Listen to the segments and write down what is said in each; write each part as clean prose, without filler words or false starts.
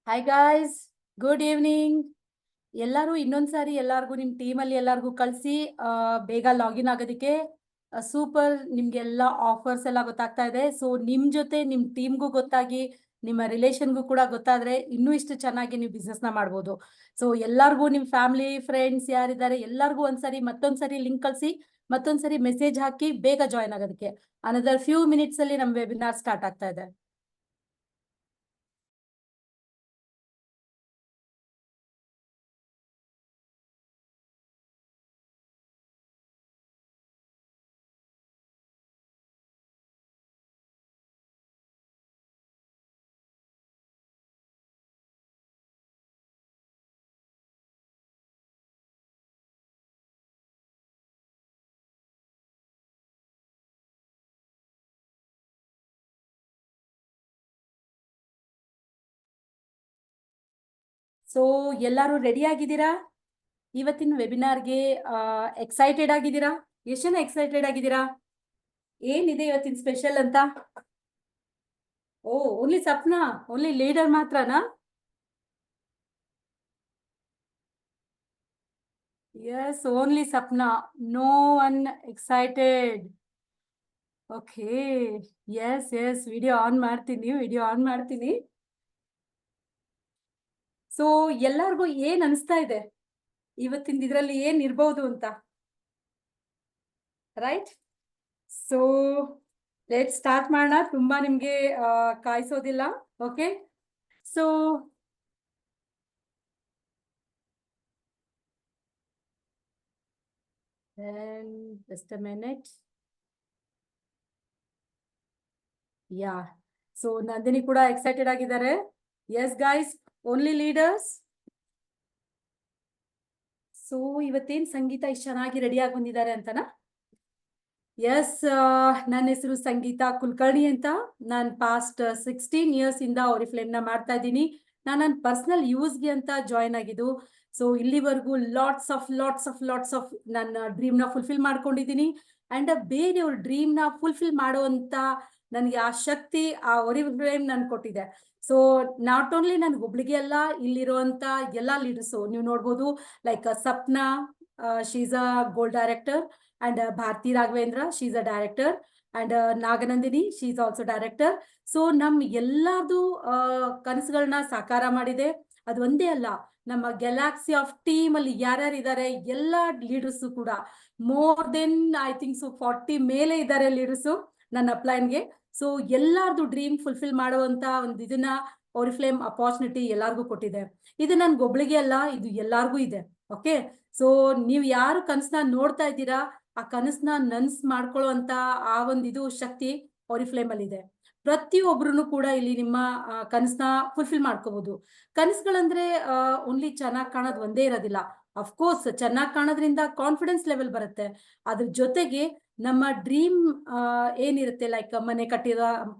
Hi guys, good evening. ಎಲ್ಲರೂ ಇನ್ನೊಂದ್ಸಾರಿ ಎಲ್ಲಾರ್ಗು ನಿಮ್ಮ ಟೀಮಲ್ಲಿ ಎಲ್ಲಾರ್ಗು ಕಳಿಸಿ ಬೇಗ ಲಾಗಿನ್ ಆಗೋದಕ್ಕೆ. ಸೂಪರ್, ನಿಮ್ಗೆಲ್ಲ ಆಫರ್ಸ್ ಎಲ್ಲ ಗೊತ್ತಾಗ್ತಾ ಇದೆ. ಸೊ ನಿಮ್ ಜೊತೆ ನಿಮ್ ಟೀಮ್ಗೂ ಗೊತ್ತಾಗಿ ನಿಮ್ಮ ರಿಲೇಷನ್ಗೂ ಕೂಡ ಗೊತ್ತಾದ್ರೆ ಇನ್ನೂ ಇಷ್ಟು ಚೆನ್ನಾಗಿ ನೀವು ಬಿಸ್ನೆಸ್ನ ಮಾಡ್ಬೋದು. ಸೊ ಎಲ್ಲಾರ್ಗೂ ನಿಮ್ಮ ಫ್ಯಾಮಿಲಿ ಫ್ರೆಂಡ್ಸ್ ಯಾರಿದ್ದಾರೆ ಎಲ್ಲಾರ್ಗೂ ಮತ್ತೊಂದ್ಸರಿ ಲಿಂಕ್ ಕಳಿಸಿ, ಮತ್ತೊಂದ್ಸರಿ ಮೆಸೇಜ್ ಹಾಕಿ ಬೇಗ ಜಾಯ್ನ್ ಆಗೋದಕ್ಕೆ. ಅನದರ್ ಫ್ಯೂ ಮಿನಿಟ್ಸ್ ಅಲ್ಲಿ ನಮ್ಮ ವೆಬಿನಾರ್ ಸ್ಟಾರ್ಟ್ ಆಗ್ತಾ ಇದೆ. ಸೊ ಎಲ್ಲರೂ ರೆಡಿ ಆಗಿದ್ದೀರಾ? ಇವತ್ತಿನ ವೆಬಿನಾರ್ಗೆ ಎಕ್ಸೈಟೆಡ್ ಆಗಿದ್ದೀರಾ? ಎಷ್ಟು ಜನ ಎಕ್ಸೈಟೆಡ್ ಆಗಿದ್ದೀರಾ? ಏನಿದೆ ಇವತ್ತಿನ ಸ್ಪೆಷಲ್ ಅಂತ? Oh, only Sapna, only leader ಮಾತ್ರನಾ? Yes, only Sapna, no one excited. Okay, yes yes, video on ಮಾಡ್ತೀನಿ. ಸೊ ಎಲ್ಲರಿಗೂ ಏನ್ ಅನಿಸ್ತಾ ಇದೆ ಇವತ್ತಿನ ಇದ್ರಲ್ಲಿ ಏನ್ ಇರ್ಬೋದು ಅಂತ? ರೈಟ್. ಸೊ ಲೆಟ್ ಸ್ಟಾರ್ಟ್ ಮಾಡೋಣ. ತುಂಬಾ ನಿಮ್ಗೆ ಕಾಯಿಸೋದಿಲ್ಲ. Okay, so just a minute. Yeah, so Nandini ಕೂಡ ಎಕ್ಸೈಟೆಡ್ ಆಗಿದ್ದಾರೆ. Yes guys, only leaders. So ಇವತ್ತೇನ್ ಸಂಗೀತ ಇಷ್ಟು ಚೆನ್ನಾಗಿ ರೆಡಿ ಆಗಿ ಬಂದಿದ್ದಾರೆ ಅಂತನಾ? ಎಸ್, ನನ್ನ ಹೆಸರು ಸಂಗೀತ ಕುಲಕರ್ಣಿ ಅಂತ. ನಾನು ಪಾಸ್ಟ್ 16 years ಇಂದ Oriflame ನ ಮಾಡ್ತಾ ಇದ್ದೀನಿ. ನಾನು ನನ್ನ ಪರ್ಸನಲ್ ಯೂಸ್ಗೆ ಅಂತ ಜಾಯ್ನ್ ಆಗಿದ್ದು. ಸೊ ಇಲ್ಲಿವರೆಗೂ ಲಾಟ್ಸ್ ಆಫ್ ನನ್ನ ಡ್ರೀಮ್ನ ಫುಲ್ಫಿಲ್ ಮಾಡ್ಕೊಂಡಿದ್ದೀನಿ. ಅಂಡ್ ಬೇರೆಯವ್ರ ಡ್ರೀಮ್ನ ಫುಲ್ಫಿಲ್ ಮಾಡುವಂತ ನನಗೆ ಆ ಶಕ್ತಿ ಆ Oriflame ನನ್ಗೆ ಕೊಟ್ಟಿದೆ. ಸೊ ನಾಟ್ ಓನ್ಲಿ ನನ್ಗೆ ಒಬ್ಳಿಗೆ ಅಲ್ಲ, ಇಲ್ಲಿರುವಂತ ಎಲ್ಲಾ ಲೀಡರ್ಸು ನೀವು ನೋಡ್ಬೋದು. Like Sapna, she's a gold director. And Bharti Raghavendra, she's a director. And Naganandini, she's also director. So ನಮ್ ಎಲ್ಲಾರ್ದು ಕನಸುಗಳನ್ನ ಸಾಕಾರ ಮಾಡಿದೆ. ಅದು ಒಂದೇ ಅಲ್ಲ, ನಮ್ಮ ಗ್ಯಾಲಾಕ್ಸಿ ಆಫ್ ಟೀಮ್ ಅಲ್ಲಿ ಯಾರ್ಯಾರು ಇದ್ದಾರೆ ಎಲ್ಲಾ ಲೀಡರ್ಸು ಕೂಡ more than I think so 40 ಮೇಲೆ ಇದ್ದಾರೆ ಲೀಡರ್ಸು ನನ್ನ ಅಪ್ಲೈನ್ಗೆ. ಸೊ ಎಲ್ಲಾರ್ದು ಡ್ರೀಮ್ ಫುಲ್ಫಿಲ್ ಮಾಡುವಂತ ಒಂದು ಇದನ್ನ Oriflame ಅಪಾರ್ಚುನಿಟಿ ಎಲ್ಲಾರ್ಗೂ ಕೊಟ್ಟಿದೆ. ಇದು ನನ್ಗೊಬ್ಳಿಗೆ ಅಲ್ಲ, ಇದು ಎಲ್ಲಾರ್ಗೂ ಇದೆ. ಓಕೆ, ಸೊ ನೀವು ಯಾರು ಕನಸನ್ನ ನೋಡ್ತಾ ಇದ್ದೀರಾ, ಆ ಕನಸನ್ನ ನನ್ಸ್ ಮಾಡ್ಕೊಳ್ಳುವಂತ ಆ ಒಂದು ಇದು ಶಕ್ತಿ Oriflame ಅಲ್ಲಿ ಇದೆ. ಪ್ರತಿಯೊಬ್ರು ಕೂಡ ಇಲ್ಲಿ ನಿಮ್ಮ ಕನಸನ್ನ ಫುಲ್ಫಿಲ್ ಮಾಡ್ಕೋಬಹುದು. ಕನಸುಗಳಂದ್ರೆ ಓನ್ಲಿ ಚೆನ್ನಾಗಿ ಕಾಣೋದು ಒಂದೇ ಇರೋದಿಲ್ಲ. ಅಫ್ಕೋರ್ಸ್ ಚೆನ್ನಾಗಿ ಕಾಣೋದ್ರಿಂದ ಕಾನ್ಫಿಡೆನ್ಸ್ ಲೆವೆಲ್ ಬರುತ್ತೆ. ಅದ್ರ ಜೊತೆಗೆ ನಮ್ಮ ಡ್ರೀಮ್ ಏನಿರುತ್ತೆ, ಲೈಕ್ ಮನೆ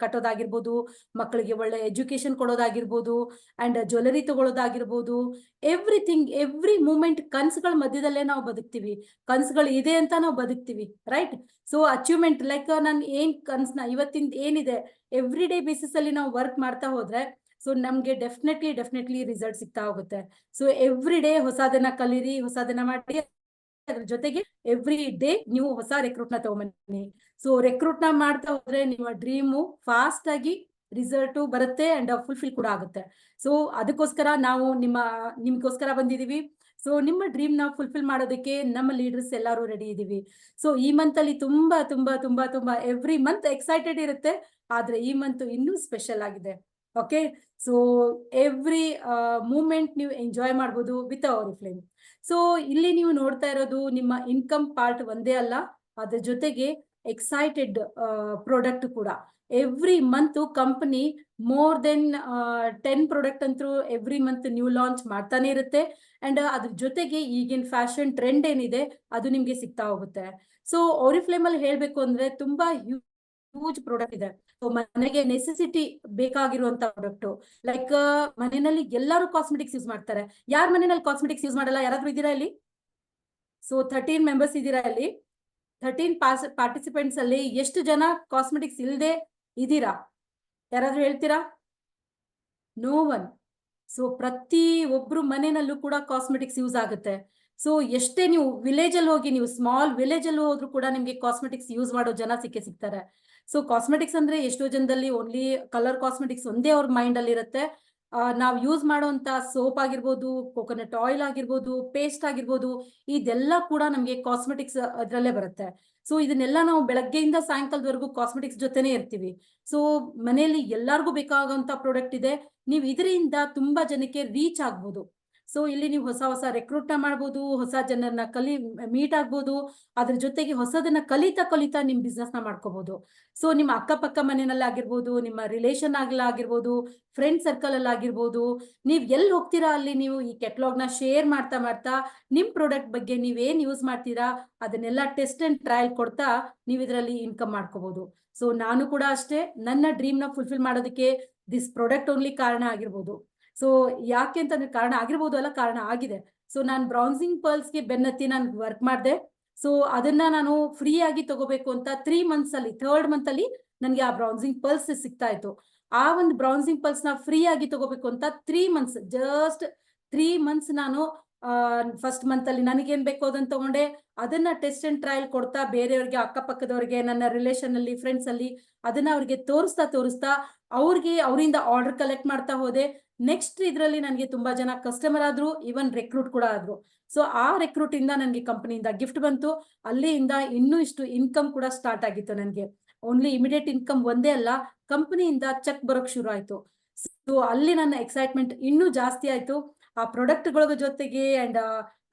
ಕಟ್ಟೋದಾಗಿರ್ಬೋದು, ಮಕ್ಕಳಿಗೆ ಒಳ್ಳೆ ಎಜುಕೇಶನ್ ಕೊಡೋದಾಗಿರ್ಬೋದು, ಅಂಡ್ ಜ್ಯುವೆಲರಿ ತಗೊಳ್ಳೋದಾಗಿರ್ಬೋದು, ಎವ್ರಿಥಿಂಗ್, ಎವ್ರಿ ಮೂಮೆಂಟ್ ಕನಸುಗಳ ಮಧ್ಯದಲ್ಲೇ ನಾವು ಬದುಕ್ತಿವಿ. ಕನಸುಗಳು ಇದೆ ಅಂತ ನಾವು ಬದುಕ್ತಿವಿ, ರೈಟ್? ಸೊ ಅಚೀವ್ಮೆಂಟ್, ಲೈಕ್ ನಾನು ಏನ್ ಕನಸನ್ನ ಇವತ್ತಿನ ಏನಿದೆ ಎವ್ರಿ ಡೇ ಬೇಸಿಸ್ ಅಲ್ಲಿ ನಾವು ವರ್ಕ್ ಮಾಡ್ತಾ ಹೋದ್ರೆ ಸೊ ನಮ್ಗೆ ಡೆಫಿನೆಟ್ಲಿ ರಿಸಲ್ಟ್ ಸಿಗ್ತಾ ಹೋಗುತ್ತೆ. ಸೊ ಎವ್ರಿ ಡೇ ಹೊಸದನ್ನ ಕಲೀರಿ, ಹೊಸದನ್ನ ಮಾಡಿ. ಅದ್ರ ಜೊತೆಗೆ ಎವ್ರಿ ಡೇ ನೀವು ಹೊಸ ರೆಕ್ರೂಟ್ನ ತಗೊಂಬನ್ನಿ. ಸೊ ರೆಕ್ರೂಟ್ನ ಮಾಡ್ತಾ ಹೋದ್ರೆ ನಿಮ್ಮ ಡ್ರೀಮು ಫಾಸ್ಟ್ ಆಗಿ ರಿಸಲ್ಟ್ ಬರುತ್ತೆ ಅಂಡ್ ಫುಲ್ಫಿಲ್ ಕೂಡ ಆಗುತ್ತೆ. ಸೊ ಅದಕ್ಕೋಸ್ಕರ ನಾವು ನಿಮ್ಗೋಸ್ಕರ ಬಂದಿದೀವಿ. ಸೊ ನಿಮ್ಮ ಡ್ರೀಮ್ ನ ಫುಲ್ಫಿಲ್ ಮಾಡೋದಕ್ಕೆ ನಮ್ಮ ಲೀಡರ್ಸ್ ಎಲ್ಲರೂ ರೆಡಿ ಇದೀವಿ. ಸೊ ಈ ಮಂತ್ ಅಲ್ಲಿ ತುಂಬಾ ಎವ್ರಿ ಮಂತ್ ಎಕ್ಸೈಟೆಡ್ ಇರುತ್ತೆ, ಆದ್ರೆ ಈ ಮಂತ್ ಇನ್ನೂ ಸ್ಪೆಷಲ್ ಆಗಿದೆ. ಓಕೆ, ಸೊ ಎವ್ರಿ ಮೂಮೆಂಟ್ ನೀವು ಎಂಜಾಯ್ ಮಾಡ್ಬೋದು ವಿತ್ Oriflame. ಸೊ ಇಲ್ಲಿ ನೀವು ನೋಡ್ತಾ ಇರೋದು ನಿಮ್ಮ ಇನ್ಕಮ್ ಪಾರ್ಟ್ ಒಂದೇ ಅಲ್ಲ, ಅದ್ರ ಜೊತೆಗೆ ಎಕ್ಸೈಟೆಡ್ ಪ್ರಾಡಕ್ಟ್ ಕೂಡ. Every month company more than 10 product ಅಂತೂ ಎವ್ರಿ ಮಂತ್ ನ್ಯೂ ಲಾಂಚ್ ಮಾಡ್ತಾನೆ ಇರುತ್ತೆ. ಅಂಡ್ ಅದ್ರ ಜೊತೆಗೆ ಈಗಿನ ಫ್ಯಾಷನ್ ಟ್ರೆಂಡ್ ಏನಿದೆ ಅದು ನಿಮ್ಗೆ ಸಿಗ್ತಾ ಹೋಗುತ್ತೆ. ಸೊ Oriflame ಅಲ್ಲಿ ಹೇಳ್ಬೇಕು ಅಂದ್ರೆ ತುಂಬಾ ಹ್ಯೂಜ್ ಪ್ರಾಡಕ್ಟ್ ಇದೆ. ಮನೆಗೆ ನೆಸೆಸಿಟಿ ಬೇಕಾಗಿರುವಂತ ಪ್ರಾಡಕ್ಟ್, ಲೈಕ್ ಮನೆಯಲ್ಲಿ ಎಲ್ಲರೂ ಕಾಸ್ಮೆಟಿಕ್ಸ್ ಯೂಸ್ ಮಾಡ್ತಾರೆ. ಯಾರ ಮನೆಯಲ್ಲಿ ಕಾಸ್ಮೆಟಿಕ್ಸ್ ಯೂಸ್ ಮಾಡಲ್ಲ? ಯಾರಾದ್ರೂ ಇದ್ದೀರಾ ಇಲ್ಲಿ? ಸೊ 13 ಮೆಂಬರ್ಸ್ ಇದ್ದೀರಾ ಇಲ್ಲಿ. 13 ಪಾರ್ಟಿಸಿಪೆಂಟ್ಸ್ ಅಲ್ಲಿ ಎಷ್ಟು ಜನ ಕಾಸ್ಮೆಟಿಕ್ಸ್ ಇಲ್ಲದೆ ಇದ್ದೀರಾ? ಯಾರಾದ್ರೂ ಹೇಳ್ತೀರಾ? No one. ಸೊ ಪ್ರತಿ ಒಬ್ರು ಮನೆಯಲ್ಲೂ ಕೂಡ ಕಾಸ್ಮೆಟಿಕ್ಸ್ ಯೂಸ್ ಆಗುತ್ತೆ. ಸೊ ಎಷ್ಟೇ ನೀವು ವಿಲೇಜ್ ಅಲ್ಲಿ ಹೋಗಿ, ನೀವು ಸ್ಮಾಲ್ ವಿಲೇಜ್ ಅಲ್ಲಿ ಹೋದ್ರು ಕೂಡ ನಿಮ್ಗೆ ಕಾಸ್ಮೆಟಿಕ್ಸ್ ಯೂಸ್ ಮಾಡೋ ಜನ ಸಿಗ್ತಾರೆ. ಸೊ ಕಾಸ್ಮೆಟಿಕ್ಸ್ ಅಂದ್ರೆ ಎಷ್ಟೋ ಜನದಲ್ಲಿ ಓನ್ಲಿ ಕಲರ್ ಕಾಸ್ಮೆಟಿಕ್ಸ್ ಒಂದೇ ಅವ್ರ ಮೈಂಡ್ ಅಲ್ಲಿ ಇರುತ್ತೆ. ನಾವು ಯೂಸ್ ಮಾಡುವಂತ ಸೋಪ್ ಆಗಿರ್ಬೋದು, ಕೋಕೋನಟ್ ಆಯಿಲ್ ಆಗಿರ್ಬೋದು, ಪೇಸ್ಟ್ ಆಗಿರ್ಬೋದು, ಇದೆಲ್ಲ ಕೂಡ ನಮ್ಗೆ ಕಾಸ್ಮೆಟಿಕ್ಸ್ ಅದ್ರಲ್ಲೇ ಬರುತ್ತೆ. ಸೊ ಇದನ್ನೆಲ್ಲ ನಾವು ಬೆಳಗ್ಗೆಯಿಂದ ಸಾಯಂಕಾಲದವರೆಗೂ ಕಾಸ್ಮೆಟಿಕ್ಸ್ ಜೊತೆನೆ ಇರ್ತೀವಿ. ಸೊ ಮನೆಯಲ್ಲಿ ಎಲ್ಲಾರ್ಗೂ ಬೇಕಾಗುವಂತ ಪ್ರಾಡಕ್ಟ್ ಇದೆ. ನೀವು ಇದರಿಂದ ತುಂಬಾ ಜನಕ್ಕೆ ರೀಚ್ ಆಗ್ಬೋದು. ಸೊ ಇಲ್ಲಿ ನೀವು ಹೊಸ ಹೊಸ ರೆಕ್ರೂಟ್ ಮಾಡ್ಬೋದು, ಹೊಸ ಜನರನ್ನ ಮೀಟ್ ಆಗ್ಬೋದು, ಅದ್ರ ಜೊತೆಗೆ ಹೊಸದನ್ನ ಕಲಿತಾ ನಿಮ್ ಬಿಸ್ನೆಸ್ ನ ಮಾಡ್ಕೋಬಹುದು. ಸೊ ನಿಮ್ಮ ಅಕ್ಕಪಕ್ಕ ಮನೆಯಲ್ಲಿ ಆಗಿರ್ಬೋದು, ನಿಮ್ಮ ರಿಲೇಷನ್ ಆಗಿರ್ಬೋದು, ಫ್ರೆಂಡ್ ಸರ್ಕಲ್ ಅಲ್ಲಿ ಆಗಿರ್ಬೋದು, ನೀವ್ ಎಲ್ಲಿ ಹೋಗ್ತೀರಾ ಅಲ್ಲಿ ನೀವು ಈ ಕೆಟಲಾಗ್ ನ ಶೇರ್ ಮಾಡ್ತಾ ನಿಮ್ ಪ್ರಾಡಕ್ಟ್ ಬಗ್ಗೆ ನೀವೇನ್ ಯೂಸ್ ಮಾಡ್ತೀರಾ ಅದನ್ನೆಲ್ಲ ಟೆಸ್ಟ್ ಅಂಡ್ ಟ್ರಯಲ್ ಕೊಡ್ತಾ ನೀವು ಇದರಲ್ಲಿ ಇನ್ಕಮ್ ಮಾಡ್ಕೋಬಹುದು. ಸೊ ನಾನು ಕೂಡ ಅಷ್ಟೇ, ನನ್ನ ಡ್ರೀಮ್ ನ ಫುಲ್ಫಿಲ್ ಮಾಡೋದಕ್ಕೆ ದಿಸ್ ಪ್ರಾಡಕ್ಟ್ ಓನ್ಲಿ ಕಾರಣ ಆಗಿರ್ಬೋದು. ಸೊ ಯಾಕೆ ಅಂತಂದ್ರೆ ಕಾರಣ ಆಗಿರ್ಬೋದು ಅಲ್ಲ, ಕಾರಣ ಆಗಿದೆ. ಸೊ ನಾನು ಬ್ರೌನ್ಸಿಂಗ್ ಪರ್ಲ್ಸ್ಗೆ ಬೆನ್ನತ್ತಿ ನಾನು ವರ್ಕ್ ಮಾಡಿದೆ. ಸೊ ಅದನ್ನ ನಾನು ಫ್ರೀ ಆಗಿ ತಗೋಬೇಕು ಅಂತ 3 ಮಂತ್ಸ್ ಅಲ್ಲಿ, 3rd ಮಂತ್ ಅಲ್ಲಿ ನನಗೆ ಆ ಬ್ರೌನ್ಸಿಂಗ್ ಪಲ್ಸ್ ಸಿಗ್ತಾ ಇತ್ತು. ಆ ಒಂದು ಬ್ರೌನ್ಸಿಂಗ್ ಪಲ್ಸ್ ನ ಫ್ರೀ ಆಗಿ ತಗೋಬೇಕು ಅಂತ 3 ಮಂತ್ಸ್, ಜಸ್ಟ್ 3 ಮಂತ್ಸ್ ನಾನು ಫಸ್ಟ್ ಮಂತ್ ಅಲ್ಲಿ ನನಗೇನ್ ಬೇಕು ಅದನ್ನ ತಗೊಂಡೆ. ಅದನ್ನ ಟೆಸ್ಟ್ ಅಂಡ್ ಟ್ರಯಲ್ ಕೊಡ್ತಾ ಬೇರೆಯವ್ರಿಗೆ, ಅಕ್ಕಪಕ್ಕದವ್ರಿಗೆ, ನನ್ನ ರಿಲೇಷನ್ ಅಲ್ಲಿ, ಫ್ರೆಂಡ್ಸ್ ಅಲ್ಲಿ ಅದನ್ನ ಅವ್ರಿಗೆ ತೋರಿಸ್ತಾ ಅವ್ರಿಗೆ ಅವರಿಂದ ಆರ್ಡರ್ ಕಲೆಕ್ಟ್ ಮಾಡ್ತಾ ಹೋದೆ. ನೆಕ್ಸ್ಟ್ ಇದರಲ್ಲಿ ನನಗೆ ತುಂಬಾ ಜನ ಕಸ್ಟಮರ್ ಆದ್ರು, ಈವನ್ ರೆಕ್ರೂಟ್ ಕೂಡ ಆದ್ರು. ಸೊ ಆ ರೆಕ್ರೂಟ್ ಇಂದ ನನಗೆ ಕಂಪನಿಯಿಂದ ಗಿಫ್ಟ್ ಬಂತು. ಅಲ್ಲಿಂದ ಇನ್ನೂ ಇಷ್ಟು ಇನ್ಕಮ್ ಕೂಡ ಸ್ಟಾರ್ಟ್ ಆಗಿತ್ತು ನನಗೆ. ಓನ್ಲಿ ಇಮಿಡಿಯೇಟ್ ಇನ್ಕಮ್ ಒಂದೇ ಅಲ್ಲ, ಕಂಪನಿಯಿಂದ ಚೆಕ್ ಬರೋಕ್ ಶುರು ಆಯ್ತು. ಸೊ ಅಲ್ಲಿ ನನ್ನ ಎಕ್ಸೈಟ್ಮೆಂಟ್ ಇನ್ನೂ ಜಾಸ್ತಿ ಆಯ್ತು. ಆ ಪ್ರಾಡಕ್ಟ್ಗಳ ಜೊತೆಗೆ ಅಂಡ್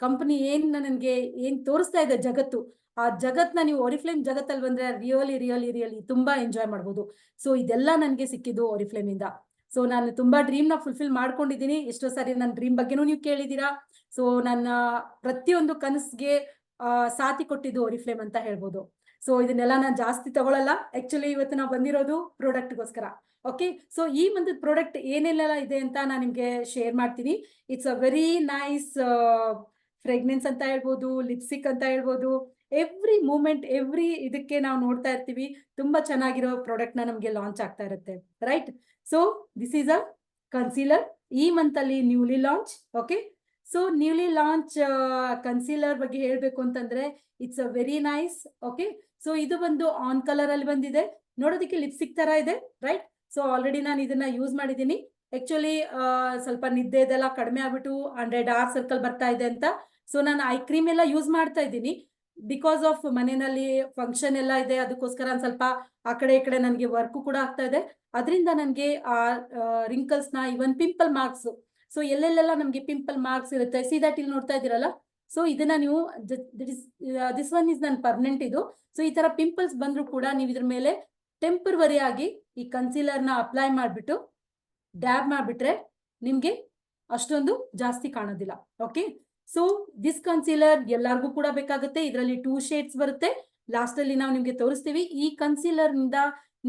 ಕಂಪನಿ ನನಗೆ ಏನ್ ತೋರಿಸ್ತಾ ಇದೆ ಜಗತ್ತು, ಆ ಜಗತ್ನ ನೀವು ಒರಿಫ್ಲೇಮ್ ಜಗತ್ತಲ್ಲಿ ಬಂದ್ರೆ ರಿಯಲಿ ತುಂಬಾ ಎಂಜಾಯ್ ಮಾಡ್ಬೋದು. ಸೊ ಇದೆಲ್ಲ ನನಗೆ ಸಿಕ್ಕಿದ್ದು ಒರಿಫ್ಲೇಮ್ ಇಂದ. ಸೊ ನಾನು ತುಂಬಾ ಡ್ರೀಮ್ ನ ಫುಲ್ಫಿಲ್ ಮಾಡ್ಕೊಂಡಿದ್ದೀನಿ. ಎಷ್ಟೋ ಸಾರಿ ನನ್ನ ಡ್ರೀಮ್ ಬಗ್ಗೆನೂ ನೀವು ಕೇಳಿದೀರಾ. ಸೊ ನನ್ನ ಪ್ರತಿಯೊಂದು ಕನಸಿಗೆ ಸಾಥಿ ಕೊಟ್ಟಿದ್ದು ಒರಿಫ್ಲೇಮ್ ಅಂತ ಹೇಳ್ಬೋದು. ಸೊ ಇದನ್ನೆಲ್ಲ ನಾನು ಜಾಸ್ತಿ ತಗೊಳಲ್ಲ. ಆಕ್ಚುಲಿ ಇವತ್ತು ನಾವು ಬಂದಿರೋದು ಪ್ರಾಡಕ್ಟ್ಗೋಸ್ಕರ. ಓಕೆ, ಸೊ ಈ ಒಂದು ಪ್ರಾಡಕ್ಟ್ ಏನೆಲ್ಲ ಇದೆ ಅಂತ ನಾನು ನಿಮ್ಗೆ ಶೇರ್ ಮಾಡ್ತೀನಿ. ಇಟ್ಸ್ ಅ ವೆರಿ ನೈಸ್ ಫ್ರೆಗ್ನೆನ್ಸ್ ಅಂತ ಹೇಳ್ಬೋದು, ಲಿಪ್ಸ್ಟಿಕ್ ಅಂತ ಹೇಳ್ಬೋದು. ಎವ್ರಿ ಮೂಮೆಂಟ್, ಎವ್ರಿ ಇದಕ್ಕೆ ನಾವು ನೋಡ್ತಾ ಇರ್ತೀವಿ ತುಂಬಾ ಚೆನ್ನಾಗಿರೋ ಪ್ರಾಡಕ್ಟ್ ನ ನಮ್ಗೆ ಲಾಂಚ್ ಆಗ್ತಾ ಇರುತ್ತೆ, right? So this is a concealer, ಈ ಮಂತ್ ಅಲ್ಲಿ newly launch. Okay, so newly launch concealer ಬಗ್ಗೆ ಹೇಳ್ಬೇಕು ಅಂತಂದ್ರೆ it's a very nice. Okay, so ಇದು ಬಂದು ಆನ್ ಕಲರ್ ಅಲ್ಲಿ ಬಂದಿದೆ, ನೋಡೋದಕ್ಕೆ ಲಿಪ್ಸ್ಟಿಕ್ ತರ ಇದೆ, ರೈಟ್? ಸೊ ಆಲ್ರೆಡಿ ನಾನು ಇದನ್ನ ಯೂಸ್ ಮಾಡಿದ್ದೀನಿ. ಆಕ್ಚುಲಿ ಸ್ವಲ್ಪ ನಿದ್ದೆ ಇದೆಲ್ಲ ಕಡಿಮೆ ಆಗ್ಬಿಟ್ಟು ಅಂದ್ರೆ ಡಾರ್ಕ್ ಸರ್ಕಲ್ ಬರ್ತಾ ಇದೆ ಅಂತ, ಸೊ ನಾನು ಐ ಕ್ರೀಮ್ ಎಲ್ಲ ಯೂಸ್ ಮಾಡ್ತಾ ಇದ್ದೀನಿ. ಬಿಕಾಸ್ ಆಫ್ ಮನೆಯಲ್ಲಿ ಫಂಕ್ಷನ್ ಎಲ್ಲ ಇದೆ, ಅದಕ್ಕೋಸ್ಕರ ಒಂದ್ ಸ್ವಲ್ಪ ಆ ಕಡೆ ಈ ಕಡೆ ನನಗೆ ವರ್ಕ್ ಕೂಡ ಆಗ್ತಾ ಇದೆ. ಅದರಿಂದ ನನಗೆ ಆ ರಿಂಕಲ್ಸ್ ನ, ಇವನ್ ಪಿಂಪಲ್ ಮಾರ್ಕ್ಸ್, ಸೊ ಎಲ್ಲೆಲ್ಲೆಲ್ಲ ನಮ್ಗೆ ಪಿಂಪಲ್ ಮಾರ್ಕ್ಸ್ ಇರುತ್ತೆ, ಸಿ ದಟ್ ಇಲ್ಲಿ ನೋಡ್ತಾ ಇದ್ದೀರಲ್ಲ. ಸೊ ಇದನ್ನ ನೀವು ದಿಸ್ ಒನ್ ಇಸ್ ನನ್ ಪರ್ಮನೆಂಟ್ ಇದು. ಸೊ ಈ ತರ ಪಿಂಪಲ್ಸ್ ಬಂದ್ರು ಕೂಡ ನೀವು ಇದ್ರ ಮೇಲೆ ಟೆಂಪರರಿ ಆಗಿ ಈ ಕನ್ಸೀಲರ್ ನ ಅಪ್ಲೈ ಮಾಡ್ಬಿಟ್ಟು ಡ್ಯಾಬ್ ಮಾಡ್ಬಿಟ್ರೆ ನಿಮ್ಗೆ ಅಷ್ಟೊಂದು ಜಾಸ್ತಿ ಕಾಣೋದಿಲ್ಲ. ಓಕೆ, ಸೊ ದಿಸ್ ಕನ್ಸೀಲರ್ ಎಲ್ಲರಿಗೂ ಕೂಡ ಬೇಕಾಗುತ್ತೆ. ಇದರಲ್ಲಿ 2 ಶೇಡ್ಸ್ ಬರುತ್ತೆ. ಲಾಸ್ಟ್ ಅಲ್ಲಿ ನಾವು ನಿಮ್ಗೆ ತೋರಿಸ್ತೀವಿ. ಈ ಕನ್ಸೀಲರ್ ನಿಂದ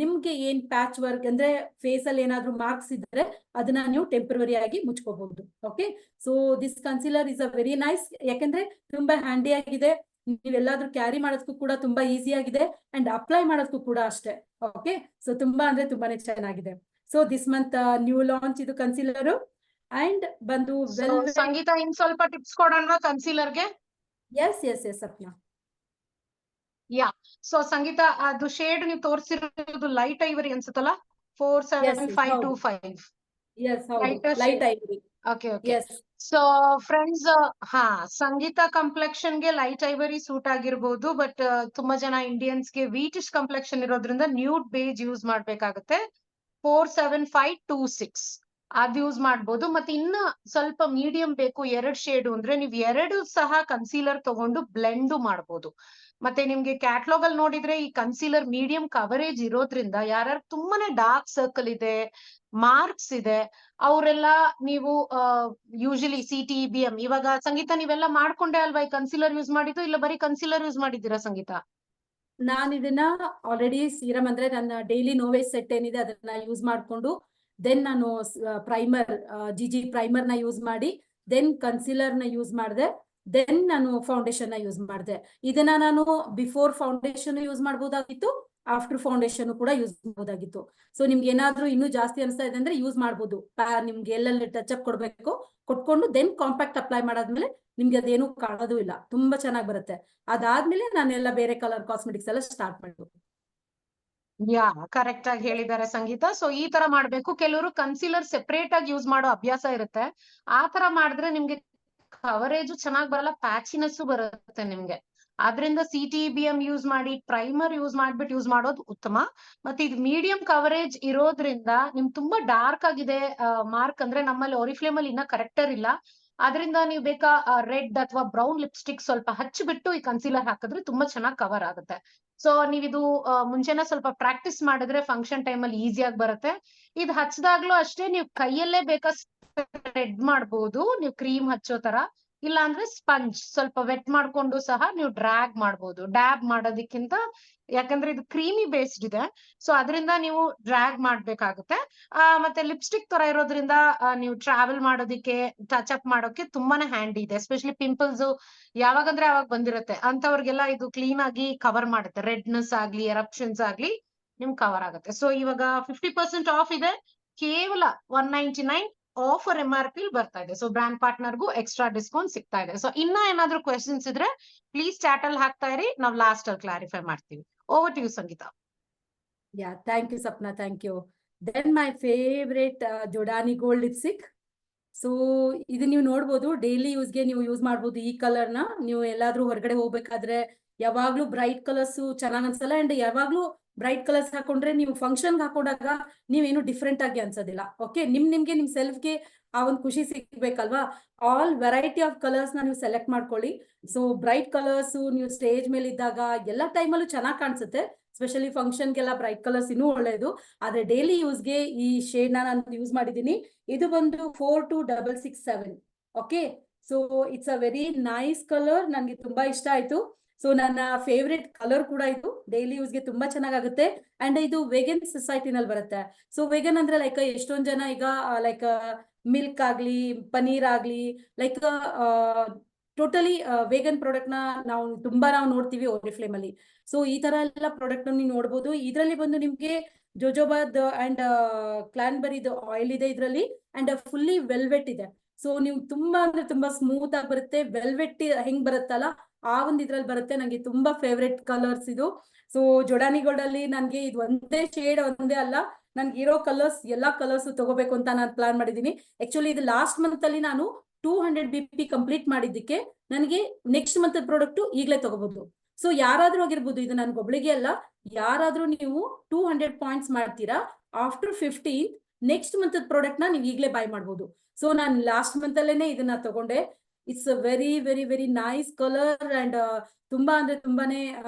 ನಿಮ್ಗೆ ಏನ್ ಪ್ಯಾಚ್ ವರ್ಕ್ ಅಂದ್ರೆ ಫೇಸ್ ಅಲ್ಲಿ ಏನಾದ್ರೂ ಮಾರ್ಕ್ಸ್ ಇದ್ರೆ ಅದನ್ನ ನೀವು ಟೆಂಪರರಿ ಆಗಿ ಮುಚ್ಕೋಬಹುದು. Okay, so this concealer is a very nice, ಯಾಕಂದ್ರೆ ತುಂಬಾ ಹ್ಯಾಂಡಿ ಆಗಿದೆ. ನೀವೆಲ್ಲಾದ್ರೂ ಕ್ಯಾರಿ ಮಾಡೋದಕ್ಕೂ ಕೂಡ ತುಂಬಾ ಈಸಿ ಆಗಿದೆ ಅಂಡ್ ಅಪ್ಲೈ ಮಾಡೋದಕ್ಕೂ ಕೂಡ ಅಷ್ಟೇ. ಓಕೆ, ಸೊ ತುಂಬಾ ಅಂದ್ರೆ ತುಂಬಾನೇ ಚೆನ್ನಾಗಿದೆ. So this month new launch ಇದು ಕನ್ಸೀಲರ್. ಅಂಡ್ ಬಂದು ಸಂಗೀತ ಇನ್ ಸ್ವಲ್ಪ ಟಿಪ್ಸ್ ಕೊಡೋಣ ಕನ್ಸೀಲರ್ಗೆ. ಎಸ್ ಅಪ್ನ. ಯಾ, ಸೊ ಸಂಗೀತ ಅದು ಶೇಡ್ ನೀವು ತೋರಿಸಿರೋದು ಲೈಟ್ ಐವರಿ ಅನ್ಸುತ್ತಲ್ಲ, 47525. ಎಸ್ ಹೌದು, light ivory. Okay okay. So friends, Sangeetha complexion ಗೆ ಲೈಟ್ ಐವರಿ ಸೂಟ್ ಆಗಿರ್ಬೋದು, ಬಟ್ ತುಂಬಾ ಜನ ಇಂಡಿಯನ್ಸ್ ಗೆ ವೀಟಿಶ್ ಕಂಪ್ಲೆಕ್ಷನ್ ಇರೋದ್ರಿಂದ ನ್ಯೂಡ್ ಬೇಜ್ ಯೂಸ್ ಮಾಡ್ಬೇಕಾಗುತ್ತೆ. 47526 ಅದ್ ಯೂಸ್ ಮಾಡ್ಬೋದು. ಮತ್ತೆ ಇನ್ನ ಸ್ವಲ್ಪ ಮೀಡಿಯಂ ಬೇಕು 2 ಶೇಡ್ ಅಂದ್ರೆ ನೀವು 2 ಸಹ ಕನ್ಸೀಲರ್ ತಗೊಂಡು ಬ್ಲೆಂಡ್ ಮಾಡ್ಬೋದು. ಮತ್ತೆ ನಿಮ್ಗೆ ಕ್ಯಾಟ್ಲಾಗ್ ಅಲ್ಲಿ ನೋಡಿದ್ರೆ ಈ ಕನ್ಸೀಲರ್ ಮೀಡಿಯಂ ಕವರೇಜ್ ಇರೋದ್ರಿಂದ ಯಾರ್ಯಾರು ತುಂಬಾನೇ ಡಾರ್ಕ್ ಸರ್ಕಲ್ ಇದೆ, ಮಾರ್ಕ್ಸ್ ಇದೆ, ಅವರೆಲ್ಲ ನೀವು ಯೂಶಲಿ CTEBM ಇವಾಗ ಸಂಗೀತ ನೀವೆಲ್ಲ ಮಾಡ್ಕೊಂಡೆ ಅಲ್ವಾ ಈ ಕನ್ಸೀಲರ್ ಯೂಸ್ ಮಾಡಿದ್ದು, ಇಲ್ಲ ಬರೀ ಕನ್ಸೀಲರ್ ಯೂಸ್ ಮಾಡಿದ್ದೀರಾ ಸಂಗೀತ? ನಾನು ಇದನ್ನ ಆಲ್ರೆಡಿ ಸೀರಮ್ ಅಂದ್ರೆ ನನ್ನ ಡೈಲಿ ನೋವೇಸ್ ಸೆಟ್ ಏನಿದೆ ಅದನ್ನ ಯೂಸ್ ಮಾಡ್ಕೊಂಡು ದೆನ್ ನಾನು ಪ್ರೈಮರ್ GG ಪ್ರೈಮರ್ ನ ಯೂಸ್ ಮಾಡಿ ದೆನ್ ಕನ್ಸೀಲರ್ ನ ಯೂಸ್ ಮಾಡಿದೆ, ದೆನ್ ನಾನು ಫೌಂಡೇಶನ್ ನ ಯೂಸ್ ಮಾಡಿದೆ. ಇದನ್ನ ನಾನು ಬಿಫೋರ್ ಫೌಂಡೇಶನ್ ಯೂಸ್ ಮಾಡಬಹುದಾಗಿತ್ತು, ಆಫ್ಟರ್ ಫೌಂಡೇಶನ್ ಕೂಡ ಯೂಸ್ ಮಾಡಬಹುದಾಗಿತ್ತು. ಸೊ ನಿಮ್ಗೆ ಏನಾದ್ರೂ ಇನ್ನೂ ಜಾಸ್ತಿ ಅನಿಸ್ತಾ ಇದೆ ಅಂದ್ರೆ ಯೂಸ್ ಮಾಡ್ಬೋದು. ನಿಮ್ಗೆ ಎಲ್ಲೆಲ್ಲಿ ಟಚ್ ಅಪ್ ಕೊಡ್ಬೇಕು ಕೊಟ್ಕೊಂಡು ದೆನ್ ಕಾಂಪ್ಯಾಕ್ಟ್ ಅಪ್ಲೈ ಮಾಡಾದ್ಮೇಲೆ ನಿಮ್ಗೆ ಅದೇನು ಕಾಣೋದು ಇಲ್ಲ, ತುಂಬಾ ಚೆನ್ನಾಗಿ ಬರುತ್ತೆ. ಅದಾದ್ಮೇಲೆ ನಾನೆಲ್ಲ ಬೇರೆ ಕಲರ್ ಕಾಸ್ಮೆಟಿಕ್ಸ್ ಎಲ್ಲ ಸ್ಟಾರ್ಟ್ ಮಾಡ್ಬೋದು. ಯಾ ಕರೆಕ್ಟ್ ಆಗಿ ಹೇಳಿದ್ದಾರೆ ಸಂಗೀತ. ಸೊ ಈ ತರ ಮಾಡ್ಬೇಕು. ಕೆಲವರು ಕನ್ಸೀಲರ್ ಸೆಪರೇಟ್ ಆಗಿ ಯೂಸ್ ಮಾಡೋ ಅಭ್ಯಾಸ ಇರುತ್ತೆ. ಆ ತರ ಮಾಡಿದ್ರೆ ನಿಮ್ಗೆ ಕವರೇಜ್ ಚೆನ್ನಾಗ್ ಬರಲ್ಲ, ಪ್ಯಾಚಿನೆಸ್ ಬರುತ್ತೆ ನಿಮ್ಗೆ. ಆದ್ರಿಂದ CTBM ಯೂಸ್ ಮಾಡಿ, ಪ್ರೈಮರ್ ಯೂಸ್ ಮಾಡ್ಬಿಟ್ಟು ಯೂಸ್ ಮಾಡೋದು ಉತ್ತಮ. ಮತ್ತೆ ಇದು ಮೀಡಿಯಂ ಕವರೇಜ್ ಇರೋದ್ರಿಂದ ನಿಮ್ ತುಂಬಾ ಡಾರ್ಕ್ ಆಗಿದೆ ಮಾರ್ಕ್ ಅಂದ್ರೆ ನಮ್ಮಲ್ಲಿ Oriflame ಅಲ್ಲಿ ಇನ್ನ ಕರೆಕ್ಟರ್ ಇಲ್ಲ. ಆದ್ರಿಂದ ನೀವು ಬೇಕಾ ರೆಡ್ ಅಥವಾ ಬ್ರೌನ್ ಲಿಪ್ಸ್ಟಿಕ್ ಸ್ವಲ್ಪ ಹಚ್ಚಿಬಿಟ್ಟು ಈ ಕನ್ಸೀಲರ್ ಹಾಕಿದ್ರೆ ತುಂಬಾ ಚೆನ್ನಾಗಿ ಕವರ್ ಆಗುತ್ತೆ. ಸೊ ನೀವಿದು ಮುಂಚೆನೆ ಸ್ವಲ್ಪ ಪ್ರಾಕ್ಟೀಸ್ ಮಾಡಿದ್ರೆ ಫಂಕ್ಷನ್ ಟೈಮ್ ಅಲ್ಲಿ ಈಸಿಯಾಗಿ ಬರುತ್ತೆ. ಇದು ಹಚ್ಚಿದಾಗ್ಲೂ ಅಷ್ಟೇ ನೀವು ಕೈಯಲ್ಲೇ ಬೇಕಾ ಸ್ಪ್ರೆಡ್ ಮಾಡ್ಬೋದು, ನೀವು ಕ್ರೀಮ್ ಹಚ್ಚೋ ತರ. ಇಲ್ಲ ಅಂದ್ರೆ ಸ್ಪಂಜ್ ಸ್ವಲ್ಪ ವೆಟ್ ಮಾಡ್ಕೊಂಡು ಸಹ ನೀವು ಡ್ರ್ಯಾಗ್ ಮಾಡ್ಬೋದು, ಡ್ಯಾಬ್ ಮಾಡೋದಕ್ಕಿಂತ. ಯಾಕಂದ್ರೆ ಇದು ಕ್ರೀಮಿ ಬೇಸ್ಡ್ ಇದೆ, ಸೊ ಅದರಿಂದ ನೀವು ಡ್ರ್ಯಾಗ್ ಮಾಡ್ಬೇಕಾಗುತ್ತೆ. ಮತ್ತೆ ಲಿಪ್ಸ್ಟಿಕ್ ತರ ಇರೋದ್ರಿಂದ ನೀವು ಟ್ರಾವೆಲ್ ಮಾಡೋದಿಕ್ಕೆ, ಟಚ್ ಅಪ್ ಮಾಡೋಕೆ ತುಂಬಾನೇ ಹ್ಯಾಂಡಿ ಇದೆ. ಎಸ್ಪೆಷಲಿ ಪಿಂಪಲ್ಸ್ ಯಾವಾಗಂದ್ರೆ ಅವಾಗ ಬಂದಿರುತ್ತೆ ಅಂತವ್ರಿಗೆಲ್ಲ ಇದು ಕ್ಲೀನ್ ಆಗಿ ಕವರ್ ಮಾಡುತ್ತೆ. ರೆಡ್ನೆಸ್ ಆಗ್ಲಿ, ಎರಪ್ಷನ್ಸ್ ಆಗ್ಲಿ ನಿಮ್ ಕವರ್ ಆಗುತ್ತೆ. ಸೊ ಇವಾಗ 50% ಆಫ್ ಇದೆ, ಕೇವಲ 199 ಆಫರ್ MRP ಬರ್ತಾ ಇದೆ. ಸೊ ಬ್ರಾಂಡ್ ಪಾರ್ಟ್ನರ್ಗೂ ಎಕ್ಸ್ಟ್ರಾ ಡಿಸ್ಕೌಂಟ್ ಸಿಗ್ತಾ ಇದೆ. ಸೊ ಇನ್ನ ಏನಾದ್ರೂ ಕ್ವೆಶನ್ಸ್ ಇದ್ರೆ ಪ್ಲೀಸ್ ಚಾಟ್ ಅಲ್ಲಿ ಹಾಕ್ತಾ ಇರಿ, ನಾವು ಲಾಸ್ಟ್ ಅಲ್ಲಿ ಕ್ಲಾರಿಫೈ ಮಾಡ್ತೀವಿ. Over to you Sangeetha. Yeah, thank you, Sapna. Thank you. Then my favorite Jodani Gold lipstick. So ಇದು ನೀವು ನೋಡ್ಬೋದು, ಡೈಲಿ ಯೂಸ್ಗೆ ನೀವು ಯೂಸ್ ಮಾಡ್ಬೋದು. ಈ ಕಲರ್ನ ನೀವು ಎಲ್ಲಾದ್ರೂ ಹೊರಗಡೆ ಹೋಗ್ಬೇಕಾದ್ರೆ ಯಾವಾಗ್ಲೂ ಬ್ರೈಟ್ ಕಲರ್ಸ್ ಚೆನ್ನಾಗ್ ಅನ್ಸಲ್ಲ. ಅಂಡ್ ಯಾವಾಗ್ಲೂ ಬ್ರೈಟ್ ಕಲರ್ಸ್ ಹಾಕೊಂಡ್ರೆ ನೀವು ಫಂಕ್ಷನ್ಗೆ ಹಾಕೊಂಡಾಗ ನೀವೇನು ಡಿಫ್ರೆಂಟ್ ಆಗಿ ಅನ್ಸೋದಿಲ್ಲ. ಓಕೆ, ನಿಮ್ಗೆ ನಿಮ್ ಸೆಲ್ಫ್ಗೆ ಆ ಒಂದು ಖುಷಿ ಸಿಗ್ಬೇಕಲ್ವಾ. ಆಲ್ ವೆರೈಟಿ ಆಫ್ ಕಲರ್ಸ್ ನ ನೀವು ಸೆಲೆಕ್ಟ್ ಮಾಡ್ಕೊಳ್ಳಿ. ಸೊ ಬ್ರೈಟ್ ಕಲರ್ಸ್ ನೀವು ಸ್ಟೇಜ್ ಮೇಲೆ ಇದ್ದಾಗ ಎಲ್ಲ ಟೈಮಲ್ಲೂ ಚೆನ್ನಾಗಿ ಕಾಣಿಸುತ್ತೆ. ಸ್ಪೆಷಲಿ ಫಂಕ್ಷನ್ಗೆಲ್ಲ ಬ್ರೈಟ್ ಕಲರ್ಸ್ ಇನ್ನೂ ಒಳ್ಳೇದು. ಆದ್ರೆ ಡೈಲಿ ಯೂಸ್ಗೆ ಈ ಶೇಡ್ ನಾನು ಯೂಸ್ ಮಾಡಿದ್ದೀನಿ. ಇದು ಬಂದು 42667. Okay, so it's a very nice colour, ನನಗೆ ತುಂಬಾ ಇಷ್ಟ ಆಯ್ತು. ಸೊ ನನ್ನ ಫೇವ್ರೆಟ್ ಕಲರ್ ಕೂಡ ಇದು, ಡೈಲಿ ಯೂಸ್ಗೆ ತುಂಬಾ ಚೆನ್ನಾಗುತ್ತೆ. ಅಂಡ್ ಇದು ವೆಗನ್ ಸೊಸೈಟಿನಲ್ಲಿ ಬರುತ್ತೆ. ಸೊ ವೆಗನ್ ಅಂದ್ರೆ ಲೈಕ್ ಎಷ್ಟೊಂದ್ ಜನ ಈಗ ಲೈಕ್ ಮಿಲ್ಕ್ ಆಗ್ಲಿ, ಪನೀರ್ ಆಗ್ಲಿ, ಲೈಕ್ ಟೋಟಲಿ ವೇಗನ್ ಪ್ರಾಡಕ್ಟ್ ನ ನಾವು ನೋಡ್ತೀವಿ Oriflame ಅಲ್ಲಿ. ಸೊ ಈ ತರ ಎಲ್ಲ ಪ್ರಾಡಕ್ಟ್ ನೀವು ನೋಡ್ಬೋದು. ಇದರಲ್ಲಿ ಬಂದು ನಿಮ್ಗೆ ಜೋಜೋಬಾದ್ ಅಂಡ್ ಕ್ಲಾನ್ಬೆರಿದು ಆಯಿಲ್ ಇದೆ ಇದರಲ್ಲಿ. ಅಂಡ್ ಫುಲ್ಲಿ ವೆಲ್ವೆಟ್ ಇದೆ. ಸೊ ನೀವು ತುಂಬಾ ಅಂದ್ರೆ ತುಂಬಾ ಸ್ಮೂತ್ ಆಗಿ ಬರುತ್ತೆ. ವೆಲ್ವೆಟ್ ಹೆಂಗ್ ಬರುತ್ತಲ್ಲ ಆ ಒಂದು ಇದ್ರಲ್ಲಿ ಬರುತ್ತೆ. ನಂಗೆ ತುಂಬಾ ಫೇವ್ರೆಟ್ ಕಲರ್ಸ್ ಇದು. ಸೊ ಜೋಡಾನಿ ಗೋಲ್ಡ್ ಅಲ್ಲಿ ನನ್ಗೆ ಇದು ಒಂದೇ ಶೇಡ್ ಒಂದೇ ಅಲ್ಲ, ನನ್ಗೆ ಇರೋ ಕಲರ್ಸ್ ಎಲ್ಲಾ ಕಲರ್ಸ್ ತಗೋಬೇಕು ಅಂತ ನಾನು ಪ್ಲಾನ್ ಮಾಡಿದೀನಿ. ಆಕ್ಚುಲಿ ಇದು ಲಾಸ್ಟ್ ಮಂತ್ ಅಲ್ಲಿ ನಾನು 200 BP ಕಂಪ್ಲೀಟ್ ಮಾಡಿದ್ದಕ್ಕೆ ನನಗೆ ನೆಕ್ಸ್ಟ್ ಮಂತ್ ಪ್ರಾಡಕ್ಟ್ ಈಗಲೇ ತಗೋಬಹುದು. ಸೊ ಯಾರಾದ್ರೂ ಆಗಿರ್ಬೋದು, ಇದು ನನ್ಗೊಬ್ಳಿಗೆ ಅಲ್ಲ, ಯಾರಾದ್ರೂ ನೀವು 200 ಪಾಯಿಂಟ್ಸ್ ಮಾಡ್ತೀರಾ, ಆಫ್ಟರ್ 15 ನೆಕ್ಸ್ಟ್ ಮಂತ್ ಪ್ರಾಡಕ್ಟ್ ನ ನೀವು ಈಗಲೇ ಬೈ ಮಾಡ್ಬೋದು. ಸೊ ನಾನು ಲಾಸ್ಟ್ ಮಂತ್ ಅಲ್ಲೇನೆ ಇದನ್ನ ತಗೊಂಡೆ. It's a very very very nice colour and ತುಂಬಾ ಅಂದ್ರೆ ತುಂಬಾನೇ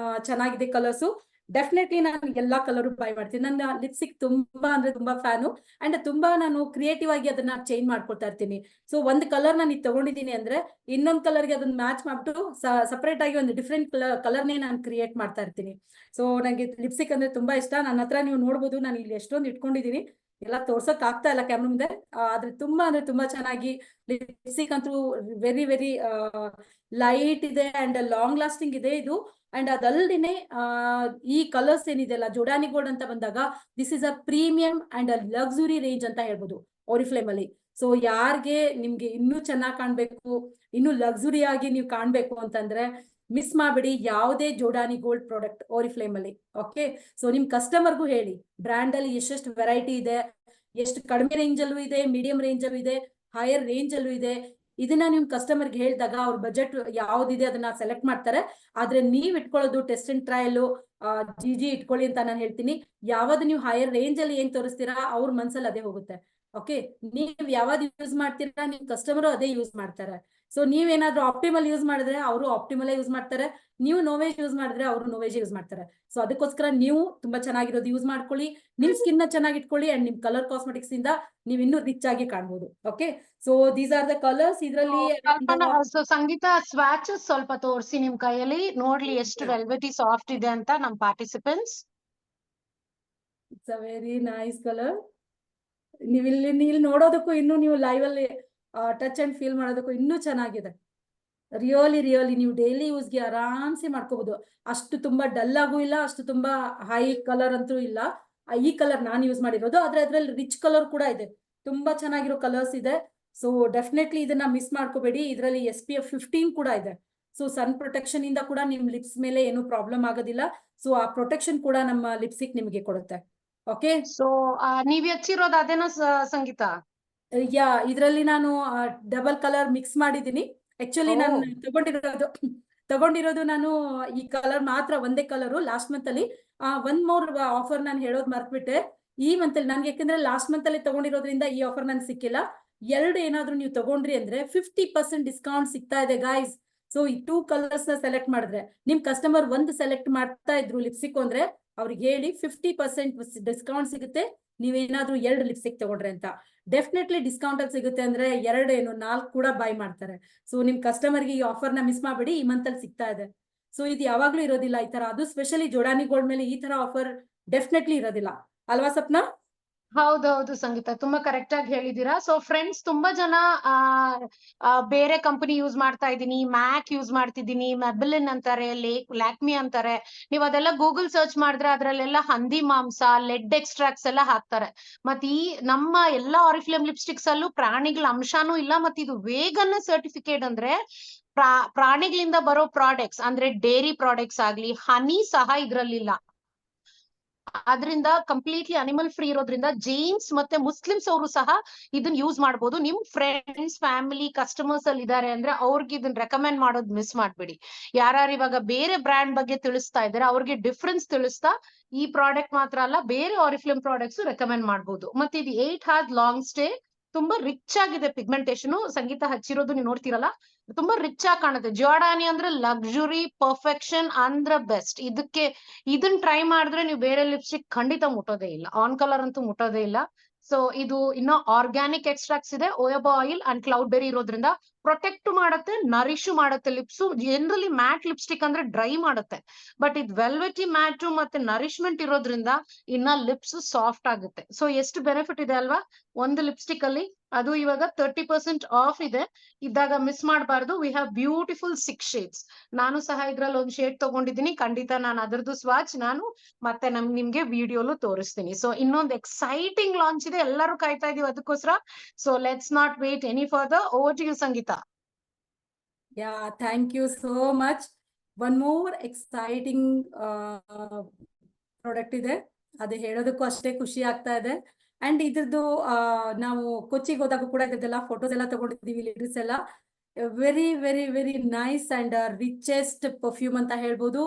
ಚೆನ್ನಾಗಿದೆ ಕಲರ್ಸು. ಡೆಫಿನೆಟ್ಲಿ ನಾನು ಎಲ್ಲಾ ಕಲರ್ ಬೈ ಮಾಡ್ತೀನಿ. ನನ್ನ ಲಿಪ್ಸ್ಟಿಕ್ ತುಂಬಾ ಅಂದ್ರೆ ತುಂಬಾ ಫ್ಯಾನು. ಅಂಡ್ ತುಂಬಾ ನಾನು ಕ್ರಿಯೇಟಿವ್ ಆಗಿ ಅದನ್ನ ಚೇಂಜ್ ಮಾಡ್ಕೊತಾ ಇರ್ತೀನಿ. ಸೊ ಒಂದ್ ಕಲರ್ ನಾನು ತಗೊಂಡಿದ್ದೀನಿ ಅಂದ್ರೆ ಇನ್ನೊಂದ್ ಕಲರ್ಗೆ ಅದನ್ನ ಮ್ಯಾಚ್ ಮಾಡ್ಬಿಟ್ಟು ಸಪರೇಟ್ ಆಗಿ ಒಂದು ಡಿಫ್ರೆಂಟ್ ಕಲರ್ನೇ ನಾನು ಕ್ರಿಯೇಟ್ ಮಾಡ್ತಾ ಇರ್ತೀನಿ. ಸೊ ನನಗೆ ಲಿಪ್ಸ್ಟಿಕ್ ಅಂದ್ರೆ ತುಂಬಾ ಇಷ್ಟ. ನನ್ನ ಹತ್ರ ನೀವು ನೋಡ್ಬೋದು, ನಾನು ಇಲ್ಲಿ ಎಷ್ಟೊಂದು ಇಟ್ಕೊಂಡಿದ್ದೀನಿ, ಎಲ್ಲ ತೋರ್ಸಕ್ ಆಗ್ತಾ ಇಲ್ಲ ಕ್ಯಾಮ್ರಾ ಮುಂದೆ. ಆದ್ರೆ ತುಂಬಾ ಚೆನ್ನಾಗಿ ಲಿಪ್ಸ್ಟಿಕ್ ಅಂತೂ ವೆರಿ ವೆರಿ ಲೈಟ್ ಇದೆ ಅಂಡ್ ಲಾಂಗ್ ಲಾಸ್ಟಿಂಗ್ ಇದೆ ಇದು. ಅಂಡ್ ಅದಲ್ದೇನೆ ಈ ಕಲರ್ಸ್ ಏನಿದೆಲ್ಲ ಜೋಡಾನಿ ಗೋಲ್ಡ್ ಅಂತ ಬಂದಾಗ this is a premium and luxury range ಅಂತ ಹೇಳ್ಬೋದು Oriflame ಅಲ್ಲಿ. ಸೊ ಯಾರ್ಗೆ ನಿಮ್ಗೆ ಇನ್ನೂ ಚೆನ್ನಾಗಿ ಕಾಣ್ಬೇಕು, ಇನ್ನೂ ಲಕ್ಸುರಿ ಆಗಿ ನೀವು ಕಾಣ್ಬೇಕು ಅಂತಂದ್ರೆ ಮಿಸ್ ಮಾಡ್ಬೇಡಿ ಯಾವುದೇ ಜೋಡಾನಿ ಗೋಲ್ಡ್ ಪ್ರಾಡಕ್ಟ್ Oriflame ಅಲ್ಲಿ. ಓಕೆ, ಸೊ ನಿಮ್ ಕಸ್ಟಮರ್ಗೂ ಹೇಳಿ ಬ್ರ್ಯಾಂಡ್ ಅಲ್ಲಿ ಎಷ್ಟೆಷ್ಟು ವೆರೈಟಿ ಇದೆ, ಎಷ್ಟು ಕಡಿಮೆ ರೇಂಜ್ ಅಲ್ಲೂ ಇದೆ, ಮೀಡಿಯಂ ರೇಂಜ್ ಅಲ್ಲೂ ಇದೆ, ಹೈಯರ್ ರೇಂಜ್ ಅಲ್ಲೂ ಇದೆ. ಇದನ್ನ ನಿಮ್ ಕಸ್ಟಮರ್ಗೆ ಹೇಳಿದಾಗ ಅವ್ರ ಬಜೆಟ್ ಯಾವ್ದಿದೆ ಅದನ್ನ ಸೆಲೆಕ್ಟ್ ಮಾಡ್ತಾರೆ. ಆದ್ರೆ ನೀವ್ ಇಟ್ಕೊಳ್ಳೋದು ಟೆಸ್ಟ್ ಅಂಡ್ ಟ್ರಯಲ್ ಜಿ ಇಟ್ಕೊಳ್ಳಿ ಅಂತ ನಾನು ಹೇಳ್ತೀನಿ. ಯಾವ್ದು ನೀವು ಹೈಯರ್ ರೇಂಜ್ ಅಲ್ಲಿ ಏನ್ ತೋರಿಸ್ತೀರಾ ಅವ್ರ ಮನ್ಸಲ್ಲಿ ಅದೇ ಹೋಗುತ್ತೆ. ಓಕೆ, ನೀವ್ ಯಾವ್ದು ಯೂಸ್ ಮಾಡ್ತೀರಾ ನಿಮ್ ಕಸ್ಟಮರು ಅದೇ ಯೂಸ್ ಮಾಡ್ತಾರೆ. ಸೊ ನೀವೇನಾದ್ರೂ ಆಪ್ಟಿಮಲ್ ಯೂಸ್ ಮಾಡಿದ್ರೆ ಅವರು ಆಪ್ಟಿಮಲ್ ಯೂಸ್ ಮಾಡ್ತಾರೆ, ನೀವು ನೋವೇಜ್ ಯೂಸ್ ಮಾಡಿದ್ರೆ ಅವರು ನೋವೇಜ್ ಯೂಸ್ ಮಾಡ್ತಾರೆ. ಸೊ ಅದಕ್ಕೋಸ್ಕರ ನೀವು ತುಂಬಾ ಚೆನ್ನಾಗಿರೋದು ಯೂಸ್ ಮಾಡ್ಕೊಳ್ಳಿ, ನಿಮ್ ಸ್ಕಿನ್ ನ ಚೆನ್ನಾಗಿ ಇಟ್ಕೊಳ್ಳಿ. ಅಂಡ್ ನಿಮ್ ಕಲರ್ ಕಾಸ್ಮೆಟಿಕ್ಸ್ ಇಂದ ನೀವ್ ಇನ್ನೂ ರಿಚ್ ಆಗಿ ಕಾಣ್ಬೋದು. Okay, so these are the colours ಇದರಲ್ಲಿ. ಸೊ ಸಂಗೀತ ಸ್ವಾಚಸ್ ಸ್ವಲ್ಪ ತೋರಿಸಿ ನಿಮ್ ಕೈಯಲ್ಲಿ, ನೋಡ್ಲಿ ಎಷ್ಟು ವೆಲ್ವೆಟಿ ಸಾಫ್ಟ್ ಇದೆ ಅಂತ ನಮ್ participants. It's a very nice colour. ನೀವು ಇಲ್ಲಿ ನೋಡೋದಕ್ಕೂ ಇನ್ನು ನೀವು ಲೈವ್ ಅಲ್ಲಿ ಟಚ್ ಅಂಡ್ ಫೀಲ್ ಮಾಡೋದಕ್ಕೂ ಇನ್ನೂ ಚೆನ್ನಾಗಿದೆ. ರಿಯಲಿ ನೀವು ಡೈಲಿ ಯೂಸ್ಗೆ ಆರಾಮ್ಸೆ ಮಾಡ್ಕೋಬಹುದು. ಅಷ್ಟು ತುಂಬಾ ಡಲ್ ಆಗೂ ಇಲ್ಲ, ಅಷ್ಟು ತುಂಬಾ ಹೈ ಕಲರ್ ಅಂತೂ ಇಲ್ಲ. ಈ ಕಲರ್ ನಾನು ಯೂಸ್ ಮಾಡಿರೋದು, ಆದ್ರೆ ಅದ್ರಲ್ಲಿ ರಿಚ್ ಕಲರ್ ಕೂಡ ಇದೆ, ತುಂಬಾ ಚೆನ್ನಾಗಿರೋ ಕಲರ್ಸ್ ಇದೆ. ಸೊ ಡೆಫಿನೆಟ್ಲಿ ಇದನ್ನ ಮಿಸ್ ಮಾಡ್ಕೋಬೇಡಿ. ಇದರಲ್ಲಿ SPF 15 ಕೂಡ ಇದೆ. ಸೊ ಸನ್ ಪ್ರೊಟೆಕ್ಷನ್ ಇಂದ ಕೂಡ ನಿಮ್ ಲಿಪ್ಸ್ ಮೇಲೆ ಏನು ಪ್ರಾಬ್ಲಮ್ ಆಗೋದಿಲ್ಲ. ಸೊ ಆ ಪ್ರೊಟೆಕ್ಷನ್ ಕೂಡ ನಮ್ಮ ಲಿಪ್ಸಿಗೆ ನಿಮಗೆ ಕೊಡುತ್ತೆ. ಓಕೆ, ಸೊ ನೀವ್ ಹಚ್ಚಿರೋದು ಅದೇನೋ ಸಂಗೀತ? ಯಾ, ಇದರಲ್ಲಿ ನಾನು ಡಬಲ್ ಕಲರ್ ಮಿಕ್ಸ್ ಮಾಡಿದ್ದೀನಿ. ಆಕ್ಚುಲಿ ಓ. ನಾನು ತಗೊಂಡಿರೋದು ನಾನು ಈ ಕಲರ್ ಮಾತ್ರ, ಒಂದೇ ಕಲರು. ಲಾಸ್ಟ್ ಮಂತ್ ಅಲ್ಲಿ ಒನ್ ಮೋರ್ ಆಫರ್ ನಾನು ಹೇಳೋದು ಮರ್ತ್ಬಿಟ್ಟೆ. ಈ ಮಂತ್ ಅಲ್ಲಿ ನನ್ಗೆ, ಯಾಕಂದ್ರೆ ಲಾಸ್ಟ್ ಮಂತ್ ಅಲ್ಲಿ ತಗೊಂಡಿರೋದ್ರಿಂದ ಈ ಆಫರ್ ನನ್ಗೆ ಸಿಕ್ಕಿಲ್ಲ. ಎರಡು ಏನಾದ್ರು ನೀವು ತಗೊಂಡ್ರಿ ಅಂದ್ರೆ 50% ಡಿಸ್ಕೌಂಟ್ ಸಿಗ್ತಾ ಇದೆ ಗಾಯ್ಸ್. ಸೊ ಈ 2 ಕಲರ್ಸ್ ನ ಸೆಲೆಕ್ಟ್ ಮಾಡಿದ್ರೆ, ನಿಮ್ ಕಸ್ಟಮರ್ ಒಂದು ಸೆಲೆಕ್ಟ್ ಮಾಡ್ತಾ ಇದ್ರು ಲಿಪ್ಸ್ಟಿಕ್ ಅಂದ್ರೆ, ಅವ್ರಿಗೆ ಹೇಳಿ 50% ಡಿಸ್ಕೌಂಟ್ ಸಿಗುತ್ತೆ ನೀವೇನಾದ್ರೂ 2 ಲಿಪ್ಸ್ಟಿಕ್ ತಗೊಂಡ್ರೆ ಅಂತ. ಡೆಫಿನೆಟ್ಲಿ ಡಿಸ್ಕೌಂಟ್ ಅಲ್ಲಿ ಸಿಗುತ್ತೆ ಅಂದ್ರೆ 2 ಏನು 4 ಕೂಡ ಬೈ ಮಾಡ್ತಾರೆ. ಸೊ ನಿಮ್ ಕಸ್ಟಮರ್ಗೆ ಈ ಆಫರ್ ನ ಮಿಸ್ ಮಾಡಬೇಡಿ, ಈ ಮಂತ್ ಅಲ್ಲಿ ಸಿಗ್ತಾ ಇದೆ. ಸೊ ಇದು ಯಾವಾಗ್ಲೂ ಇರೋದಿಲ್ಲ ಈ ತರ, ಅದು ಸ್ಪೆಷಲಿ ಜೋಡಾನಿ ಗೋಲ್ಡ್ ಮೇಲೆ ಈ ತರ ಆಫರ್ ಡೆಫಿನೆಟ್ಲಿ ಇರೋದಿಲ್ಲ ಅಲ್ವಾ ಸಪ್ನಾ? ಹೌದೌದು ಸಂಗೀತ, ತುಂಬಾ ಕರೆಕ್ಟ್ ಆಗಿ ಹೇಳಿದೀರಾ. ಸೊ ಫ್ರೆಂಡ್ಸ್, ತುಂಬಾ ಜನ ಬೇರೆ ಕಂಪನಿ ಯೂಸ್ ಮಾಡ್ತಾ ಇದ್ದೀನಿ, ಮ್ಯಾಕ್ ಯೂಸ್ ಮಾಡ್ತಿದ್ದೀನಿ, ಮೆಬಲಿನ್ ಅಂತಾರೆ, ಲ್ಯಾಕ್ಮಿ ಅಂತಾರೆ. ನೀವ್ ಅದೆಲ್ಲ ಗೂಗಲ್ ಸರ್ಚ್ ಮಾಡಿದ್ರೆ ಅದ್ರಲ್ಲೆಲ್ಲ ಹಂದಿ ಮಾಂಸ, ಲೆಡ್ ಎಕ್ಸ್ಟ್ರಾಕ್ಟ್ಸ್ ಎಲ್ಲ ಹಾಕ್ತಾರೆ. ಮತ್ ಈ ನಮ್ಮ ಎಲ್ಲಾ ಆರಿಫ್ಲೇಮ್ ಲಿಪ್ಸ್ಟಿಕ್ಸ್ ಅಲ್ಲೂ ಪ್ರಾಣಿಗಳ ಅಂಶನೂ ಇಲ್ಲ. ಮತ್ ಇದು ವೇಗನ್ ಸರ್ಟಿಫಿಕೇಟ್ ಅಂದ್ರೆ ಪ್ರಾಣಿಗಳಿಂದ ಬರೋ ಪ್ರಾಡಕ್ಟ್ಸ್ ಅಂದ್ರೆ ಡೇರಿ ಪ್ರಾಡಕ್ಟ್ಸ್ ಆಗ್ಲಿ, ಹನಿ ಸಹ ಇದ್ರಲ್ಲಿಲ್ಲ. ಅದರಿಂದ ಕಂಪ್ಲೀಟ್ಲಿ ಅನಿಮಲ್ ಫ್ರೀ ಇರೋದ್ರಿಂದ ಜೈನ್ಸ್ ಮತ್ತೆ ಮುಸ್ಲಿಮ್ಸ್ ಅವರು ಸಹ ಇದನ್ನ ಯೂಸ್ ಮಾಡಬಹುದು. ನಿಮ್ ಫ್ರೆಂಡ್ಸ್, ಫ್ಯಾಮಿಲಿ, ಕಸ್ಟಮರ್ಸ್ ಅಲ್ಲಿ ಇದಾರೆ ಅಂದ್ರೆ ಅವ್ರಿಗೆ ಇದನ್ನ ರೆಕಮೆಂಡ್ ಮಾಡೋದು ಮಿಸ್ ಮಾಡ್ಬೇಡಿ. ಯಾರು ಇವಾಗ ಬೇರೆ ಬ್ರ್ಯಾಂಡ್ ಬಗ್ಗೆ ತಿಳಿಸ್ತಾ ಇದಾರೆ ಅವ್ರಿಗೆ ಡಿಫ್ರೆನ್ಸ್ ತಿಳಿಸ್ತಾ ಈ ಪ್ರಾಡಕ್ಟ್ ಮಾತ್ರ ಅಲ್ಲ, ಬೇರೆ ಆರಿಫ್ಲೇಮ್ ಪ್ರಾಡಕ್ಟ್ಸ್ ರೆಕಮೆಂಡ್ ಮಾಡಬಹುದು. ಮತ್ತೆ ಇದು 8 hours ಲಾಂಗ್ ಸ್ಟೇ, ತುಂಬಾ ರಿಚ್ ಆಗಿದೆ ಪಿಗ್ಮೆಂಟೇಶನ್. ಸಂಗೀತ ಹಚ್ಚಿರೋದು ನೀವು ನೋಡ್ತಿರಲ್ಲ, ತುಂಬಾ ರಿಚ್ ಆಗಿ ಕಾಣುತ್ತೆ. ಜಿಯೋಡಾನಿ ಅಂದ್ರೆ ಲಕ್ಸುರಿ, ಪರ್ಫೆಕ್ಷನ್ ಅಂದ್ರೆ ಬೆಸ್ಟ್. ಇದನ್ನ ಟ್ರೈ ಮಾಡಿದ್ರೆ ನೀವು ಬೇರೆ ಲಿಪ್ಸ್ಟಿಕ್ ಖಂಡಿತ ಮುಟ್ಟೋದೇ ಇಲ್ಲ. ಆನ್ ಕಲರ್ ಅಂತೂ ಮುಟ್ಟೋದೇ ಇಲ್ಲ. ಸೊ ಇದು ಇನ್ನ ಆರ್ಗ್ಯಾನಿಕ್ ಎಕ್ಸ್ಟ್ರಾಕ್ಟ್ಸ್ ಇದೆ, ಓಯೋಬಾ ಆಯಿಲ್ ಅಂಡ್ ಕ್ಲೌಡ್ ಬೆರಿ ಇರೋದ್ರಿಂದ ಪ್ರೊಟೆಕ್ಟ್ ಮಾಡುತ್ತೆ, ನರಿಶ್ ಮಾಡುತ್ತೆ ಲಿಪ್ಸ್. ಜನರಲಿ ಮ್ಯಾಟ್ ಲಿಪ್ಸ್ಟಿಕ್ ಅಂದ್ರೆ ಡ್ರೈ ಮಾಡುತ್ತೆ, ಬಟ್ ಇದು ವೆಲ್ವೆಟಿ ಮ್ಯಾಟ್ ಮತ್ತೆ ನರಿಶ್ಮೆಂಟ್ ಇರೋದ್ರಿಂದ ಇನ್ನ ಲಿಪ್ಸ್ ಸಾಫ್ಟ್ ಆಗುತ್ತೆ. ಸೊ ಎಷ್ಟು ಬೆನಿಫಿಟ್ ಇದೆ ಅಲ್ವಾ ಒಂದು ಲಿಪ್ಸ್ಟಿಕ್ ಅಲ್ಲಿ. ಅದು ಇವಾಗ 30% ಆಫ್ ಇದೆ, ಇದ್ದಾಗ ಮಿಸ್ ಮಾಡಬಾರ್ದು. We have beautiful 6 shades. ನಾನು ಸಹ ಇದ್ರಲ್ಲಿ ಒಂದು ಶೇಡ್ ತಗೊಂಡಿದ್ದೀನಿ. ಖಂಡಿತ ನಾನು ಅದರದ್ದು ಸ್ವಾಚ್ ನಾನು ಮತ್ತೆ ನಿಮ್ಗೆ ವಿಡಿಯೋಲು ತೋರಿಸ್ತೀನಿ. ಸೊ ಇನ್ನೊಂದು ಎಕ್ಸೈಟಿಂಗ್ ಲಾಂಚ್ ಇದೆ, ಎಲ್ಲರೂ ಕಾಯ್ತಾ ಇದೀವಿ ಅದಕ್ಕೋಸ್ಕರ. So let's not wait any further. Over to you Sangeetha. Yeah, thank you so much. One more exciting product ಇದೆ, ಅದು ಹೇಳೋದಕ್ಕೂ ಅಷ್ಟೇ ಖುಷಿ ಆಗ್ತಾ ಇದೆ. ಅಂಡ್ ಇದ್ರದ್ದು ನಾವು ಕೊಚ್ಚಿಗೆ ಹೋದಾಗ ಕೂಡ ಇದ್ರದ್ದೆಲ್ಲ ಫೋಟೋಸ್ ಎಲ್ಲ ತಗೊಂಡಿದ್ದೀವಿ, ಲೀಡರ್ಸ್ ಎಲ್ಲ. Very very very nice and richest perfume ಅಂತ ಹೇಳ್ಬೋದು.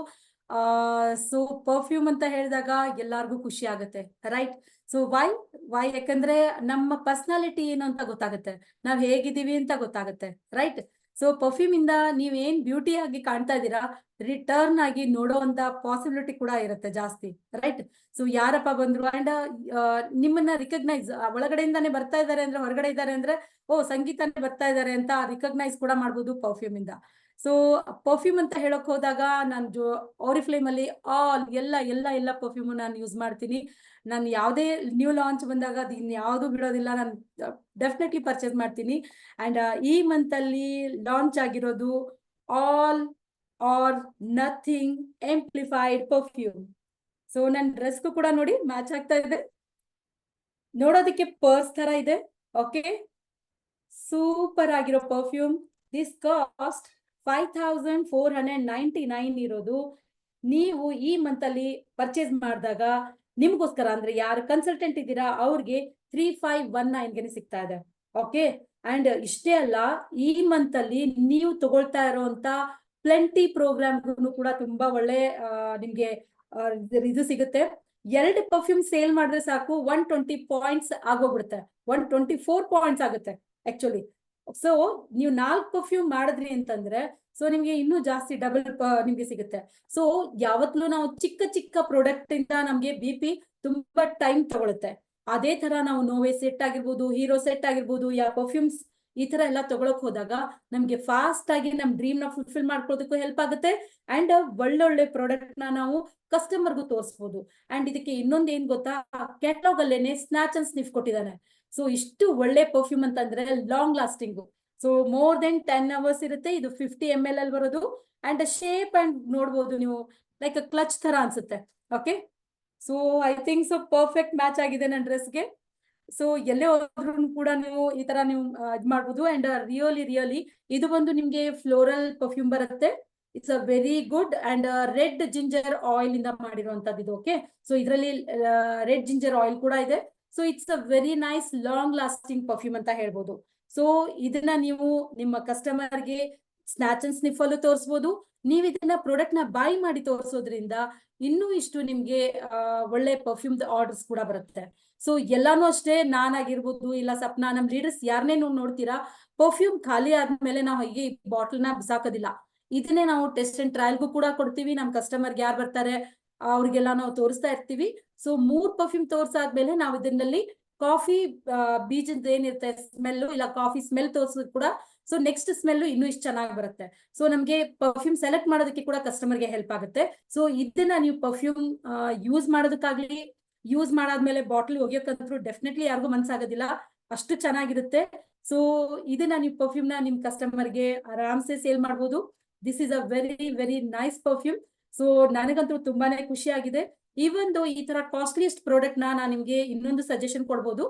ಸೊ ಪರ್ಫ್ಯೂಮ್ ಅಂತ ಹೇಳಿದಾಗ ಎಲ್ಲಾರ್ಗು ಖುಷಿ ಆಗುತ್ತೆ, ರೈಟ್? ಸೊ ವೈ ಯಾಕಂದ್ರೆ ನಮ್ಮ ಪರ್ಸನಾಲಿಟಿ ಏನು ಅಂತ ಗೊತ್ತಾಗುತ್ತೆ, ನಾವ್ ಹೇಗಿದ್ದೀವಿ ಅಂತ ಗೊತ್ತಾಗುತ್ತೆ, ರೈಟ್? ಸೊ ಪರ್ಫ್ಯೂಮ್ ಇಂದ ನೀವೇನ್ ಬ್ಯೂಟಿ ಆಗಿ ಕಾಣ್ತಾ ಇದ್ದೀರಾ, ರಿಟರ್ನ್ ಆಗಿ ನೋಡೋವಂತ ಪಾಸಿಬಿಲಿಟಿ ಕೂಡ ಇರುತ್ತೆ ಜಾಸ್ತಿ, ರೈಟ್? ಸೊ ಯಾರಪ್ಪ ಬಂದ್ರು ಅಂಡ್ ನಿಮ್ಮನ್ನ ರಿಕಗ್ನೈಸ್, ಒಳಗಡೆಯಿಂದಾನೇ ಬರ್ತಾ ಇದ್ದಾರೆ ಅಂದ್ರೆ, ಹೊರಗಡೆ ಇದ್ದಾರೆ ಅಂದ್ರೆ ಓ ಸಂಗೀತನೇ ಬರ್ತಾ ಇದ್ದಾರೆ ಅಂತ ರಿಕಗ್ನೈಸ್ ಕೂಡ ಮಾಡ್ಬೋದು ಪರ್ಫ್ಯೂಮ್ ಇಂದ. ಸೊ ಪರ್ಫ್ಯೂಮ್ ಅಂತ ಹೇಳಕ್ ಹೋದಾಗ ನಾನು ಆರಿಫ್ಲೇಮ್ ಅಲ್ಲಿ ಎಲ್ಲ ಪರ್ಫ್ಯೂಮ್ ನಾನು ಯೂಸ್ ಮಾಡ್ತೀನಿ. ನಾನು ಯಾವುದೇ ನ್ಯೂ ಲಾಂಚ್ ಬಂದಾಗ ಅದು ಇನ್ಯಾವುದು ಬಿಡೋದಿಲ್ಲ, ನಾನು ಡೆಫಿನೆಟ್ಲಿ ಪರ್ಚೇಸ್ ಮಾಡ್ತೀನಿ. ಅಂಡ್ ಈ ಮಂತ್ ಅಲ್ಲಿ ಲಾಂಚ್ ಆಗಿರೋದು all are nothing amplified perfume. So ನನ್ನ ಡ್ರೆಸ್ಗೂ ಕೂಡ ನೋಡಿ ಮ್ಯಾಚ್ ಆಗ್ತಾ ಇದೆ, ನೋಡೋದಕ್ಕೆ ಪರ್ಸ್ ತರ ಇದೆ. ಓಕೆ, ಸೂಪರ್ ಆಗಿರೋ ಪರ್ಫ್ಯೂಮ್. ದಿಸ್ ಕಾಸ್ಟ್ 5499 ಇರೋದು. ನೀವು ಈ ಮಂತ್ ಅಲ್ಲಿ ಪರ್ಚೇಸ್ ಮಾಡಿದಾಗ ನಿಮ್ಗೋಸ್ಕರ ಅಂದ್ರೆ ಯಾರು ಕನ್ಸಲ್ಟೆಂಟ್ ಇದ್ದೀರಾ ಅವ್ರಿಗೆ 3519ಗೆ ಸಿಗ್ತಾ ಇದೆ. ಓಕೆ, ಅಂಡ್ ಇಷ್ಟೇ ಅಲ್ಲ, ಈ ಮಂತ್ ಅಲ್ಲಿ ನೀವು ತಗೊಳ್ತಾ ಇರೋಂತ ಪ್ಲೆಂಟಿ ಪ್ರೋಗ್ರಾಮ್ ಕೂಡ ತುಂಬಾ ಒಳ್ಳೆ ನಿಮ್ಗೆ ಇದು ಸಿಗುತ್ತೆ. 2 ಪರ್ಫ್ಯೂಮ್ ಸೇಲ್ ಮಾಡಿದ್ರೆ ಸಾಕು 120 ಪಾಯಿಂಟ್ಸ್ ಆಗೋಗ್ಬಿಡುತ್ತೆ, 124 ಪಾಯಿಂಟ್ಸ್ ಆಗುತ್ತೆ ಆಕ್ಚುಲಿ. ಸೊ ನೀವು 4 ಪರ್ಫ್ಯೂಮ್ ಮಾಡಿದ್ರಿ ಅಂತಂದ್ರೆ ಸೊ ನಿಮ್ಗೆ ಇನ್ನೂ ಜಾಸ್ತಿ ಡಬಲ್ ನಿಮ್ಗೆ ಸಿಗುತ್ತೆ. ಸೊ ಯಾವತ್ತೂ ನಾವು ಚಿಕ್ಕ ಚಿಕ್ಕ ಪ್ರಾಡಕ್ಟ್ ಇಂದ ನಮ್ಗೆ BP ತುಂಬಾ ಟೈಮ್ ತಗೊಳುತ್ತೆ. ಅದೇ ತರ ನಾವು ನೋವೆ ಸೆಟ್ ಆಗಿರ್ಬೋದು, ಹೀರೋ ಸೆಟ್ ಆಗಿರ್ಬೋದು, ಯಾ ಪರ್ಫ್ಯೂಮ್ಸ್ ಈ ತರ ಎಲ್ಲ ತಗೊಳಕ್ ಹೋದಾಗ ನಮ್ಗೆ ಫಾಸ್ಟ್ ಆಗಿ ನಮ್ ಡ್ರೀಮ್ ನ ಫುಲ್ಫಿಲ್ ಮಾಡ್ಕೊಳ್ಳೋದಕ್ಕೂ ಹೆಲ್ಪ್ ಆಗುತ್ತೆ. ಅಂಡ್ ಒಳ್ಳೊಳ್ಳೆ ಪ್ರಾಡಕ್ಟ್ ನ ನಾವು ಕಸ್ಟಮರ್ಗೂ ತೋರಿಸಬಹುದು. ಅಂಡ್ ಇದಕ್ಕೆ ಇನ್ನೊಂದು ಏನ್ ಗೊತ್ತಾ, ಕ್ಯಾಟ್ಲಾಗ್ ಅಲ್ಲೇನೆ ಸ್ನಾಚ್ ಅಂಡ್ ಸ್ನಿಫ್ ಕೊಟ್ಟಿದ್ದಾನೆ. ಸೊ ಇಷ್ಟು ಒಳ್ಳೆ ಪರ್ಫ್ಯೂಮ್ ಅಂತಂದ್ರೆ long lasting. So more than 10 hours ಇರುತ್ತೆ. ಇದು 50 ml ಅಲ್ಲಿ ಬರೋದು. ಅಂಡ್ ಶೇಪ್ ಅಂಡ್ ನೋಡ್ಬೋದು ನೀವು, ಲೈಕ್ ಕ್ಲಚ್ ತರ ಅನ್ಸುತ್ತೆ. Okay, so I think so perfect match ಆಗಿದೆ ನನ್ನ ಡ್ರೆಸ್ಗೆ. ಸೊ ಎಲ್ಲೇ ಹೋದ್ರೂ ಕೂಡ ನೀವು ಈ ತರ ನೀವು ಇದ್ ಮಾಡ್ಬೋದು. ಅಂಡ್ ರಿಯಲಿ ಇದು ಬಂದು ನಿಮ್ಗೆ ಫ್ಲೋರಲ್ ಪರ್ಫ್ಯೂಮ್ ಬರುತ್ತೆ. It's a very good and red ginger oil ಇಂದ ಮಾಡಿರುವಂತದ್ದು ಇದು. ಓಕೆ, ಸೊ ಇದರಲ್ಲಿ ರೆಡ್ ಜಿಂಜರ್ ಆಯಿಲ್ ಕೂಡ ಇದೆ. So it's a very nice long lasting perfume ಅಂತ ಹೇಳ್ಬೋದು. ಸೊ ಇದನ್ನ ನೀವು ನಿಮ್ಮ ಕಸ್ಟಮರ್ಗೆ ಸ್ನಾಚ್ ಅಂಡ್ ಸ್ನಿಫ್ ಅಲ್ಲೂ ತೋರಿಸಬಹುದು. ನೀವು ಇದನ್ನ ಪ್ರಾಡಕ್ಟ್ ನ ಬೈ ಮಾಡಿ ತೋರಿಸೋದ್ರಿಂದ ಇನ್ನೂ ಇಷ್ಟು ನಿಮ್ಗೆ ಒಳ್ಳೆ ಪರ್ಫ್ಯೂಮ್ ಆರ್ಡರ್ಸ್ ಕೂಡ ಬರುತ್ತೆ. ಸೊ ಎಲ್ಲಾನು ಅಷ್ಟೇ, ನಾನಾಗಿರ್ಬೋದು ಇಲ್ಲ ಸಪ್ನಾ, ನಮ್ ಲೀಡರ್ಸ್ ಯಾರನ್ನೇ ನೋಡ್ತೀರಾ, ಪರ್ಫ್ಯೂಮ್ ಖಾಲಿ ಆದ್ಮೇಲೆ ನಾವು ಹೀಗೆ ಬಾಟಲ್ ನ ಬಿಸಾಕೋದಿಲ್ಲ. ಇದನ್ನೇ ನಾವು ಟೆಸ್ಟ್ ಅಂಡ್ ಟ್ರಯಲ್ಗೂ ಕೂಡ ಕೊಡ್ತೀವಿ. ನಮ್ ಕಸ್ಟಮರ್ಗೆ ಯಾರು ಬರ್ತಾರೆ ಅವ್ರಿಗೆಲ್ಲ ನಾವು ತೋರಿಸ್ತಾ ಇರ್ತೀವಿ. ಸೊ 3 ಪರ್ಫ್ಯೂಮ್ ತೋರ್ಸಾದ್ಮೇಲೆ ನಾವು ಇದರಲ್ಲಿ ಕಾಫಿ ಬೀಜದ ಏನಿರುತ್ತೆ ಸ್ಮೆಲ್, ಇಲ್ಲ ಕಾಫಿ ಸ್ಮೆಲ್ ತೋರ್ಸೋದು ಕೂಡ. ಸೊ ನೆಕ್ಸ್ಟ್ ಸ್ಮೆಲ್ ಇನ್ನೂ ಇಷ್ಟು ಚೆನ್ನಾಗಿ ಬರುತ್ತೆ. ಸೊ ನಮ್ಗೆ ಪರ್ಫ್ಯೂಮ್ ಸೆಲೆಕ್ಟ್ ಮಾಡೋದಕ್ಕೆ ಕೂಡ ಕಸ್ಟಮರ್ಗೆ ಹೆಲ್ಪ್ ಆಗುತ್ತೆ. ಸೊ ಇದನ್ನ ನೀವು ಪರ್ಫ್ಯೂಮ್ ಯೂಸ್ ಮಾಡೋದಕ್ಕಾಗ್ಲಿ, ಯೂಸ್ ಮಾಡಾದ್ಮೇಲೆ ಬಾಟಲ್ ಒಗೆಯೋಕಂತೂ ಡೆಫಿನೆಟ್ಲಿ ಯಾರಿಗೂ ಮನ್ಸಾಗೋದಿಲ್ಲ, ಅಷ್ಟು ಚೆನ್ನಾಗಿರುತ್ತೆ. ಸೊ ಇದನ್ನ ನೀವು ಪರ್ಫ್ಯೂಮ್ ನ ನಿಮ್ ಕಸ್ಟಮರ್ಗೆ ಆರಾಮ್ಸೆ ಸೇಲ್ ಮಾಡ್ಬೋದು. This is a very nice perfume. So ನನಗಂತೂ ತುಂಬಾನೇ ಖುಷಿ ಆಗಿದೆ. ಈವನ್ ದೋ ಈ ತರ ಕಾಸ್ಟ್ಲಿಯಸ್ಟ್ ಪ್ರಾಡಕ್ಟ್ ನಾನು ನಿಮ್ಗೆ ಇನ್ನೊಂದು ಸಜೆಷನ್ ಕೊಡ್ಬೋದು.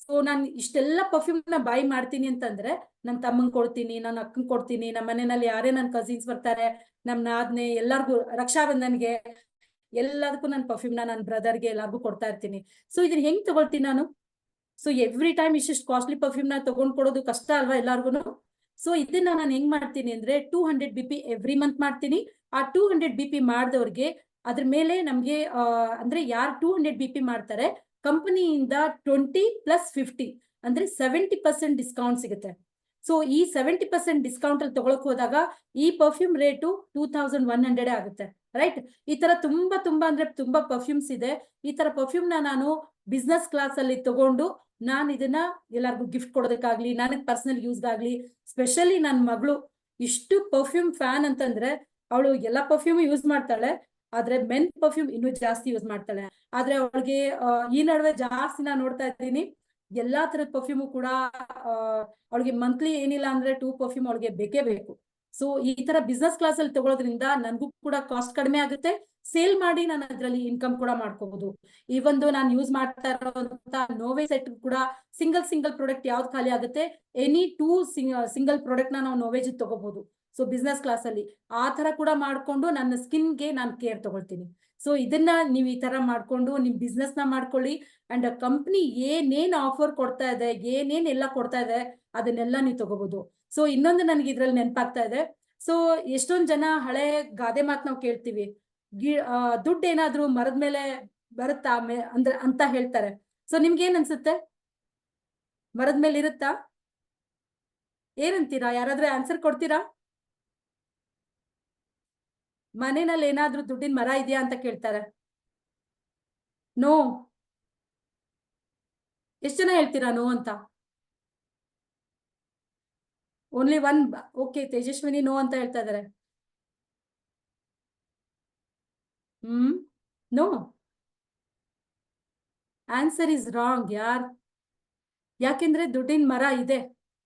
ಸೊ ನಾನು ಇಷ್ಟೆಲ್ಲ ಪರ್ಫ್ಯೂಮ್ ನ ಬೈ ಮಾಡ್ತೀನಿ ಅಂತಂದ್ರೆ ನನ್ನ ತಮ್ಮಂಗ್ ಕೊಡ್ತೀನಿ, ನನ್ನ ಅಕ್ಕಂಗ್ ಕೊಡ್ತೀನಿ, ನಮ್ಮ ಮನೆಯಲ್ಲಿ ಯಾರೇ ನನ್ನ ಕಸಿನ್ಸ್ ಬರ್ತಾರೆ, ನಮ್ ನಾದ್ನೆ ಎಲ್ಲಾರ್ಗು, ರಕ್ಷಾಬಂಧನ್ಗೆ ಎಲ್ಲದಕ್ಕೂ ನನ್ನ ಪರ್ಫ್ಯೂಮ್ ನ ನನ್ನ ಬ್ರದರ್ಗೆ ಎಲ್ಲಾರ್ಗು ಕೊಡ್ತಾ ಇರ್ತೀನಿ. ಸೊ ಇದನ್ನ ಹೆಂಗ್ ತಗೊಳ್ತೀನಿ ನಾನು? ಸೊ ಎವ್ರಿ ಟೈಮ್ ಇಷ್ಟು ಕಾಸ್ಟ್ಲಿ ಪರ್ಫ್ಯೂಮ್ ನ ತಗೊಂಡ್ ಕೊಡೋದು ಕಷ್ಟ ಅಲ್ವಾ ಎಲ್ಲಾರ್ಗು. ಸೊ ಇದನ್ನ ನಾನು ಹೆಂಗ್ ಮಾಡ್ತೀನಿ ಅಂದ್ರೆ 200 BP ಎವ್ರಿ ಮಂತ್ ಮಾಡ್ತೀನಿ. ಆ 200 BP ಮಾಡಿದವ್ರಿಗೆ ಅದ್ರ ಮೇಲೆ ನಮ್ಗೆ ಅಂದ್ರೆ ಯಾರು 200 BP ಮಾಡ್ತಾರೆ ಕಂಪನಿಯಿಂದ 20+50 ಅಂದ್ರೆ 70% ಡಿಸ್ಕೌಂಟ್ ಸಿಗುತ್ತೆ. ಸೊ ಈ 70% ಡಿಸ್ಕೌಂಟ್ ಅಲ್ಲಿ ತಗೊಳಕ್ ಹೋದಾಗ ಈ ಪರ್ಫ್ಯೂಮ್ ರೇಟು 2100 ಆಗುತ್ತೆ. ರೈಟ್, ಈ ತರ ತುಂಬಾ ಅಂದ್ರೆ ತುಂಬಾ ಪರ್ಫ್ಯೂಮ್ಸ್ ಇದೆ. ಈ ತರ ಪರ್ಫ್ಯೂಮ್ ನಾನು ಬಿಸ್ನೆಸ್ ಕ್ಲಾಸ್ ಅಲ್ಲಿ ತಗೊಂಡು ನಾನು ಇದನ್ನ ಎಲ್ಲಾರ್ಗು ಗಿಫ್ಟ್ ಕೊಡೋದಕ್ಕಾಗ್ಲಿ, ನನಗ್ ಪರ್ಸನಲ್ ಯೂಸ್ಗಾಗ್ಲಿ, ಸ್ಪೆಷಲಿ ನನ್ನ ಮಗಳು ಇಷ್ಟು ಪರ್ಫ್ಯೂಮ್ ಫ್ಯಾನ್ ಅಂತಂದ್ರೆ ಅವಳು ಎಲ್ಲಾ ಪರ್ಫ್ಯೂಮ್ ಯೂಸ್ ಮಾಡ್ತಾಳೆ, ಆದ್ರೆ ಮೆನ್ ಪರ್ಫ್ಯೂಮ್ ಇನ್ನೂ ಜಾಸ್ತಿ ಯೂಸ್ ಮಾಡ್ತಾಳೆ. ಆದ್ರೆ ಅವಳಿಗೆ ಈ ನಡುವೆ ಜಾಸ್ತಿ ನಾನು ನೋಡ್ತಾ ಇದ್ದೀನಿ, ಎಲ್ಲಾ ತರದ ಪರ್ಫ್ಯೂಮು ಕೂಡ ಅವಳಿಗೆ ಮಂತ್ಲಿ ಏನಿಲ್ಲ ಅಂದ್ರೆ 2 ಪರ್ಫ್ಯೂಮ್ ಅವಳಿಗೆ ಬೇಕೇ ಬೇಕು. ಸೊ ಈ ತರ ಬಿಸ್ನೆಸ್ ಕ್ಲಾಸ್ ಅಲ್ಲಿ ತಗೊಳೋದ್ರಿಂದ ನನ್ಗೂ ಕೂಡ ಕಾಸ್ಟ್ ಕಡಿಮೆ ಆಗುತ್ತೆ, ಸೇಲ್ ಮಾಡಿ ನಾನು ಅದ್ರಲ್ಲಿ ಇನ್ಕಮ್ ಕೂಡ ಮಾಡ್ಕೋಬಹುದು. ಈ ಒಂದು ನಾನು ಯೂಸ್ ಮಾಡ್ತಾ ಇರೋಂತ ನೋವೆ ಸೆಟ್ ಕೂಡ ಸಿಂಗಲ್ ಪ್ರಾಡಕ್ಟ್ ಯಾವ್ದು ಖಾಲಿ ಆಗುತ್ತೆ, ಎನಿ 2 ಸಿಂಗಲ್ ಪ್ರಾಡಕ್ಟ್ ನಾವು ನೋವೇಜ್ ತಗೋಬಹುದು. ಸೊ ಬಿಸ್ನೆಸ್ ಕ್ಲಾಸ್ ಅಲ್ಲಿ ಆ ತರ ಕೂಡ ಮಾಡ್ಕೊಂಡು ನನ್ನ ಸ್ಕಿನ್ಗೆ ನಾನು ಕೇರ್ ತಗೊಳ್ತೀನಿ. ಸೊ ಇದನ್ನ ನೀವು ಈ ತರ ಮಾಡ್ಕೊಂಡು ನಿಮ್ ಬಿಸ್ನೆಸ್ ನ ಮಾಡ್ಕೊಳ್ಳಿ. ಅಂಡ್ ಕಂಪ್ನಿ ಏನೇನ್ ಆಫರ್ ಕೊಡ್ತಾ ಇದೆ, ಏನೇನ್ ಎಲ್ಲ ಕೊಡ್ತಾ ಇದೆ ಅದನ್ನೆಲ್ಲ ನೀವು ತಗೋಬಹುದು. ಸೊ ಇನ್ನೊಂದು ನನಗೆ ಇದ್ರಲ್ಲಿ ನೆನಪಾಗ್ತಾ ಇದೆ. ಸೊ ಎಷ್ಟೊಂದ್ ಜನ ಹಳೆ ಗಾದೆ ಮಾತು ನಾವು ಕೇಳ್ತೀವಿ, ದುಡ್ಡು ಏನಾದ್ರೂ ಮರದ ಮೇಲೆ ಬರುತ್ತಾ ಅಂದ್ರೆ ಅಂತ ಹೇಳ್ತಾರೆ. ಸೊ ನಿಮ್ಗೆ ಏನ್ ಅನ್ಸುತ್ತೆ, ಮರದ ಮೇಲೆ ಇರುತ್ತಾ? ಏನಂತೀರಾ? ಯಾರಾದ್ರೂ ಆನ್ಸರ್ ಕೊಡ್ತೀರಾ? ಮನೆಯಲ್ಲಿ ಏನಾದ್ರೂ ದುಡ್ಡಿನ ಮರ ಇದೆಯಾ ಅಂತ ಕೇಳ್ತಾರೆ. ನೋ. ಎಷ್ಟು ಜನ ಹೇಳ್ತೀರಾ ನೋ ಅಂತ? ಓನ್ಲಿ 1. ಓಕೆ, ತೇಜಸ್ವಿನಿ ನೋ ಅಂತ ಹೇಳ್ತಾ ಇದಾರೆ. ನೋ, ಆನ್ಸರ್ ಇಸ್ ರಾಂಗ್ ಯಾರ್. ಯಾಕೆಂದ್ರೆ ದುಡ್ಡಿನ ಮರ ಇದೆ,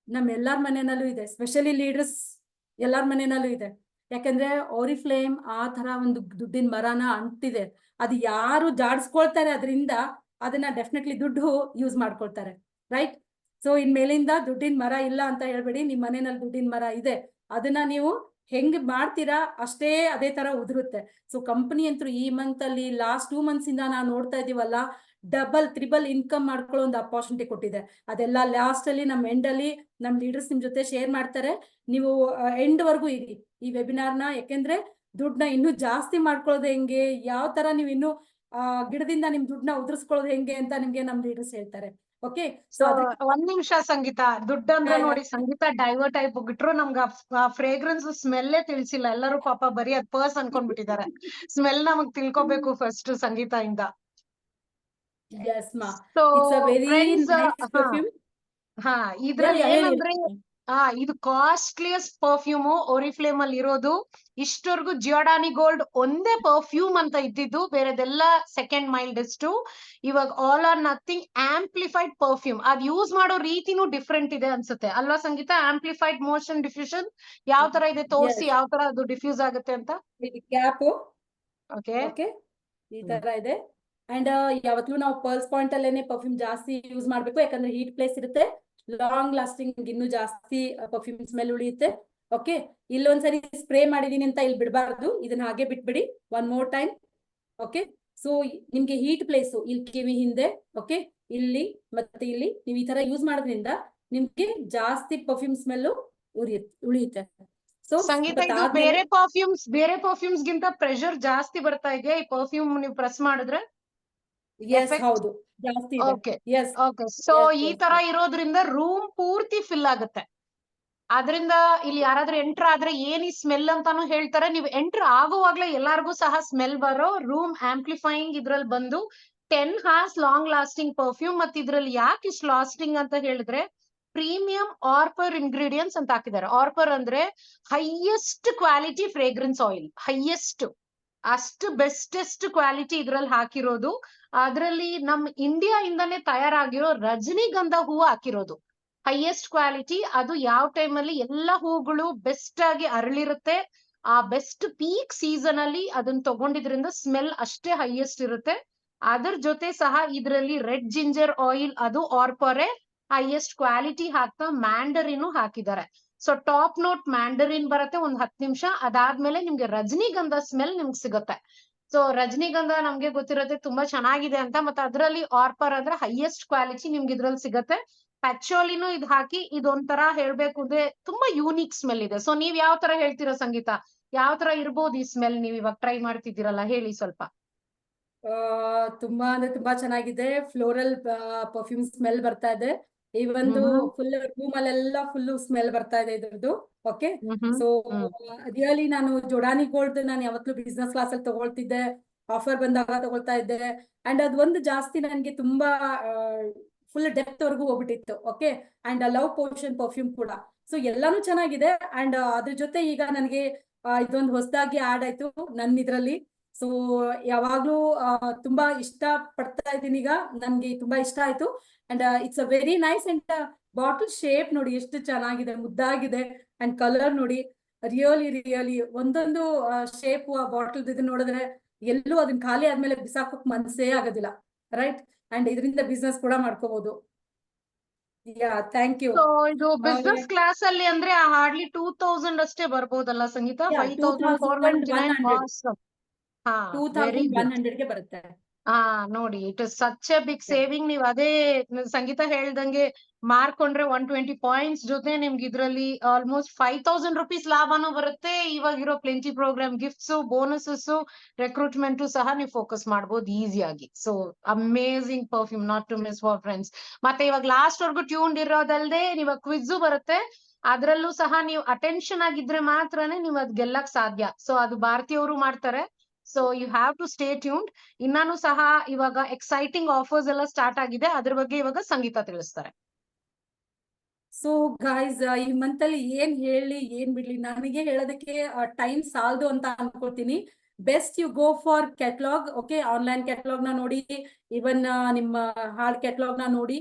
ನಮ್ ಎಲ್ಲಾರ ಮನೆಯಲ್ಲೂ ಇದೆ, ಸ್ಪೆಷಲಿ ಲೀಡರ್ಸ್ ಎಲ್ಲಾರ ಮನೆಯಲ್ಲೂ ಇದೆ. ಯಾಕಂದ್ರೆ ಓರಿಫ್ಲೇಮ್ ಆ ತರ ಒಂದು ದುಡ್ಡಿನ ಮರನ ಅಂಟಿದೆ. ಅದು ಯಾರು ಜಾಡ್ಸ್ಕೊಳ್ತಾರೆ ಅದರಿಂದ ಅದನ್ನ ಡೆಫಿನೆಟ್ಲಿ ದುಡ್ಡು ಯೂಸ್ ಮಾಡ್ಕೊಳ್ತಾರೆ. ರೈಟ್, ಸೊ ಇನ್ಮೇಲಿಂದ ದುಡ್ಡಿನ ಮರ ಇಲ್ಲ ಅಂತ ಹೇಳ್ಬೇಡಿ, ನಿಮ್ ಮನೆಯಲ್ಲಿ ದುಡ್ಡಿನ ಮರ ಇದೆ, ಅದನ್ನ ನೀವು ಹೆಂಗ್ ಮಾಡ್ತೀರಾ ಅಷ್ಟೇ ಅದೇ ತರ ಉದುರುತ್ತೆ. ಸೊ ಕಂಪನಿ ಅಂತೂ ಈ ಮಂತ್ ಅಲ್ಲಿ ಲಾಸ್ಟ್ 2 months ಇಂದ ನಾವು ನೋಡ್ತಾ ಇದೀವಲ್ಲ, ಡಬಲ್ 3 ಇನ್ಕಮ್ ಮಾಡ್ಕೊಳ್ಳೋ ಒಂದು ಅಪಾರ್ಚುನಿಟಿ ಕೊಟ್ಟಿದೆ. ಅದೆಲ್ಲ ಲಾಸ್ಟ್ ಅಲ್ಲಿ ನಮ್ ಎಂಡ್ ಅಲ್ಲಿ ನಮ್ ಲೀಡರ್ಸ್ ನಿಮ್ ಜೊತೆ ಶೇರ್ ಮಾಡ್ತಾರೆ. ನೀವು ಎಂಡ್ ವರ್ಗೂ ಇರಿ ಈ ವೆಬಿನಾರ್ ನ. ಯಾಕೆಂದ್ರೆ ದುಡ್ಡನ್ನ ಇನ್ನೂ ಜಾಸ್ತಿ ಮಾಡ್ಕೊಳ್ಳೋದು ಹೆಂಗೆ, ಯಾವ ತರ ನೀವು ಇನ್ನು ಗಿಡದಿಂದ ನಿಮ್ ದುಡ್ಡನ್ನ ಉದುರಿಸ್ಕೊಳ್ಳೋದು ಹೆಂಗೆ ಅಂತ ನಿಮ್ಗೆ ನಮ್ ಲೀಡರ್ಸ್ ಹೇಳ್ತಾರೆ. ಓಕೆ, ಸೊ ಒಂದ್ ನಿಮಿಷ ಸಂಗೀತ, ದುಡ್ಡು ಅಂದ್ರೆ ನೋಡಿ ಸಂಗೀತ ಡೈವರ್ಟ್ ಆಗಿ ಹೋಗ್ಬಿಟ್ರು. ನಮ್ಗ ಫ್ರೇಗ್ರೆನ್ಸ್ ಸ್ಮೆಲ್ಲೇ ತಿಳಿಸಿಲ್ಲ. ಎಲ್ಲರೂ ಪಾಪ ಬರೀ ಅದ್ ಪರ್ಸ್ ಅನ್ಕೊಂಡ್ಬಿಟ್ಟಿದ್ದಾರೆ. ಸ್ಮೆಲ್ ನಮಗ್ ತಿಳ್ಕೊಬೇಕು ಫಸ್ಟ್ ಸಂಗೀತ ಇಂದ. Yes, ma. So, It's a very friends, nice perfume. ಹಾ ಇದ್ರಲ್ಲಿ ಹೇಳಿ. ಏನಂದ್ರೆ ಇದು ಕಾಸ್ಟ್ಲಿಯಸ್ಟ್ ಪರ್ಫ್ಯೂಮ್ ಓರಿಫ್ಲೇಮ್ ಅಲ್ಲಿ ಇರೋದು. ಇಷ್ಟವರೆಗೂ ಜಿಯೋಡಾನಿ ಗೋಲ್ಡ್ ಒಂದೇ ಪರ್ಫ್ಯೂಮ್ ಅಂತ ಇದ್ದಿದ್ದು, ಬೇರೆದೆಲ್ಲ ಸೆಕೆಂಡ್ ಮೈಲ್ಡೆಸ್ಟ್. ಇವಾಗ all are nothing amplified perfume. ಅದ್ ಯೂಸ್ ಮಾಡೋ ರೀತಿನೂ ಡಿಫ್ರೆಂಟ್ ಇದೆ ಅನ್ಸುತ್ತೆ ಅಲ್ವಾ ಸಂಗೀತ? ಆಂಪ್ಲಿಫೈಡ್ ಮೋಷನ್ ಡಿಫ್ಯೂಷನ್ ಯಾವ ತರ ಇದೆ ತೋರಿಸಿ, ಎಸ್ ಯಾವ ತರ ಅದು ಡಿಫ್ಯೂಸ್ ಆಗುತ್ತೆ ಅಂತ. ಇದು ಕ್ಯಾಪ್. ಓಕೆ, ಓಕೆ, ಈ ತರ ಇದೆ. ಅಂಡ್ ಯಾವತ್ತೂ ನಾವು ಪರ್ಲ್ಸ್ ಪಾಯಿಂಟ್ ಅಲ್ಲೇನೆ ಪರ್ಫ್ಯೂಮ್ ಜಾಸ್ತಿ ಯೂಸ್ ಮಾಡ್ಬೇಕು, ಯಾಕಂದ್ರೆ ಹೀಟ್ ಪ್ಲೇಸ್ ಇರುತ್ತೆ, ಲಾಂಗ್ ಲಾಸ್ಟಿಂಗ್ ಇನ್ನೂ ಜಾಸ್ತಿ ಪರ್ಫ್ಯೂಮ್ ಸ್ಮೆಲ್ ಉಳಿಯುತ್ತೆ. ಓಕೆ, ಇಲ್ಲೊಂದ್ಸರಿ ಸ್ಪ್ರೇ ಮಾಡಿದೀನಿ ಅಂತ ಇಲ್ಲಿ ಬಿಡಬಾರ್ದು, ಇದನ್ನ ಹಾಗೆ ಬಿಟ್ಬಿಡಿ one more time. Okay, so ನಿಮ್ಗೆ ಹೀಟ್ ಪ್ಲೇಸ್ ಇಲ್ಲಿ ಕಿವಿ ಹಿಂದೆ, ಓಕೆ, ಇಲ್ಲಿ ಮತ್ತೆ ಇಲ್ಲಿ ನೀವು ಈ ತರ ಯೂಸ್ ಮಾಡೋದ್ರಿಂದ ನಿಮ್ಗೆ ಜಾಸ್ತಿ ಪರ್ಫ್ಯೂಮ್ ಸ್ಮೆಲ್ ಉಳಿಯುತ್ತೆ. ಸೊ ಸಂಗೀತ ಇದು ಬೇರೆ ಪರ್ಫ್ಯೂಮ್ಸ್ ಗಿಂತ ಪ್ರೆಷರ್ ಜಾಸ್ತಿ ಬರ್ತಾ ಇದೆ ಈ ಪರ್ಫ್ಯೂಮ್ ನೀವು ಪ್ರೆಸ್ ಮಾಡಿದ್ರೆ. ಎಸ್, ಹೌದು, ಜಾಸ್ತಿ ಇದೆ. Okay yes, okay, so yes, ಈ yes, ತರ yes. ಇರೋದ್ರಿಂದ ರೂಮ್ ಪೂರ್ತಿ ಫಿಲ್ ಆಗುತ್ತೆ. ಆದ್ರಿಂದ ಇಲ್ಲಿ ಯಾರಾದ್ರೂ ಎಂಟರ್ ಆದ್ರೆ ಏನ್ ಈ ಸ್ಮೆಲ್ ಅಂತಾನು ಹೇಳ್ತಾರೆ. ನೀವು ಎಂಟರ್ ಆಗುವಾಗ್ಲೇ ಎಲ್ಲಾರ್ಗೂ ಸಹ ಸ್ಮೆಲ್ ಬರೋ ರೂಮ್ ಆಂಪ್ಲಿಫೈಯಿಂಗ್ ಇದ್ರಲ್ಲಿ ಬಂದು 10 hours ಲಾಂಗ್ ಲಾಸ್ಟಿಂಗ್ ಪರ್ಫ್ಯೂಮ್. ಮತ್ತೆ ಇದ್ರಲ್ಲಿ ಯಾಕೆ ಇಷ್ಟು ಲಾಸ್ಟಿಂಗ್ ಅಂತ ಹೇಳಿದ್ರೆ ಪ್ರೀಮಿಯಂ ಆರ್ಪರ್ ಇಂಗ್ರೀಡಿಯೆಂಟ್ಸ್ ಅಂತ ಹಾಕಿದ್ದಾರೆ. ಆರ್ಪರ್ ಅಂದ್ರೆ highest quality fragrance oil, highest, ಅಷ್ಟು ಬೆಸ್ಟೆಸ್ಟ್ ಕ್ವಾಲಿಟಿ ಇದ್ರಲ್ಲಿ ಹಾಕಿರೋದು. ಅದ್ರಲ್ಲಿ ನಮ್ ಇಂಡಿಯಾ ಇಂದಾನೆ ತಯಾರಾಗಿರೋ ರಜನಿಗಂಧ ಹೂವು ಹಾಕಿರೋದು, ಹೈಯೆಸ್ಟ್ ಕ್ವಾಲಿಟಿ. ಅದು ಯಾವ ಟೈಮ್ ಅಲ್ಲಿ ಎಲ್ಲಾ ಹೂಗಳು ಬೆಸ್ಟ್ ಆಗಿ ಅರಳಿರುತ್ತೆ, ಆ ಬೆಸ್ಟ್ ಪೀಕ್ ಸೀಸನ್ ಅಲ್ಲಿ ಅದನ್ನ ತಗೊಂಡಿದ್ರಿಂದ ಸ್ಮೆಲ್ ಅಷ್ಟೇ ಹೈಯೆಸ್ಟ್ ಇರುತ್ತೆ. ಅದರ ಜೊತೆ ಸಹ ಇದರಲ್ಲಿ ರೆಡ್ ಜಿಂಜರ್ ಆಯಿಲ್, ಅದು ಆರ್ಪರೇ ಹೈಯೆಸ್ಟ್ ಕ್ವಾಲಿಟಿ ಹಾಕ್ತಾ ಮ್ಯಾಂಡರಿನ್ ಹಾಕಿದ್ದಾರೆ. ಸೊ ಟಾಪ್ ನೋಟ್ ಮ್ಯಾಂಡರಿನ್ ಬರುತ್ತೆ ಒಂದ್ 10 ನಿಮಿಷ, ಅದಾದ್ಮೇಲೆ ನಿಮ್ಗೆ ರಜನಿಗಂಧ ಸ್ಮೆಲ್ ನಿಮ್ಗೆ ಸಿಗುತ್ತೆ. ಸೊ ರಜನಿಗಂಧ ನಮ್ಗೆ ಗೊತ್ತಿರುತ್ತೆ ತುಂಬಾ ಚೆನ್ನಾಗಿದೆ ಅಂತ, ಮತ್ತೆ ಅದರಲ್ಲಿ ಆರ್ಪರ್ ಅಂದ್ರೆ ಹೈಯೆಸ್ಟ್ ಕ್ವಾಲಿಟಿ ನಿಮ್ಗೆ ಇದ್ರಲ್ಲಿ ಸಿಗತ್ತೆ. ಪ್ಯಾಚೋಲಿನೂ ಇದು ಹಾಕಿ, ಇದೊಂಥರ ಹೇಳ್ಬೇಕು ಅಂದ್ರೆ ತುಂಬಾ ಯೂನಿಕ್ ಸ್ಮೆಲ್ ಇದೆ. ಸೊ ನೀವ್ ಯಾವ ತರ ಹೇಳ್ತೀರಾ ಸಂಗೀತ? ಯಾವ ತರ ಇರ್ಬೋದು ಈ ಸ್ಮೆಲ್? ನೀವ್ ಇವಾಗ ಟ್ರೈ ಮಾಡ್ತಿದ್ದೀರಲ್ಲ, ಹೇಳಿ ಸ್ವಲ್ಪ. ತುಂಬಾ ಅಂದ್ರೆ ತುಂಬಾ ಚೆನ್ನಾಗಿದೆ. ಫ್ಲೋರಲ್ ಪರ್ಫ್ಯೂಮ್ ಸ್ಮೆಲ್ ಬರ್ತಾ ಇದೆ. ಈ ಒಂದು ಫುಲ್ ರೂಮ್ ಅಲ್ಲೆಲ್ಲ ಫುಲ್ ಸ್ಮೆಲ್ ಬರ್ತಾ ಇದೆ ಇದ್ರದ್ದು. ಓಕೆ, ಸೊ ರಿಯಲಿ ನಾನು ಜೋಡಾನಿ ಗೋಲ್ಡ್ ನಾನು ಯಾವತ್ತೂ ಬಿಸ್ನೆಸ್ ಕ್ಲಾಸ್ ಅಲ್ಲಿ ತಗೊಳ್ತಿದ್ದೆ, ಆಫರ್ ಬಂದಾಗ ತಗೊಳ್ತಾ ಇದ್ದೆ. ಅಂಡ್ ಅದ್ ಒಂದು ಜಾಸ್ತಿ ನನಗೆ ತುಂಬಾ ಫುಲ್ ಡೆಪ್ತ್ ವರ್ಗೂ ಹೋಗ್ಬಿಟ್ಟಿತ್ತು. Okay, and love potion perfume ಕೂಡ. ಸೊ ಎಲ್ಲಾನು ಚೆನ್ನಾಗಿದೆ. ಅಂಡ್ ಅದ್ರ ಜೊತೆ ಈಗ ನನಗೆ ಇದೊಂದು ಹೊಸದಾಗಿ ಆಡ್ ಆಯ್ತು ನನ್ನ ಇದ್ರಲ್ಲಿ. ಸೊ ಯಾವಾಗ್ಲೂ ತುಂಬಾ ಇಷ್ಟ ಪಡ್ತಾ ಇದ್ದೀನಿ ಈಗ, ನನ್ಗೆ ತುಂಬಾ ಇಷ್ಟ ಆಯ್ತು. And it's a very nice. And bottle shape ನೋಡಿ ಎಷ್ಟು ಚೆನ್ನಾಗಿದೆ, ಮುದ್ದಾಗಿದೆ. ಅಂಡ್ ಕಲರ್ ನೋಡಿ, ರಿಯಲಿ ಒಂದೊಂದು ಶೇಪ್ ಆ ಬಾಟಲ್ ಇದನ್ನ ನೋಡಿದ್ರೆ ಎಲ್ಲೂ ಅದನ್ನ ಖಾಲಿ ಆದ್ಮೇಲೆ ಬಿಸಾಕೋಕ್ ಮನ್ಸೇ ಆಗೋದಿಲ್ಲ, ರೈಟ್? ಅಂಡ್ ಇದರಿಂದ ಬಿಸ್ನೆಸ್ ಕೂಡ ಮಾಡ್ಕೋಬಹುದು. Yeah, thank you. ಸೊ ಇದು ಬಿಸ್ನೆಸ್ ಕ್ಲಾಸ್ ಅಲ್ಲಿ ಅಂದ್ರೆ ಹಾರ್ಡ್ಲಿ 2000 ಅಷ್ಟೇ ಬರ್ಬೋದಲ್ಲ ಸಂಗೀತ? 5499 ಕಾಸ್ಟ್. ಹಾ, ವೆರಿ ಗುಡ್. 2100ಗೆ ಬರುತ್ತೆ. ನೋಡಿ, it is such a big saving. ನೀವ್ ಅದೇ ಸಂಗೀತ ಹೇಳ್ದಂಗೆ ಮಾರ್ಕೊಂಡ್ರೆ 120 ಪಾಯಿಂಟ್ಸ್ ಜೊತೆ ನಿಮ್ಗೆ ಇದ್ರಲ್ಲಿ ಆಲ್ಮೋಸ್ಟ್ 5000 ರುಪೀಸ್ ಲಾಭನೂ ಬರುತ್ತೆ. ಇವಾಗಿರೋ plenty program gifts, bonuses, recruitment ಸಹ ನೀವು ಫೋಕಸ್ ಮಾಡ್ಬೋದು ಈಸಿಯಾಗಿ. So amazing perfume, not to miss for friends. ಮತ್ತೆ ಇವಾಗ ಲಾಸ್ಟ್ ವರ್ಗು ಟ್ಯೂನ್ ಇರೋದಲ್ದೆ ಇವಾಗ ಕ್ವಿಜ್ ಬರುತ್ತೆ, ಅದ್ರಲ್ಲೂ ಸಹ ನೀವು ಅಟೆನ್ಷನ್ ಆಗಿದ್ರೆ ಮಾತ್ರನೇ ನೀವು ಅದ್ ಗೆಲ್ಲಕ್ ಸಾಧ್ಯ. ಸೊ ಅದು ಭಾರತಿ ಅವರು ಮಾಡ್ತಾರೆ. So you have to stay tuned. ಇನ್ನಾನು ಸಹ ಇವಾಗ ಎಕ್ಸೈಟಿಂಗ್ ಆಫರ್ಸ್ ಎಲ್ಲ ಸ್ಟಾರ್ಟ್ ಆಗಿದೆ, ಅದ್ರ ಬಗ್ಗೆ ಇವಾಗ ಸಂಗೀತ ತಿಳಿಸ್ತಾರೆ. ಸೊ ಗೈಸ್, ಈ ಮಂತ್ ಅಲ್ಲಿ ಏನ್ ಹೇಳಿ ಏನ್ ಬಿಡ್ಲಿ, ನನಗೆ ಹೇಳೋದಕ್ಕೆ ಟೈಮ್ ಸಾಲದು ಅಂತ ಅನ್ಕೊಳ್ತೀನಿ. Best you go for catalogue. Okay, online catalogue ನ ನೋಡಿ, ಇವನ್ ನಿಮ್ಮ ಹಾರ್ಡ್ ಕ್ಯಾಟ್ಲಾಗ್ ನ ನೋಡಿ.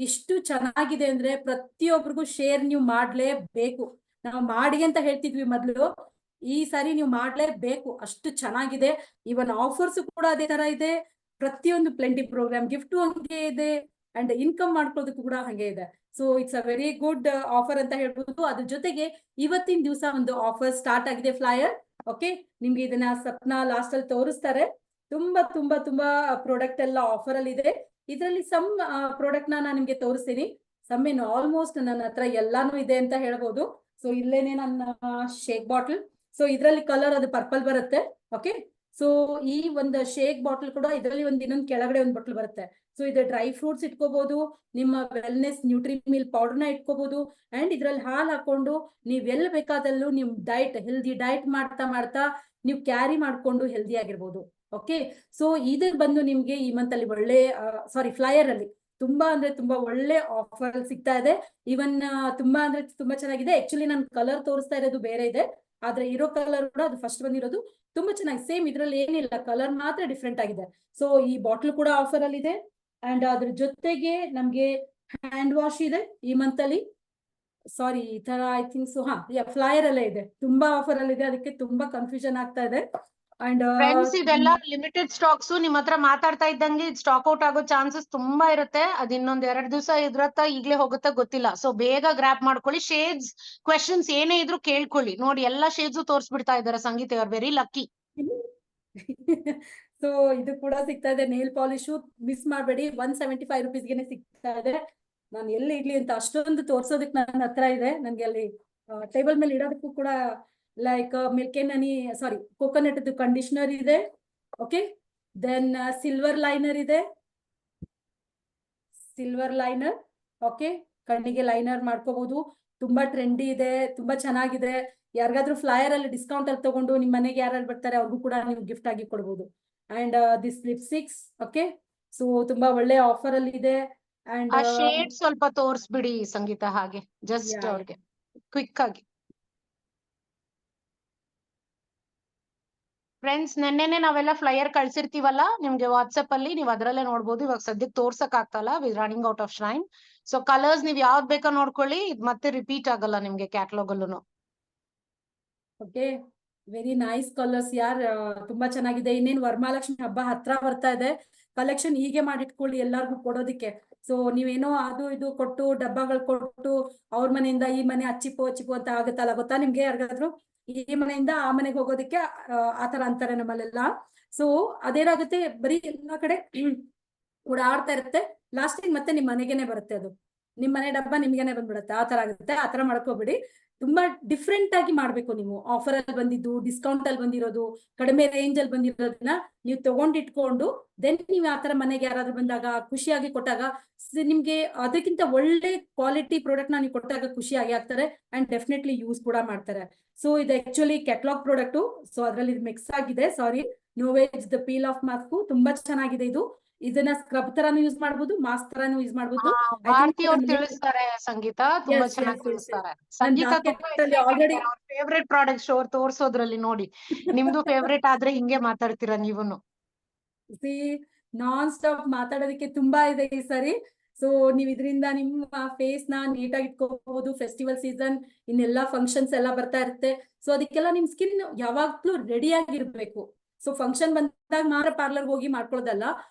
ಇಷ್ಟು ಚೆನ್ನಾಗಿದೆ ಅಂದ್ರೆ ಪ್ರತಿಯೊಬ್ಬರಿಗೂ ಶೇರ್ ನೀವು ಮಾಡ್ಲೇಬೇಕು. ನಾವು ಮಾಡಿ ಅಂತ ಹೇಳ್ತಿದ್ವಿ ಮೊದ್ಲು, ಈ ಸಾರಿ ನೀವು ಮಾಡ್ಲೇಬೇಕು, ಅಷ್ಟು ಚೆನ್ನಾಗಿದೆ. ಇವನ್ ಆಫರ್ಸ್ ಕೂಡ ಅದೇ ತರ ಇದೆ. ಪ್ರತಿಯೊಂದು ಪ್ಲೆಂಟಿ ಪ್ರೋಗ್ರಾಮ್ ಗಿಫ್ಟ್ ಹಂಗೆ ಇದೆ, ಅಂಡ್ ಇನ್ಕಮ್ ಮಾಡ್ಕೊಳ್ಳೋದಕ್ಕೂ ಕೂಡ ಹಂಗೆ ಇದೆ. So it's a very good offer ಅಂತ ಹೇಳ್ಬೋದು. ಅದ್ರ ಜೊತೆಗೆ ಇವತ್ತಿನ ದಿವಸ ಒಂದು ಆಫರ್ ಸ್ಟಾರ್ಟ್ ಆಗಿದೆ, ಫ್ಲೈಯರ್. ಓಕೆ, ನಿಮ್ಗೆ ಇದನ್ನ ಸಪ್ನ ಲಾಸ್ಟ್ ಅಲ್ಲಿ ತೋರಿಸ್ತಾರೆ. ತುಂಬಾ ಪ್ರಾಡಕ್ಟ್ ಎಲ್ಲ ಆಫರ್ ಅಲ್ಲಿ ಇದೆ. ಇದರಲ್ಲಿ ಸಮ್ ಪ್ರಾಡಕ್ಟ್ ನಾನು ನಿಮ್ಗೆ ತೋರಿಸ್ತೀನಿ. ಸಮ್ ಏನು ಆಲ್ಮೋಸ್ಟ್ ನನ್ನ ಹತ್ರ ಎಲ್ಲಾನು ಇದೆ ಅಂತ ಹೇಳ್ಬೋದು. ಸೊ ಇಲ್ಲೇನೆ ನನ್ನ ಶೇಕ್ ಬಾಟಲ್. ಸೊ ಇದರಲ್ಲಿ ಕಲರ್ ಅದು ಪರ್ಪಲ್ ಬರುತ್ತೆ. ಓಕೆ, ಸೊ ಈ ಒಂದು ಶೇಕ್ ಬಾಟಲ್ ಕೂಡ ಇದರಲ್ಲಿ ಇನ್ನೊಂದು ಕೆಳಗಡೆ ಒಂದು ಬಾಟಲ್ ಬರುತ್ತೆ. ಸೊ ಇದು ಡ್ರೈ ಫ್ರೂಟ್ಸ್ ಇಟ್ಕೋಬಹುದು, ನಿಮ್ಮ ವೆಲ್ನೆಸ್ ನ್ಯೂಟ್ರಿ ಮಿಲ್ ಪೌಡರ್ನ ಇಟ್ಕೋಬಹುದು. ಅಂಡ್ ಇದ್ರಲ್ಲಿ ಹಾಲು ಹಾಕೊಂಡು ನೀವ್ ಎಲ್ಲಿ ಬೇಕಾದಲ್ಲೂ ನಿಮ್ ಡೈಟ್, ಹೆಲ್ದಿ ಡೈಟ್ ಮಾಡ್ತಾ ನೀವು ಕ್ಯಾರಿ ಮಾಡ್ಕೊಂಡು ಹೆಲ್ದಿ ಆಗಿರ್ಬೋದು. ಓಕೆ, ಸೊ ಇದು ಬಂದು ನಿಮ್ಗೆ ಈ ಮಂತ್ ಅಲ್ಲಿ ಒಳ್ಳೆ ಫ್ಲೈಯರ್ ಅಲ್ಲಿ ತುಂಬಾ ಅಂದ್ರೆ ತುಂಬಾ ಒಳ್ಳೆ ಆಫರ್ ಸಿಗ್ತಾ ಇದೆ. ಇವನ್ ತುಂಬಾ ಅಂದ್ರೆ ತುಂಬಾ ಚೆನ್ನಾಗಿದೆ. ಆಕ್ಚುಲಿ ನಾನು ಕಲರ್ ತೋರಿಸ್ತಾ ಇರೋದು ಬೇರೆ ಇದೆ, ಆದ್ರೆ ಇರೋ ಕಲರ್ ಕೂಡ ಅದು ಫಸ್ಟ್ ಬಂದಿರೋದು ತುಂಬಾ ಚೆನ್ನಾಗಿ ಸೇಮ್ ಇದ್ರಲ್ಲಿ ಏನಿಲ್ಲ, ಕಲರ್ ಮಾತ್ರ ಡಿಫ್ರೆಂಟ್ ಆಗಿದೆ. ಸೊ ಈ ಬಾಟ್ಲ್ ಕೂಡ ಆಫರ್ ಅಲ್ಲಿ ಇದೆ. ಅಂಡ್ ಅದ್ರ ಜೊತೆಗೆ ನಮ್ಗೆ ಹ್ಯಾಂಡ್ ವಾಶ್ ಇದೆ ಈ ಮಂತ್ ಅಲ್ಲಿ. ಸಾರಿ, ಈ ತರ ಐ ಥಿಂಕ್ ಸೊ ಫ್ಲೈಯರ್ ಅಲ್ಲೇ ಇದೆ, ತುಂಬಾ ಆಫರ್ ಅಲ್ಲಿ ಇದೆ, ಅದಕ್ಕೆ ತುಂಬಾ ಕನ್ಫ್ಯೂಷನ್ ಆಗ್ತಾ ಇದೆ. ಅಂಡ್ ಫ್ರೆಂಡ್ಸ್ ಇದೆಲ್ಲ ಲಿಮಿಟೆಡ್ ಸ್ಟಾಕ್ಸ್. ನಿಮ್ ಹತ್ರ ಮಾತಾಡ್ತಾ ಇದ್ದಂಗೆ ಸ್ಟಾಕ್ ಔಟ್ ಆಗೋ ಚಾನ್ಸಸ್ ತುಂಬಾ ಇರುತ್ತೆ. ಅದ್ ಇನ್ನೊಂದ್ 2 ದಿವಸ ಇದ್ರತ್ತ ಈಗ್ಲೇ ಹೋಗುತ್ತಾ ಗೊತ್ತಿಲ್ಲ. ಸೊ ಬೇಗ ಗ್ರಾಪ್ ಮಾಡ್ಕೊಳ್ಳಿ. ಶೇಡ್ಸ್ ಕ್ವೆಶನ್ಸ್ ಏನೇ ಇದ್ರು ಕೇಳ್ಕೊಳ್ಳಿ. ನೋಡಿ ಎಲ್ಲಾ ಶೇಡ್ಸ್ ತೋರ್ಸ್ಬಿಡ್ತಾ ಇದಾರೆ Sangeetha. Are very lucky. So ಇದು ಕೂಡ ಸಿಗ್ತಾ ಇದೆ. ನೇಲ್ ಪಾಲಿಶು ಮಿಸ್ ಮಾಡಬೇಡಿ, 175 ರುಪೀಸ್ಗೆನೆ ಸಿಗ್ತಾ ಇದೆ. ನಾನು ಎಲ್ಲಿ ಇಡ್ಲಿ ಅಂತ ಅಷ್ಟೊಂದು ತೋರ್ಸೋದಕ್ಕೆ ನನ್ನ ಹತ್ರ ಇದೆ. ನನ್ಗೆ ಅಲ್ಲಿ ಟೇಬಲ್ ಮೇಲೆ ಇಡೋದಕ್ಕೂ ಕೂಡ ಲೈಕ್ ಸಾರಿ ಕೋಕೋನಟ್ ಕಂಡೀಷನರ್ ಇದೆ. ಓಕೆ, ದೆನ್ ಸಿಲ್ವರ್ ಲೈನರ್ ಇದೆ, ಸಿಲ್ವರ್ ಲೈನರ್. ಓಕೆ, ಕಣ್ಣಿಗೆ ಲೈನರ್ ಮಾಡ್ಕೋಬಹುದು. ತುಂಬಾ ಟ್ರೆಂಡಿ ಇದೆ, ತುಂಬಾ ಚೆನ್ನಾಗಿದೆ. ಯಾರಿಗಾದ್ರೂ ಫ್ಲೈಯರ್ ಅಲ್ಲಿ ಡಿಸ್ಕೌಂಟ್ ಅಲ್ಲಿ ತಗೊಂಡು ನಿಮ್ ಮನೆಗೆ ಯಾರು ಬರ್ತಾರೆ ಅವ್ರಿಗೂ ಕೂಡ ನೀವು ಗಿಫ್ಟ್ ಆಗಿ ಕೊಡಬಹುದು. And this lipsticks, okay, so ತುಂಬಾ ಒಳ್ಳೆ ಆಫರ್ ಅಲ್ಲಿ ಇದೆ. ಅಂಡ್ ಆ ಶೇಡ್ ಸ್ವಲ್ಪ ತೋರ್ಸ್ಬಿಡಿ ಸಂಗೀತ, ಹಾಗೆ ಜಸ್ಟ್ ಅವ್ರಿಗೆ ಕ್ವಿಕ್ ಆಗಿ. ಫ್ರೆಂಡ್ಸ್, ನೆನ್ನೆನೆ ನಾವೆಲ್ಲ ಫ್ಲೈಯರ್ ಕಳ್ಸಿರ್ತೀವಲ್ಲ ನಿಮ್ಗೆ ವಾಟ್ಸ್ಆಪ್ ಅಲ್ಲಿ, ನೀವು ಅದ್ರಲ್ಲೇ ನೋಡ್ಬೋದು. ಇವಾಗ ಸದ್ಯಕ್ಕೆ ತೋರ್ಸಕ್ ಆಗ್ತಲ್ಲ, we running out of shine. So colours ನೀವ್ ಯಾವ್ದ್ ಬೇಕೋ ನೋಡ್ಕೊಳ್ಳಿ, ಇದ್ ಮತ್ತೆ ರಿಪೀಟ್ ಆಗಲ್ಲ ನಿಮ್ಗೆ ಕ್ಯಾಟ್ಲಾಗ್ ಅಲ್ಲೂ. ಓಕೆ, ವೆರಿ ನೈಸ್ ಕಲರ್ಸ್ ಯಾರ್, ತುಂಬಾ ಚೆನ್ನಾಗಿದೆ. ಇನ್ನೇನ್ ವರಮಹಾಲಕ್ಷ್ಮಿ ಹಬ್ಬ ಹತ್ರ ಬರ್ತಾ ಇದೆ. ಕಲೆಕ್ಷನ್ ಹೀಗೆ ಮಾಡಿಟ್ಕೊಳ್ಳಿ ಎಲ್ಲಾರ್ಗು ಕೊಡೋದಿಕ್ಕೆ. ಸೊ ನೀವೇನೋ ಅದು ಇದು ಕೊಟ್ಟು ಡಬ್ಬಗಳು ಕೊಟ್ಟು ಅವ್ರ ಮನೆಯಿಂದ ಈ ಮನೆ ಅಚ್ಚಿಪೋ ಅಂತ ಆಗುತ್ತಲ್ಲ, ಗೊತ್ತಾ ನಿಮ್ಗೆ? ಯಾರಿಗಾದ್ರು ಈ ಮನೆಯಿಂದ ಆ ಮನೆಗೆ ಹೋಗೋದಿಕ್ಕೆ ಆತರ ಅಂತಾರೆ ನಮ್ಮಲ್ಲೆಲ್ಲ. ಸೊ ಅದೇನಾಗುತ್ತೆ, ಬರೀ ಎಲ್ಲಾ ಕಡೆ ಓಡಾಡ್ತಾ ಇರುತ್ತೆ, ಲಾಸ್ಟಿಗೆ ಮತ್ತೆ ನಿಮ್ ಮನೆಗೇನೆ ಬರುತ್ತೆ. ಅದು ನಿಮ್ ಮನೆ ಡಬ್ಬ ನಿಮ್ಗೇನೆ ಬಂದ್ಬಿಡುತ್ತೆ. ಆ ತರ ಆಗುತ್ತೆ. ಆ ತರ ಮಾಡ್ಕೋಬಿಡಿ. ತುಂಬಾ ಡಿಫ್ರೆಂಟ್ ಆಗಿ ಮಾಡ್ಬೇಕು ನೀವು. ಆಫರ್ ಅಲ್ಲಿ ಬಂದಿದ್ದು, ಡಿಸ್ಕೌಂಟ್ ಅಲ್ಲಿ ಬಂದಿರೋದು, ಕಡಿಮೆ ರೇಂಜ್ ಅಲ್ಲಿ ಬಂದಿರೋದನ್ನ ನೀವು ತಗೊಂಡಿಟ್ಕೊಂಡು ದೆನ್ ನೀವು ಆತರ ಮನೆಗೆ ಯಾರಾದ್ರೂ ಬಂದಾಗ ಖುಷಿಯಾಗಿ ಕೊಟ್ಟಾಗ ನಿಮ್ಗೆ ಅದಕ್ಕಿಂತ ಒಳ್ಳೆ ಕ್ವಾಲಿಟಿ ಪ್ರಾಡಕ್ಟ್ ನ ನೀವು ಕೊಟ್ಟಾಗ ಖುಷಿಯಾಗಿ ಆಗ್ತಾರೆ. ಅಂಡ್ ಡೆಫಿನೆಟ್ಲಿ ಯೂಸ್ ಕೂಡ ಮಾಡ್ತಾರೆ. ಸೊ ಇದು ಆಕ್ಚುಲಿ ಕ್ಯಾಟ್ಲಾಗ್ ಪ್ರಾಡಕ್ಟ್. ಸೊ ಅದ್ರಲ್ಲಿ ಮಿಕ್ಸ್ ಆಗಿದೆ. ಸಾರಿ, ನೋವೇಜ್ ದ ಪೀಲ್ ಆಫ್ ಮಾಸ್ಕ್ ತುಂಬಾ ಚೆನ್ನಾಗಿದೆ ಇದು. ಇದನ್ನ ಸ್ಕ್ರಬ್ ತರಾನು ಯೂಸ್ ಮಾಡಬಹುದು, ಮಾಸ್ಕ್ ತರಾನು ಯೂಸ್ ಮಾಡಬಹುದು. ಭಾರತಿ ಅವ್ರು ತಿಳಿಸ್ತಾರೆ ಸಂಗೀತ, ತುಂಬಾ ಚೆನ್ನಾಗಿ ತಿಳಿಸ್ತಾರೆ. ಸಂಗೀತ ತುಂಬಾ ಆಲ್ರೆಡಿ ಅವ್ರ ಫೇವ್ರೆಟ್ ಪ್ರಾಡಕ್ಟ್ ಶೋ ತೋರ್ಸೋದ್ರಲ್ಲಿ ನೋಡಿ. ನಿಮ್ದು ಫೇವ್ರೆಟ್ ಆದ್ರೆ ಹಿಂಗೆ ಮಾತಾಡ್ತೀರಾ ನೀವುನು. ನಾನ್ ಸ್ಟಾಪ್ ಮಾತಾಡೋದಕ್ಕೆ ತುಂಬಾ ಇದೆ ಈ ಸರಿ. ಸೊ ನೀವ್ ಇದರಿಂದ ನಿಮ್ಮ ಫೇಸ್ ನ ನೀಟಾಗಿ ಇಟ್ಕೋಬಹುದು. ಫೆಸ್ಟಿವಲ್ ಸೀಸನ್ ಇನ್ನೆಲ್ಲಾ ಫಂಕ್ಷನ್ಸ್ ಎಲ್ಲ ಬರ್ತಾ ಇರುತ್ತೆ. ಸೊ ಅದಕ್ಕೆಲ್ಲ ನಿಮ್ ಸ್ಕಿನ್ ಯಾವಾಗ್ಲೂ ರೆಡಿ ಆಗಿರ್ಬೇಕು. ಸೊ ಫಂಕ್ಷನ್ ಬಂದಾಗ ಮಾತ್ರ ಪಾರ್ಲರ್ ಹೋಗಿ ಮಾಡ್ಕೊಳ್ಳೋದಲ್ಲ,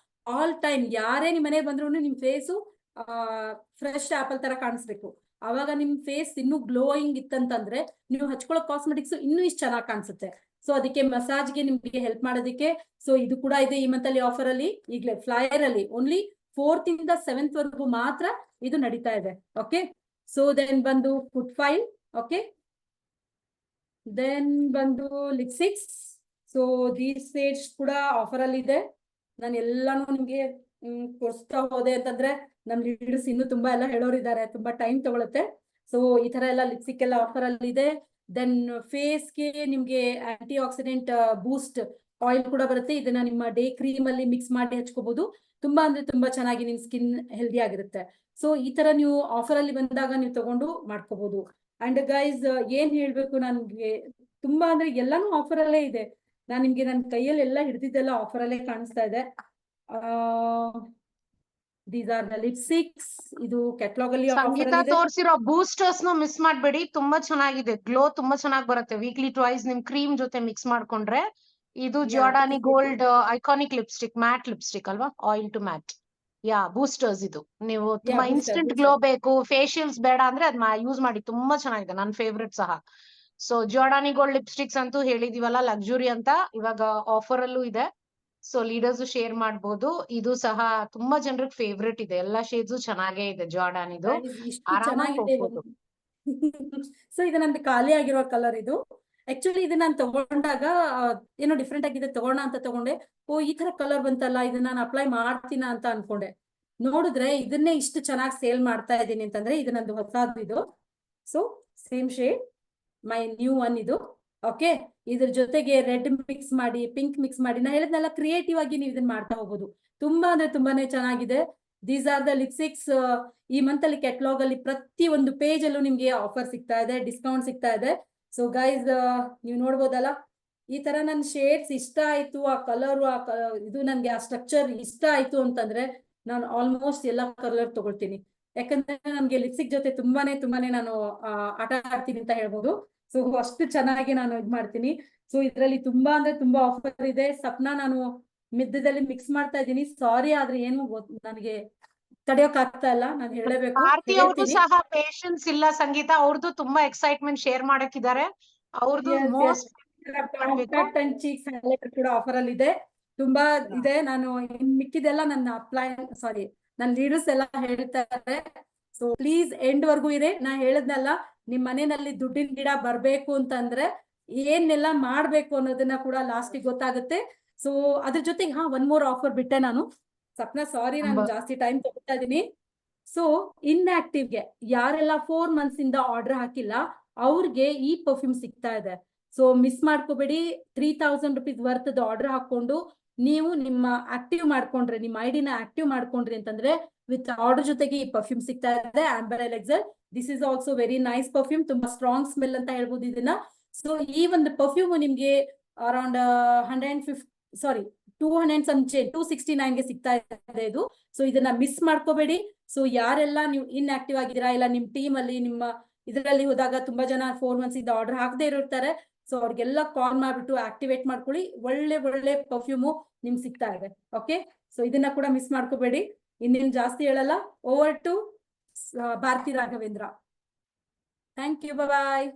ಆಲ್ ಟೈಮ್ ಯಾರೇ ನಿಮ್ ಮನೆಗೆ ಬಂದ್ರು ನಿಮ್ ಫೇಸು ಫ್ರೆಶ್ ಆಪಲ್ ತರ ಕಾಣಿಸ್ಬೇಕು. ಅವಾಗ ನಿಮ್ ಫೇಸ್ ಇನ್ನೂ ಗ್ಲೋಯಿಂಗ್ ಇತ್ತಂತಂದ್ರೆ ನೀವು ಹಚ್ಕೊಳ್ಳೋ ಕಾಸ್ಮೆಟಿಕ್ಸ್ ಇನ್ನೂ ಇಷ್ಟು ಚೆನ್ನಾಗಿ ಕಾಣಿಸುತ್ತೆ. ಸೊ ಅದಕ್ಕೆ ಮಸಾಜ್ಗೆ ನಿಮ್ಗೆ ಹೆಲ್ಪ್ ಮಾಡೋದಕ್ಕೆ ಸೊ ಇದು ಕೂಡ ಇದೆ ಈ ಮಂತ್ ಅಲ್ಲಿ ಆಫರ್ ಅಲ್ಲಿ. ಈಗಲೇ ಫ್ಲೈಯರ್ ಅಲ್ಲಿ ಓನ್ಲಿ 4th ಇಂದ 7th ವರೆಗೂ ಮಾತ್ರ ಇದು ನಡೀತಾ ಇದೆ. ಓಕೆ, ಸೊ ದೆನ್ ಬಂದು ಫುಡ್ ಫೈಲ್. ಓಕೆ, ದೆನ್ ಬಂದು ಲಿಪ್ಸ್ಟಿಕ್ಸ್. ಸೊ ದೀಸ್ ಶೇಡ್ಸ್ ಕೂಡ ಆಫರ್ ಅಲ್ಲಿ ಇದೆ. ನಾನು ಎಲ್ಲಾನು ನಿಮ್ಗೆ ತೋರಿಸ್ತಾ ಹೋದೆ ಅಂತಂದ್ರೆ ನಮ್ ಲೀಡರ್ಸ್ ಇನ್ನೂ ತುಂಬಾ ಎಲ್ಲ ಹೇಳೋರಿದ್ದಾರೆ, ತುಂಬಾ ಟೈಮ್ ತಗೊಳುತ್ತೆ. ಸೊ ಈ ತರ ಎಲ್ಲ ಲಿಪ್ಸ್ಟಿಕ್ ಎಲ್ಲ ಆಫರ್ ಅಲ್ಲಿ ಇದೆ. ದೆನ್ ಫೇಸ್ಗೆ ನಿಮ್ಗೆ ಆಂಟಿ ಆಕ್ಸಿಡೆಂಟ್ ಬೂಸ್ಟ್ ಆಯಿಲ್ ಕೂಡ ಬರುತ್ತೆ. ಇದನ್ನ ನಿಮ್ಮ ಡೇ ಕ್ರೀಮ್ ಅಲ್ಲಿ ಮಿಕ್ಸ್ ಮಾಡಿ ಹಚ್ಕೋಬಹುದು. ತುಂಬಾ ಅಂದ್ರೆ ತುಂಬಾ ಚೆನ್ನಾಗಿ ನಿಮ್ ಸ್ಕಿನ್ ಹೆಲ್ದಿ ಆಗಿರುತ್ತೆ. ಸೊ ಈ ತರ ನೀವು ಆಫರ್ ಅಲ್ಲಿ ಬಂದಾಗ ನೀವು ತಗೊಂಡು ಮಾಡ್ಕೋಬಹುದು. ಅಂಡ್ ಗೈಸ್ ಏನ್ ಹೇಳ್ಬೇಕು, ನನ್ಗೆ ತುಂಬಾ ಅಂದ್ರೆ ಎಲ್ಲಾನು ಆಫರ್ ಅಲ್ಲೇ ಇದೆ. ನಾನ್ ನಿಮ್ಗೆ ನನ್ನ ಕೈಯಲ್ಲಿ ಎಲ್ಲ ಹಿಡಿದಿದ್ದೆಲ್ಲ ಆಫರ್ ಅಲ್ಲೇ ಕಾಣಿಸ್ತಾ ಇದೆ. These are the lipsticks. ಇದು ಕ್ಯಾಟ್ಲಾಗ್ ಅಲ್ಲಿ ಆಫರ್ ಸಂಗೀತ ಅಲ್ಲಿ ಇದೆ. ತೋರ್ಸಿರೋ ಬೂಸ್ಟರ್ಸ್ ನ ಮಿಸ್ ಮಾಡ್ಬೇಡಿ. ತುಂಬಾ ಚೆನ್ನಾಗಿದೆ, ಗ್ಲೋ ತುಂಬಾ ಚೆನ್ನಾಗಿ ಬರುತ್ತೆ. ವೀಕ್ಲಿ ಟ್ವೈಸ್ ನಿಮ್ ಕ್ರೀಮ್ ಜೊತೆ ಮಿಕ್ಸ್ ಮಾಡ್ಕೊಂಡ್ರೆ. ಇದು Giordani gold iconic lipstick, matte lipstick ಅಲ್ವಾ, ಆಯಿಲ್ ಟು ಮ್ಯಾಟ್. ಬೂಸ್ಟರ್ಸ್ ಇದು. ನೀವು ತುಂಬಾ ಇನ್ಸ್ಟೆಂಟ್ ಗ್ಲೋ ಬೇಕು, ಫೇಶಿಯಲ್ಸ್ ಬೇಡ ಅಂದ್ರೆ ಅದ್ ಯೂಸ್ ಮಾಡಿ. ತುಂಬಾ ಚೆನ್ನಾಗಿದೆ, ನನ್ನ ಫೇವ್ರೆಟ್ ಸಹ. ಸೊ ಜಿಯೋಡಾನಿ ಗೋಲ್ಡ್ ಲಿಪ್ಸ್ಟಿಕ್ಸ್ ಅಂತೂ ಹೇಳಿದೀವಲ್ಲ, ಲಕ್ಸುರಿ ಅಂತ, ಇವಾಗ ಆಫರ್ ಅಲ್ಲೂ ಇದೆ. ಸೊ ಲೀಡರ್ಸ್ ಶೇರ್ ಮಾಡ್ಬೋದು. ಇದು ಸಹ ತುಂಬಾ ಜನರಿಗೆ ಫೇವ್ರೆಟ್ ಇದೆ. ಎಲ್ಲಾ ಶೇಡ್ಸ್ ಚೆನ್ನಾಗೇ ಇದೆ ಜಿಯೋಡಾನಿದು. ಇಷ್ಟು ಆರಾಮಾಗಿ ಚೆನ್ನಾಗಿದೆ. ಹೋಗ್ಬೋದು. ಸೊ ಇದು ನಂದು ಖಾಲಿ ಆಗಿರೋ ಕಲರ್ ಇದು. ಆಕ್ಚುಲಿ ಇದು ನಾನು ತಗೊಂಡಾಗ ಏನೋ ಡಿಫ್ರೆಂಟ್ ಆಗಿದೆ, ತಗೋಣ ಅಂತ ತಗೊಂಡೆ. ಓ ಈ ತರ ಕಲರ್ ಬಂತಲ್ಲ, ಇದನ್ನ ನಾನು ಅಪ್ಲೈ ಮಾಡ್ತೀನ ಅಂತ ಅನ್ಕೊಂಡೆ. ನೋಡಿದ್ರೆ ಇದನ್ನೇ ಇಷ್ಟು ಚೆನ್ನಾಗಿ ಸೇಲ್ ಮಾಡ್ತಾ ಇದ್ದೀನಿ ಅಂತಂದ್ರೆ ಇದು ನಂದು ಹೊಸದು ಇದು. So same shade, my new one ಇದು. ಓಕೆ, ಇದ್ರ ಜೊತೆಗೆ ರೆಡ್ ಮಿಕ್ಸ್ ಮಾಡಿ, ಪಿಂಕ್ ಮಿಕ್ಸ್ ಮಾಡಿ, ನಾ ಹೇಳಿದ್ನೆಲ್ಲ ಕ್ರಿಯೇಟಿವ್ ಆಗಿ ನೀವು ಇದನ್ನ ಮಾಡ್ತಾ ಹೋಗ್ಬೋದು. ತುಂಬಾ ಅಂದ್ರೆ ತುಂಬಾನೇ ಚೆನ್ನಾಗಿದೆ. These are the lipsticks. ಈ ಮಂತ್ ಅಲ್ಲಿ ಕೆಟಲಾಗ್ ಅಲ್ಲಿ ಪ್ರತಿ ಒಂದು ಪೇಜ್ ಅಲ್ಲೂ ನಿಮ್ಗೆ ಆಫರ್ ಸಿಗ್ತಾ ಇದೆ, ಡಿಸ್ಕೌಂಟ್ ಸಿಗ್ತಾ ಇದೆ. ಸೊ ಗೈಸ್, ನೀವು ನೋಡ್ಬೋದಲ್ಲ, ಈ ತರ ನನ್ ಶೇಡ್ಸ್ ಇಷ್ಟ ಆಯ್ತು, ಆ ಕಲರ್ ಇದು ನನ್ಗೆ ಆ ಸ್ಟ್ರಕ್ಚರ್ ಇಷ್ಟ ಆಯ್ತು ಅಂತಂದ್ರೆ ನಾನು ಆಲ್ಮೋಸ್ಟ್ ಎಲ್ಲಾ ಕಲರ್ ತಗೊಳ್ತೀನಿ. ಯಾಕಂದ್ರೆ ನನ್ಗೆ ಲಿಪ್ಸ್ಟಿಕ್ ಜೊತೆ ತುಂಬಾನೇ ನಾನು ಆಟ ಆಡ್ತೀನಿ ಅಂತ ಹೇಳ್ಬೋದು. ಸೊ ಅಷ್ಟು ಚೆನ್ನಾಗಿ ನಾನು ಇದ್ ಮಾಡ್ತೀನಿ. ಸೊ ಇದ್ರಲ್ಲಿ ತುಂಬಾ ಅಂದ್ರೆ ತುಂಬಾ ಆಫರ್ ಇದೆ. ಸಪ್ನಾ, ನಾನು ಮಿದ್ದದಲ್ಲಿ ಮಿಕ್ಸ್ ಮಾಡ್ತಾ ಇದ್ದೀನಿ, ಸಾರಿ, ಆದ್ರೆ ಏನು ನನಗೆ ತಡೆಯೋಕ್ ಆಗ್ತಾ ಇಲ್ಲ, ನಾನು ಹೇಳಬೇಕು, ಭಾರತಿ ಅವ್ರದ್ದು ಹೇಳ್ತೀನಿ. ಸಹ ಪೇಶನ್ಸ್ ಇಲ್ಲ ಸಂಗೀತ, ಅವ್ರದ್ದು ತುಂಬಾ ಎಕ್ಸೈಟ್ಮೆಂಟ್ ಶೇರ್ ಮಾಡಕ್ಕಿದ್ದಾರೆ. ಅವ್ರದ್ದು most compact and cheeks highlighter ಕೂಡ ಆಫರ್ ಅಲ್ಲಿ ಇದೆ, ತುಂಬಾ ಇದೆ. ನಾನು ಮಿಕ್ಕಿದೆಲ್ಲ ನನ್ನ ನನ್ನ ಲೀಡರ್ಸ್ ಎಲ್ಲ ಹೇಳ್ತಾರೆ. ಸೊ ಪ್ಲೀಸ್ ಎಂಡ್ ವರ್ಗೂ ಇದೆ. ನಾ ಹೇಳದ್ನಲ್ಲ, ನಿಮ್ ಮನೆಯಲ್ಲಿ ದುಡ್ಡಿನ ಗಿಡ ಬರ್ಬೇಕು ಅಂತಂದ್ರೆ ಏನೆಲ್ಲ ಮಾಡ್ಬೇಕು ಅನ್ನೋದನ್ನ ಕೂಡ ಲಾಸ್ಟಿಗೆ ಗೊತ್ತಾಗುತ್ತೆ. ಸೊ ಅದ್ರ ಜೊತೆಗೆ ಒನ್ ಮೋರ್ ಆಫರ್ ಬಿಟ್ಟೆ ನಾನು. ಸಪ್ನಾ, ಸಾರಿ, ನಾನು ಜಾಸ್ತಿ ಟೈಮ್ ತಗೋತಾ ಇದೀನಿ. ಸೊ ಇನ್ಆಕ್ಟಿವ್ಗೆ ಯಾರೆಲ್ಲ 4 months ಇಂದ ಆರ್ಡರ್ ಹಾಕಿಲ್ಲ ಅವ್ರಿಗೆ ಈ ಪರ್ಫ್ಯೂಮ್ ಸಿಗ್ತಾ ಇದೆ. ಸೊ ಮಿಸ್ ಮಾಡ್ಕೋಬೇಡಿ. 3000 rupees ವರ್ತ್ ಆರ್ಡರ್ ಹಾಕೊಂಡು ನೀವು ನಿಮ್ಮ ಆಕ್ಟಿವ್ ಮಾಡ್ಕೊಂಡ್ರೆ, ನಿಮ್ಮ ಐಡಿನ ಆಕ್ಟಿವ್ ಮಾಡ್ಕೊಂಡ್ರಿ ಅಂತಂದ್ರೆ ವಿತ್ ಆರ್ಡರ್ ಜೊತೆಗೆ ಈ ಪರ್ಫ್ಯೂಮ್ ಸಿಗ್ತಾ ಇದೆ, amber elixir. This is also very nice perfume, ತುಂಬಾ ಸ್ಟ್ರಾಂಗ್ ಸ್ಮೆಲ್ ಅಂತ ಹೇಳ್ಬೋದು ಇದನ್ನ. ಸೊ ಈ ಒಂದು ಪರ್ಫ್ಯೂಮ್ ನಿಮ್ಗೆ ಅರೌಂಡ್ 269ಗೆ ಸಿಗ್ತಾ ಇದೆ ಇದು. ಸೊ ಇದನ್ನ ಮಿಸ್ ಮಾಡ್ಕೋಬೇಡಿ. ಸೊ ಯಾರೆಲ್ಲ ನೀವು ಇನ್ಆಕ್ಟಿವ್ ಆಗಿದ್ದೀರಾ, ಇಲ್ಲ ನಿಮ್ ಟೀಮ್ ಅಲ್ಲಿ ನಿಮ್ಮ ಇದರಲ್ಲಿ ಹೋದಾಗ ತುಂಬಾ ಜನ 4 months ಇಂದ ಆರ್ಡರ್ ಹಾಕದೇ ಇರ್ತಾರೆ, ಸೊ ಅವ್ರಿಗೆಲ್ಲ ಕಾಲ್ ಮಾಡ್ಬಿಟ್ಟು ಆಕ್ಟಿವೇಟ್ ಮಾಡ್ಕೊಳ್ಳಿ. ಒಳ್ಳೆ ಪರ್ಫ್ಯೂಮು ನಿಮ್ಗೆ ಸಿಗ್ತಾ ಇದೆ. ಓಕೆ, ಸೊ ಇದನ್ನ ಕೂಡ ಮಿಸ್ ಮಾಡ್ಕೋಬೇಡಿ. ಇನ್ನೇನು ಜಾಸ್ತಿ ಹೇಳಲ್ಲ. Over to Bharathi Raghavendra. Thank you, bye.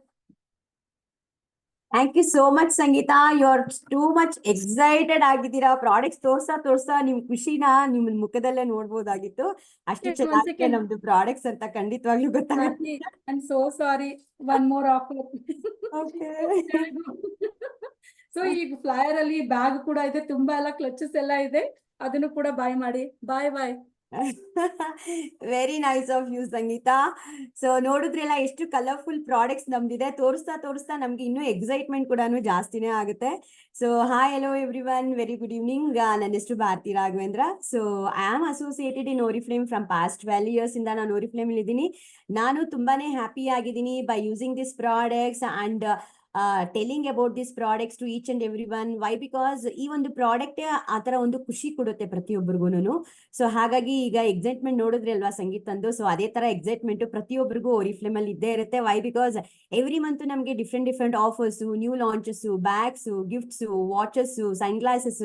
Thank you so much Sangeetha. You are too much excited ಆಗಿದ್ದೀರಾ. ಪ್ರಾಡಕ್ಟ್ಸ್ ತೋರ್ಸಾ ನಿಮ್ ಖುಷಿನ ನಿಮ್ ಮುಖದಲ್ಲೇ ನೋಡ್ಬೋದಾಗಿತ್ತು. ಅಷ್ಟು ಚೆನ್ನಾಗಿದೆ ನಮ್ದು ಪ್ರಾಡಕ್ಟ್ಸ್ ಅಂತ ಖಂಡಿತವಾಗ್ಲೂ ಗೊತ್ತಾಗುತ್ತೆ. I'm so sorry. One more offer. So ಈ ಫ್ಲೈಯರ್ ಅಲ್ಲಿ ಬ್ಯಾಗ್ ಕೂಡ ಇದೆ, ತುಂಬಾ ಎಲ್ಲ ಕ್ಲಚಸ್ ಎಲ್ಲ ಇದೆ, ಅದನ್ನು ಕೂಡ ಬೈ ಮಾಡಿ. Bye. Very nice of you Sangeetha. So ನೋಡಿದ್ರೆಲ್ಲ ಎಷ್ಟು ಕಲರ್ಫುಲ್ ಪ್ರಾಡಕ್ಟ್ಸ್ ನಮ್ದಿದೆ. ತೋರಿಸ್ತಾ ನಮ್ಗೆ ಇನ್ನೂ ಎಕ್ಸೈಟ್ಮೆಂಟ್ ಕೂಡ ಜಾಸ್ತಿನೇ ಆಗುತ್ತೆ. So hi, hello everyone, very good evening. ನನ್ನ ಹೆಸರು Bharathi Raghavendra. So I am associated in Oriflame from past 12 years ಇಂದ ನಾನು ಓರಿಫ್ಲೇಮ್ ಅಲ್ಲಿ ಇದ್ದೀನಿ. ನಾನು ತುಂಬಾನೇ ಹ್ಯಾಪಿ ಆಗಿದ್ದೀನಿ by using this products and telling about this products to each and every one. Why because ಈ ಒಂದು ಪ್ರಾಡಕ್ಟ್ ಆ ತರ ಒಂದು ಖುಷಿ ಕೊಡುತ್ತೆ ಪ್ರತಿಯೊಬ್ಬರಿಗೂ. ಸೊ ಹಾಗಾಗಿ ಈಗ ಎಕ್ಸೈಟ್ಮೆಂಟ್ ನೋಡಿದ್ರಿ ಅಲ್ವಾ ಸಂಗೀತ್ ಅಂದು. ಸೊ ಅದೇ ತರ ಎಕ್ಸೈಟ್ಮೆಂಟ್ ಪ್ರತಿಯೊಬ್ಬರಿಗೂ ಓರಿಫ್ಲೇಮ್ ಅಲ್ಲಿ ಇದ್ದೇ ಇರುತ್ತೆ. ವೈ ಬಿಕಾಸ್ ಎವ್ರಿ ಮಂತ್ ನಮಗೆ different offers, new launches, bags, gifts, watches, sunglasses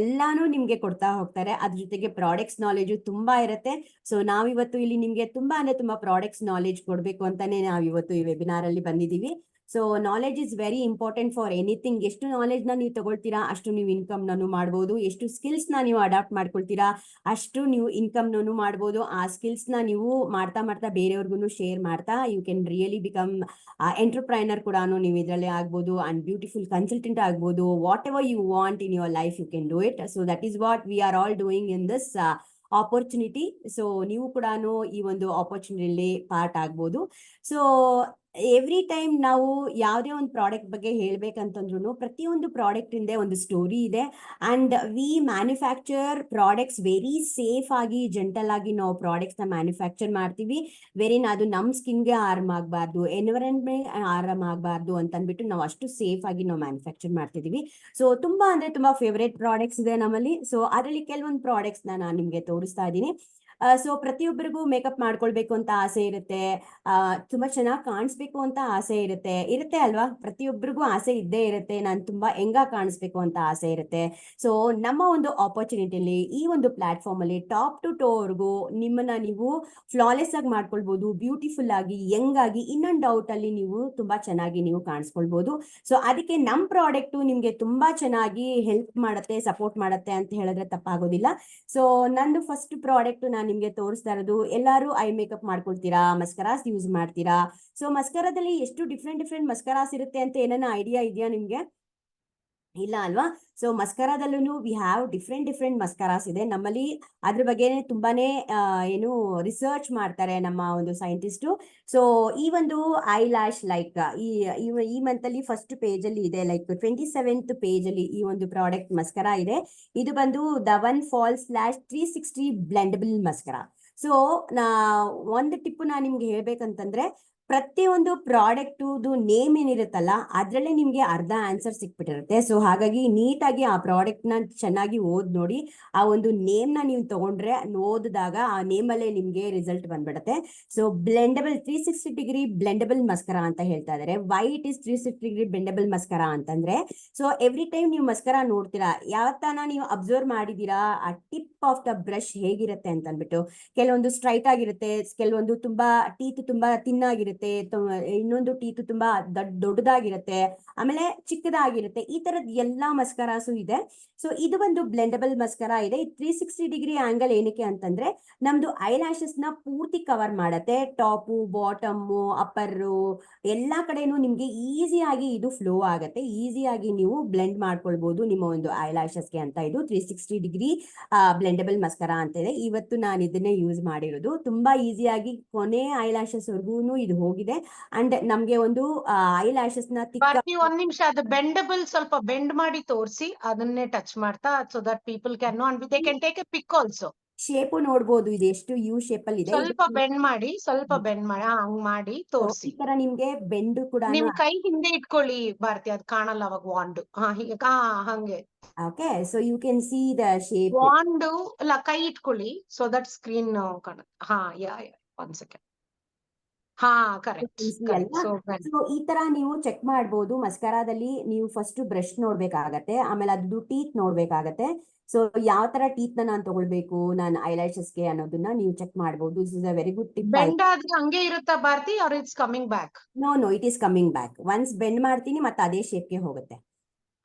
ಎಲ್ಲಾನು ನಿಮ್ಗೆ ಕೊಡ್ತಾ ಹೋಗ್ತಾರೆ. ಅದ್ರ ಜೊತೆಗೆ ಪ್ರಾಡಕ್ಟ್ಸ್ ನಾಲೆಜ್ ತುಂಬಾ ಇರುತ್ತೆ. ಸೊ ನಾವಿವತ್ತು ಇಲ್ಲಿ ನಿಮ್ಗೆ ತುಂಬಾ ಪ್ರಾಡಕ್ಟ್ಸ್ ನಾಲೆಜ್ ಕೊಡ್ಬೇಕು ಅಂತಾನೆ ನಾವಿವತ್ತು ಈ ವೆಬಿನಾರ್ ಅಲ್ಲಿ ಬಂದಿದೀವಿ. So knowledge is very important for anything. ಎಷ್ಟು ನಾಲೆಜ್ ನ ನೀವು ತಗೊಳ್ತೀರಾ ಅಷ್ಟು ನೀವು ಇನ್ಕಮ್ ನಾನು ಮಾಡ್ಬೋದು. ಎಷ್ಟು ಸ್ಕಿಲ್ಸ್ ನ ನೀವು ಅಡಾಪ್ಟ್ ಮಾಡ್ಕೊಳ್ತೀರಾ ಅಷ್ಟು ನೀವು ಇನ್ಕಮ್ ನಾನು ಮಾಡ್ಬೋದು. ಆ ಸ್ಕಿಲ್ಸ್ ನ ನೀವು ಮಾಡ್ತಾ ಬೇರೆಯವ್ರಿಗೂ ಶೇರ್ ಮಾಡ್ತಾ you can really become entrepreneur ಕೂಡ ನೀವು ಇದರಲ್ಲಿ ಆಗ್ಬೋದು, ಅಂಡ್ ಬ್ಯೂಟಿಫುಲ್ ಕನ್ಸಲ್ಟೆಂಟ್ ಆಗ್ಬೋದು. Whatever you want in your life you can do it. So that is what we are all doing in this opportunity. So ನೀವು ಕೂಡ ಈ ಒಂದು ಆಪರ್ಚುನಿಟಿಯಲ್ಲಿ ಪಾರ್ಟ್ ಆಗ್ಬೋದು. ಸೊ ಎವ್ರಿ ಟೈಮ್ ನಾವು ಯಾವುದೇ ಒಂದು ಪ್ರಾಡಕ್ಟ್ ಬಗ್ಗೆ ಹೇಳ್ಬೇಕಂತಂದ್ರು ಪ್ರತಿಯೊಂದು ಪ್ರಾಡಕ್ಟ್ ಇಂದ ಒಂದು ಸ್ಟೋರಿ ಇದೆ. And V manufacture products very safe ಆಗಿ, ಜೆಂಟಲ್ ಆಗಿ ನಾವು ಪ್ರಾಡಕ್ಟ್ಸ್ ನ ಮ್ಯಾನುಫ್ಯಾಕ್ಚರ್ ಮಾಡ್ತೀವಿ. ವೆರಿನ್ ಅದು ನಮ್ ಸ್ಕಿನ್ಗೆ ಹಾರ್ಮ್ ಆಗಬಾರ್ದು, ಎನ್ವಿರಾನ್ಮೆಂಟ್ ಹಾರ್ಮ್ ಆಗಬಾರ್ದು ಅಂತ ಅಂದ್ಬಿಟ್ಟು ನಾವು ಅಷ್ಟು ಸೇಫ್ ಆಗಿ ನಾವು ಮ್ಯಾನುಫ್ಯಾಕ್ಚರ್ ಮಾಡ್ತಿದೀವಿ. ಸೊ ತುಂಬಾ ಫೇವರೇಟ್ ಪ್ರಾಡಕ್ಟ್ಸ್ ಇದೆ ನಮ್ಮಲ್ಲಿ. ಸೊ ಅದರಲ್ಲಿ ಕೆಲವೊಂದು ಪ್ರಾಡಕ್ಟ್ಸ್ ನಾನು ನಿಮ್ಗೆ ತೋರಿಸ್ತಾ ಇದ್ದೀನಿ. ಸೊ ಪ್ರತಿಯೊಬ್ಬರಿಗೂ ಮೇಕಪ್ ಮಾಡ್ಕೊಳ್ಬೇಕು ಅಂತ ಆಸೆ ಇರುತ್ತೆ, ತುಂಬಾ ಚೆನ್ನಾಗಿ ಕಾಣಿಸ್ಬೇಕು ಅಂತ ಆಸೆ ಇರುತ್ತೆ ಅಲ್ವಾ? ಪ್ರತಿಯೊಬ್ಬರಿಗೂ ಆಸೆ ಇದ್ದೇ ಇರುತ್ತೆ. ನಾನು ತುಂಬಾ ಹೆಂಗ ಕಾಣಿಸ್ಬೇಕು ಅಂತ ಆಸೆ ಇರುತ್ತೆ. ಸೊ ನಮ್ಮ ಒಂದು ಆಪರ್ಚುನಿಟಿಲಿ ಈ ಒಂದು ಪ್ಲಾಟ್ಫಾರ್ಮ್ ಅಲ್ಲಿ ಟಾಪ್ ಟು ಟೋವರೆಗೂ ನಿಮ್ಮನ್ನ ನೀವು ಫ್ಲಾಲೆಸ್ ಆಗಿ ಮಾಡ್ಕೊಳ್ಬಹುದು, ಬ್ಯೂಟಿಫುಲ್ ಆಗಿ, ಯಂಗ್ ಆಗಿ, ಇನ್ ಅಂಡ್ ಔಟ್ ಅಲ್ಲಿ ನೀವು ತುಂಬಾ ಚೆನ್ನಾಗಿ ನೀವು ಕಾಣಿಸ್ಕೊಳ್ಬಹುದು. ಸೊ ಅದಕ್ಕೆ ನಮ್ ಪ್ರಾಡಕ್ಟ್ ನಿಮ್ಗೆ ತುಂಬಾ ಚೆನ್ನಾಗಿ ಹೆಲ್ಪ್ ಮಾಡುತ್ತೆ, ಸಪೋರ್ಟ್ ಮಾಡುತ್ತೆ ಅಂತ ಹೇಳಿದ್ರೆ ತಪ್ಪಾಗೋದಿಲ್ಲ. ಸೊ ನಂದು ಫಸ್ಟ್ ಪ್ರಾಡಕ್ಟ್ ನಾನು ನಿಮ್ಗೆ ತೋರಿಸ್ತಾ ಇರೋದು, ಎಲ್ಲರೂ ಐ ಮೇಕಪ್ ಮಾಡ್ಕೊಳ್ತೀರಾ, ಮಸ್ಕರಾಸ್ ಯೂಸ್ ಮಾಡ್ತೀರಾ. ಸೊ ಮಸ್ಕರಾದಲ್ಲಿ ಎಷ್ಟು ಡಿಫ್ರೆಂಟ್ ಮಸ್ಕರಾಸ್ ಇರುತ್ತೆ ಅಂತ ಏನನ್ನ ಐಡಿಯಾ ಇದೆಯಾ ನಿಮ್ಗೆ? ಇಲ್ಲ ಅಲ್ವಾ? ಸೊ ಮಸ್ಕರಾದಲ್ಲೂ ವಿ ಹ್ಯಾವ್ ಡಿಫ್ರೆಂಟ್ ಮಸ್ಕರಾಸ್ ಇದೆ ನಮ್ಮಲ್ಲಿ. ಅದ್ರ ಬಗ್ಗೆ ತುಂಬಾನೇ ಏನು ರಿಸರ್ಚ್ ಮಾಡ್ತಾರೆ ನಮ್ಮ ಒಂದು ಸೈಂಟಿಸ್ಟು. ಸೊ ಈ ಒಂದು ಐ ಲ್ಯಾಶ್ ಲೈಕ್ ಈ ಮಂತ್ ಅಲ್ಲಿ ಫಸ್ಟ್ ಪೇಜ್ ಅಲ್ಲಿ ಇದೆ, ಲೈಕ್ 27th ಪೇಜ್ ಅಲ್ಲಿ ಈ ಒಂದು ಪ್ರಾಡಕ್ಟ್ ಮಸ್ಕರಾ ಇದೆ. ಇದು ಬಂದು the one false lash 360 blendable mascara. So ಒಂದು ಟಿಪ್ ನಾನು ನಿಮ್ಗೆ ಹೇಳ್ಬೇಕಂತಂದ್ರೆ, ಪ್ರತಿಯೊಂದು ಪ್ರಾಡಕ್ಟ್ ನೇಮ್ ಏನಿರುತ್ತಲ್ಲ ಅದ್ರಲ್ಲೇ ನಿಮ್ಗೆ ಅರ್ಧ ಆನ್ಸರ್ ಸಿಕ್ಬಿಟ್ಟಿರುತ್ತೆ. ಸೊ ಹಾಗಾಗಿ ನೀಟಾಗಿ ಆ ಪ್ರಾಡಕ್ಟ್ ನ ಚೆನ್ನಾಗಿ ಓದ್ ನೋಡಿ. ಆ ಒಂದು ನೇಮ್ ನ ನೀವು ತಗೊಂಡ್ರೆ ಓದಿದಾಗ ಆ ನೇಮ್ ಅಲ್ಲೇ ನಿಮ್ಗೆ ರಿಸಲ್ಟ್ ಬಂದ್ಬಿಡುತ್ತೆ. ಸೊ ಬ್ಲೆಂಡಬಲ್ 360 ಡಿಗ್ರಿ ಬ್ಲೆಂಡಬಲ್ ಮಸ್ಕರಾ ಅಂತ ಹೇಳ್ತಾ ಇದಾರೆ. Why it is 360 degree ಬ್ಲೆಂಡಬಲ್ mascara ಅಂತಂದ್ರೆ, ಸೊ ಎವ್ರಿ ಟೈಮ್ ನೀವು ಮಸ್ಕರಾ ನೋಡ್ತೀರಾ, ಯಾವತ್ತಾನ ನೀವು ಅಬ್ಸರ್ವ್ ಮಾಡಿದೀರಾ ಆ ಟಿಪ್ ಆಫ್ ದ ಬ್ರಷ್ ಹೇಗಿರುತ್ತೆ ಅಂತ ಅಂದ್ಬಿಟ್ಟು? ಕೆಲವೊಂದು ಸ್ಟ್ರೈಟ್ ಆಗಿರುತ್ತೆ, ಕೆಲವೊಂದು ತುಂಬಾ ಟೀತ್ ತುಂಬಾ ತಿನ್ನಾಗಿರುತ್ತೆ, ಇನ್ನೊಂದು ಟೀತ್ ತುಂಬಾ ದೊಡ್ಡದಾಗಿರುತ್ತೆ, ಆಮೇಲೆ ಚಿಕ್ಕದಾಗಿರುತ್ತೆ. ಈ ತರದ್ ಎಲ್ಲಾ ಮಸ್ಕರಾಸು ಇದೆ. ಸೊ ಇದು ಒಂದು ಬ್ಲೆಂಡಬಲ್ ಮಸ್ಕರಾ ಇದೆ. 360 ಡಿಗ್ರಿ ಆಂಗಲ್ ಏನಕ್ಕೆ ಅಂತಂದ್ರೆ, ನಮ್ದು ಐ ಲ್ಯಾಶಸ್ ನ ಪೂರ್ತಿ ಕವರ್ ಮಾಡತ್ತೆ. ಟಾಪು, ಬಾಟಮ್, ಅಪ್ಪರ್ ಎಲ್ಲಾ ಕಡೆನೂ ನಿಮ್ಗೆ ಈಸಿಯಾಗಿ ಇದು ಫ್ಲೋ ಆಗತ್ತೆ. ಈಸಿಯಾಗಿ ನೀವು ಬ್ಲೆಂಡ್ ಮಾಡ್ಕೊಳ್ಬಹುದು ನಿಮ್ಮ ಒಂದು ಐ ಲ್ಯಾಶಸ್ಗೆ ಅಂತ ಇದು 360 ಡಿಗ್ರಿ ಬ್ಲೆಂಡಬಲ್ ಮಸ್ಕರಾ ಅಂತ ಇದೆ. ಇವತ್ತು ನಾನು ಇದನ್ನೇ ಯೂಸ್ ಮಾಡಿರೋದು. ತುಂಬಾ ಈಸಿಯಾಗಿ ಕೊನೆ ಐ ಲ್ಯಾಶಸ್ ವರ್ಗೂನು ಇದು ಹೋಗಿದೆ. ಅಂಡ್ ನಮ್ಗೆ ಒಂದು ಐ ಲ್ಯಾಶಸ್ ನ ಭಾರತಿ ಒಂದ್ ನಿಮಿಷ, ಅದು ಬೆಂಡಬಲ್ ಸ್ವಲ್ಪ ಬೆಂಡ್ ಮಾಡಿ ತೋರಿಸಿ, ಅದನ್ನೇ ಟಚ್ ಮಾಡ್ತಾ, so that people can know and they can take a pic also. Shape ನೋಡ್ಬೋದು, ಇದು ಎಷ್ಟು ಯು ಶೇಪ್ ಅಲ್ಲಿ ಇದೆ. ಸ್ವಲ್ಪ ಬೆಂಡ್ ಮಾಡಿ, ಹಂಗ್ ಮಾಡಿ ತೋರಿಸಿ. ಈ ತರ ನಿಮ್ಗೆ ಬೆಂಡು ಕೂಡ. ನಿಮ್ ಕೈ ಹಿಂದೆ ಇಟ್ಕೊಳ್ಳಿ ಭಾರತಿ, ಅದ್ ಕಾಣಲ್ಲ ಅವಾಗ ವಾಂಡ್. ಹಂಗೆ. Okay, so you can see the shape. Wand ಅಲ್ಲ, ಕೈ ಇಟ್ಕೊಳ್ಳಿ, ಸೊ ದಟ್ ಸ್ಕ್ರೀನ್ ಕಾಣುತ್ತೆ. ಯಾ ಒಂದ್ ಸೆಕೆಂಡ್. ಕರೆಕ್ಟ್. ಸೊ ಈ ತರ ನೀವು ಚೆಕ್ ಮಾಡ್ಬೋದು. ಮಸ್ಕರಾದಲ್ಲಿ ನೀವು ಫಸ್ಟ್ ಬ್ರಷ್ ನೋಡ್ಬೇಕಾಗತ್ತೆ, ಆಮೇಲೆ ಅದು ಟೀತ್ ನೋಡ್ಬೇಕಾಗತ್ತೆ. ಸೊ ಯಾವ ತರ ಟೀತ್ ನಾನು ತಗೊಳ್ಬೇಕು ನಾನು ಐಲ್ಯಾಶಸ್ಗೆ ಅನ್ನೋದನ್ನ ನೀವು ಚೆಕ್ ಮಾಡ್ಬೋದು. This is a very good tip. Bend ಆದ್ರೆ ಹಂಗೆ ಇರುತ್ತಾ Bharathi, or it's coming back? No, it is coming back. Once bend ಮಾಡ್ತೀನಿ ಮತ್ತೆ ಅದೇ ಶೇಪ್ಗೆ ಹೋಗುತ್ತೆ.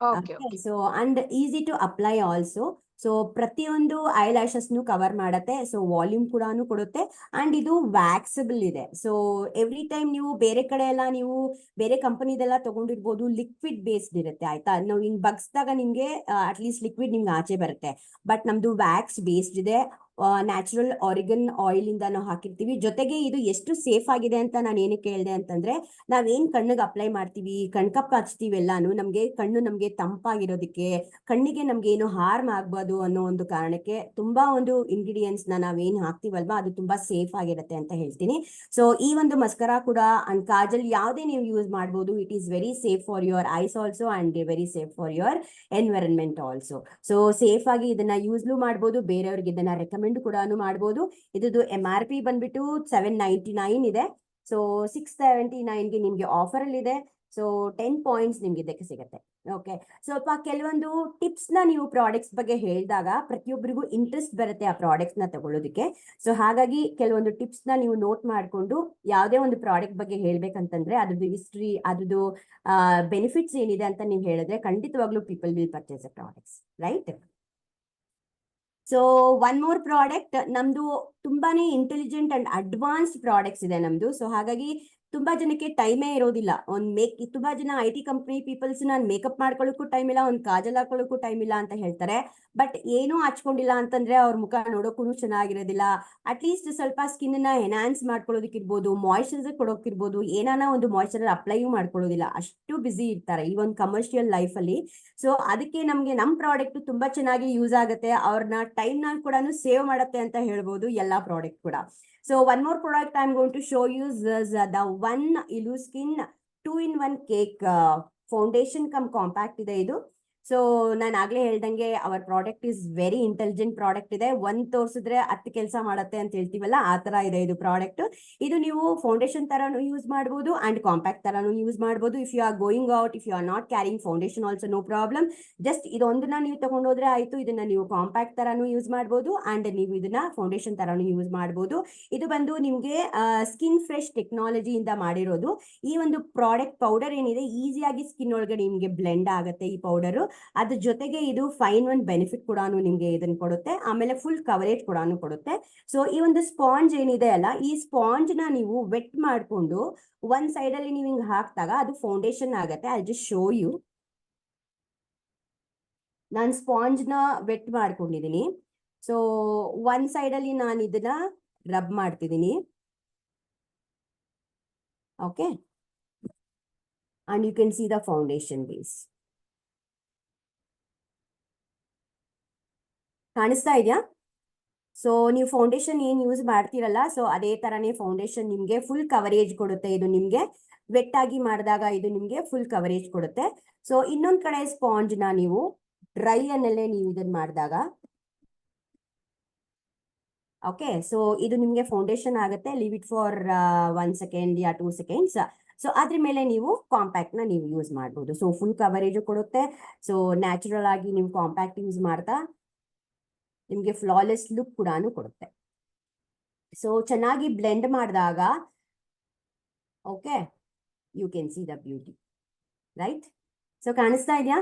So and easy to apply also. So ಪ್ರತಿಯೊಂದು ಐ ಲ್ಯಾಶಸ್ನು ಕವರ್ ಮಾಡತ್ತೆ. ಸೊ ವಾಲ್ಯೂಮ್ ಕೂಡ ಕೊಡುತ್ತೆ. ಅಂಡ್ ಇದು ವ್ಯಾಕ್ಸಬಲ್ ಇದೆ. ಸೊ ಎವ್ರಿ ಟೈಮ್ ನೀವು ಬೇರೆ ಕಡೆ ಎಲ್ಲ ನೀವು ಬೇರೆ ಕಂಪನಿದೆಲ್ಲ ತಗೊಂಡಿರ್ಬೋದು, ಲಿಕ್ವಿಡ್ ಬೇಸ್ಡ್ ಇರುತ್ತೆ ಆಯ್ತಾ. ನಾವು ಹಿಂಗ್ ಬಗ್ಸ್ದಾಗ ನಿಮ್ಗೆ ಅಟ್ಲೀಸ್ಟ್ ಲಿಕ್ವಿಡ್ ನಿಮ್ಗೆ ಆಚೆ ಬರುತ್ತೆ. ಬಟ್ ನಮ್ದು ವ್ಯಾಕ್ಸ್ ಬೇಸ್ಡ್ ಇದೆ. ನ್ಯಾಚುರಲ್ ಆರಿಗನ್ ಆಯಿಲ್ ಇಂದ ನಾವು ಹಾಕಿರ್ತೀವಿ. ಜೊತೆಗೆ ಇದು ಎಷ್ಟು ಸೇಫ್ ಆಗಿದೆ ಅಂತ ನಾನು ಏನಕ್ಕೆ ಹೇಳಿದೆ ಅಂತಂದ್ರೆ, ನಾವೇನ್ ಕಣ್ಣಿಗೆ ಅಪ್ಲೈ ಮಾಡ್ತೀವಿ, ಕಣ್ಕಪ್ ಹಚ್ತೀವಿ ಎಲ್ಲಾನು, ನಮ್ಗೆ ತಂಪಾಗಿರೋದಕ್ಕೆ, ಕಣ್ಣಿಗೆ ನಮ್ಗೆ ಏನು ಹಾರ್ಮ್ ಆಗ್ಬಾರ್ದು ಅನ್ನೋ ಒಂದು ಕಾರಣಕ್ಕೆ ತುಂಬಾ ಒಂದು ಇಂಗ್ರೀಡಿಯೆಂಟ್ಸ್ ನಾವೇನ್ ಹಾಕ್ತಿವಲ್ವಾ ಅದು ತುಂಬಾ ಸೇಫ್ ಆಗಿರುತ್ತೆ ಅಂತ ಹೇಳ್ತೀನಿ. ಸೊ ಈ ಒಂದು ಮಸ್ಕರಾ ಕೂಡ ಅಂಡ್ ಕಾಜಲ್ ಯಾವುದೇ ನೀವು ಯೂಸ್ ಮಾಡ್ಬೋದು. It is very safe for your eyes also and very safe for your environment also. So safe ಆಗಿ ಇದನ್ನ ಯೂಸ್ಲು ಮಾಡ್ಬೋದು, ಬೇರೆಯವ್ರಿಗೆ ಇದನ್ನ ರೆಕಮೆಂಡ್ ಕೂಡ ಮಾಡ್ಬೋದು. ಇದ್ದು MRP ಬಂದ್ಬಿಟ್ಟು 799 ಇದೆ. ಸೊ 679ಗೆ ನಿಮ್ಗೆ ಆಫರ್ ಅಲ್ಲಿ ಇದೆ. ಸೊ 10 ಪಾಯಿಂಟ್ಸ್ ನಿಮ್ಗೆ ಇದಕ್ಕೆ ಸಿಗುತ್ತೆ. ಓಕೆ, ಸ್ವಲ್ಪ ಕೆಲವೊಂದು ಟಿಪ್ಸ್ ನ ನೀವು ಪ್ರಾಡಕ್ಟ್ಸ್ ಬಗ್ಗೆ ಹೇಳಿದಾಗ ಪ್ರತಿಯೊಬ್ಬರಿಗೂ ಇಂಟ್ರೆಸ್ಟ್ ಬರುತ್ತೆ ಆ ಪ್ರಾಡಕ್ಟ್ಸ್ ನ ತಗೊಳ್ಳೋದಕ್ಕೆ. ಸೊ ಹಾಗಾಗಿ ಕೆಲವೊಂದು ಟಿಪ್ಸ್ ನ ನೀವು ನೋಟ್ ಮಾಡ್ಕೊಂಡು ಯಾವುದೇ ಒಂದು ಪ್ರಾಡಕ್ಟ್ ಬಗ್ಗೆ ಹೇಳ್ಬೇಕಂತಂದ್ರೆ ಅದ್ರದ್ದು ಹಿಸ್ಟ್ರಿ, ಅದ್ರದ್ದು ಬೆನಿಫಿಟ್ಸ್ ಏನಿದೆ ಅಂತ ನೀವು ಹೇಳಿದ್ರೆ ಖಂಡಿತವಾಗ್ಲೂ people will purchase the products, right? So one more product ನಮ್ದು ತುಂಬಾನೇ ಇಂಟೆಲಿಜೆಂಟ್ ಅಂಡ್ ಅಡ್ವಾನ್ಸ್ಡ್ ಪ್ರಾಡಕ್ಟ್ಸ್ ಇದೆ ನಮ್ದು. ಸೊ ಹಾಗಾಗಿ ತುಂಬಾ ಜನಕ್ಕೆ ಟೈಮೇ ಇರೋದಿಲ್ಲ. ತುಂಬಾ ಜನ IT ಕಂಪನಿ ಪೀಪಲ್ಸ್ ನಾನು ಮೇಕಪ್ ಮಾಡ್ಕೊಳ್ಳೋಕ್ಕೂ ಟೈಮ್ ಇಲ್ಲ, ಒಂದು ಕಾಜಲ್ ಹಾಕೊಳ್ಳೋಕ್ಕೂ ಟೈಮ್ ಇಲ್ಲ ಅಂತ ಹೇಳ್ತಾರೆ. ಬಟ್ ಏನೂ ಹಚ್ಕೊಂಡಿಲ್ಲ ಅಂತಂದ್ರೆ ಅವ್ರ ಮುಖ ನೋಡೋಕ್ಕೂ ಚೆನ್ನಾಗಿರೋದಿಲ್ಲ. ಅಟ್ಲೀಸ್ಟ್ ಸ್ವಲ್ಪ ಸ್ಕಿನ್ ನ ಎನ್ಹಾನ್ಸ್ ಮಾಡ್ಕೊಳ್ಳೋದಕ್ಕಿರ್ಬೋದು, ಮಾಯಿಶ್ಚರೈಸರ್ ಕೊಡೋಕ್ಕಿರ್ಬೋದು, ಏನಾನ ಒಂದು ಮಾಯಿಶ್ಚರೈಸರ್ ಅಪ್ಲೈಯೂ ಮಾಡ್ಕೊಳ್ಳೋದಿಲ್ಲ, ಅಷ್ಟು ಬಿಸಿ ಇರ್ತಾರೆ ಈ ಒಂದು ಕಮರ್ಷಿಯಲ್ ಲೈಫ್ ಅಲ್ಲಿ. ಸೊ ಅದಕ್ಕೆ ನಮ್ಗೆ ನಮ್ ಪ್ರಾಡಕ್ಟ್ ತುಂಬಾ ಚೆನ್ನಾಗಿ ಯೂಸ್ ಆಗುತ್ತೆ. ಅವ್ರನ್ನ ಟೈಮ್ ನ ಕೂಡ ಸೇವ್ ಮಾಡುತ್ತೆ ಅಂತ ಹೇಳ್ಬೋದು ಎಲ್ಲಾ ಪ್ರಾಡಕ್ಟ್ ಕೂಡ. So one more product I'm going to show you is the one Illuskin 2-in-1 cake foundation cum compact ಇದೆ ಇದು. ಸೊ ನಾನು ಆಗ್ಲೇ ಹೇಳ್ದಂಗೆ hour product is very intelligent product ಇದೆ. ಒಂದ್ ತೋರಿಸಿದ್ರೆ 10 ಕೆಲಸ ಮಾಡತ್ತೆ ಅಂತ ಹೇಳ್ತೀವಲ್ಲ, ಆ ತರ ಇದೆ ಇದು ಪ್ರಾಡಕ್ಟ್. ಇದು ನೀವು ಫೌಂಡೇಶನ್ ತರಾನು ಯೂಸ್ ಮಾಡಬಹುದು ಅಂಡ್ ಕಾಂಪ್ಯಾಕ್ಟ್ ತರಾನು ಯೂಸ್ ಮಾಡಬಹುದು. If you are going out, if you are not carrying foundation also no problem. Just ಇದೊಂದನ್ನ ನೀವು ತಗೊಂಡೋದ್ರೆ ಆಯ್ತು. ಇದನ್ನ ನೀವು ಕಾಂಪ್ಯಾಕ್ಟ್ ತರಾನು ಯೂಸ್ ಮಾಡಬಹುದು ಅಂಡ್ ನೀವು ಇದನ್ನ ಫೌಂಡೇಶನ್ ತರಾನು ಯೂಸ್ ಮಾಡಬಹುದು. ಇದು ಬಂದು ನಿಮ್ಗೆ ಸ್ಕಿನ್ ಫ್ರೆಶ್ ಟೆಕ್ನಾಲಜಿಯಿಂದ ಮಾಡಿರೋದು. ಈ ಒಂದು ಪ್ರಾಡಕ್ಟ್ ಪೌಡರ್ ಏನಿದೆ ಈಸಿಯಾಗಿ ಸ್ಕಿನ್ ಒಳಗಡೆ ನಿಮ್ಗೆ ಬ್ಲೆಂಡ್ ಆಗುತ್ತೆ ಈ ಪೌಡರ್. ಅದ್ರ ಜೊತೆಗೆ ಇದು 5-in-1 ಬೆನಿಫಿಟ್ ಕೂಡ ನಿಮ್ಗೆ ಇದನ್ನ ಕೊಡುತ್ತೆ. ಆಮೇಲೆ ಫುಲ್ ಕವರೇಜ್ ಕೂಡ ಕೊಡುತ್ತೆ. ಸೊ ಈ ಒಂದು ಸ್ಪಾಂಜ್ ಏನಿದೆ ಅಲ್ಲ, ಈ ಸ್ಪಾಂಜ್ ನ ನೀವು ವೆಟ್ ಮಾಡ್ಕೊಂಡು ಒಂದ್ ಸೈಡ್ ಅಲ್ಲಿ ನೀವು ಹಿಂಗ್ ಹಾಕ್ದಾಗ ಅದು ಫೌಂಡೇಶನ್ ಆಗುತ್ತೆ. I just show you. ನಾನು ಸ್ಪಾಂಜ್ನ ವೆಟ್ ಮಾಡ್ಕೊಂಡಿದ್ದೀನಿ. ಸೊ ಒನ್ ಸೈಡಲ್ಲಿ ನಾನು ಇದನ್ನ ರಬ್ ಮಾಡ್ತಿದ್ದೀನಿ. Okay, and you can see the foundation base. ಕಾಣಿಸ್ತಾ ಇದೆಯಾ? ಸೊ ನೀವು ಫೌಂಡೇಶನ್ ಏನ್ ಯೂಸ್ ಮಾಡ್ತೀರಲ್ಲ, ಸೊ ಅದೇ ತರನೇ ಫೌಂಡೇಶನ್ ನಿಮ್ಗೆ ಫುಲ್ ಕವರೇಜ್ ಕೊಡುತ್ತೆ. ಇದು ನಿಮ್ಗೆ ವೆಟ್ ಆಗಿ ಮಾಡಿದಾಗ ಇದು ನಿಮ್ಗೆ ಫುಲ್ ಕವರೇಜ್ ಕೊಡುತ್ತೆ. ಸೊ ಇನ್ನೊಂದ್ ಕಡೆ ಸ್ಪಾಂಜ್ ನ ನೀವು ಡ್ರೈ ಅನ್ನಲ್ಲೇ ನೀವು ಇದನ್ನ ಮಾಡಿದಾಗ, ಓಕೆ, ಸೊ ಇದು ನಿಮ್ಗೆ ಫೌಂಡೇಶನ್ ಆಗುತ್ತೆ. Leave it for 1 second yeah 2 seconds. So ಅದ್ರ ಮೇಲೆ ನೀವು ಕಾಂಪ್ಯಾಕ್ಟ್ ನ ನೀವು ಯೂಸ್ ಮಾಡ್ಬೋದು. ಸೊ ಫುಲ್ ಕವರೇಜ್ ಕೊಡುತ್ತೆ. ಸೊ ನ್ಯಾಚುರಲ್ ಆಗಿ ನೀವು ಕಾಂಪ್ಯಾಕ್ಟ್ ಯೂಸ್ ಮಾಡ್ತಾ ನಿಮ್ಗೆ ಫ್ಲಾಲೆಸ್ ಲುಕ್ ಕೂಡ ಕೊಡುತ್ತೆ. ಸೊ ಚೆನ್ನಾಗಿ ಬ್ಲೆಂಡ್ ಮಾಡಿದಾಗ, okay, you can see the beauty, right? So ಕಾಣಿಸ್ತಾ ಇದೆಯಾ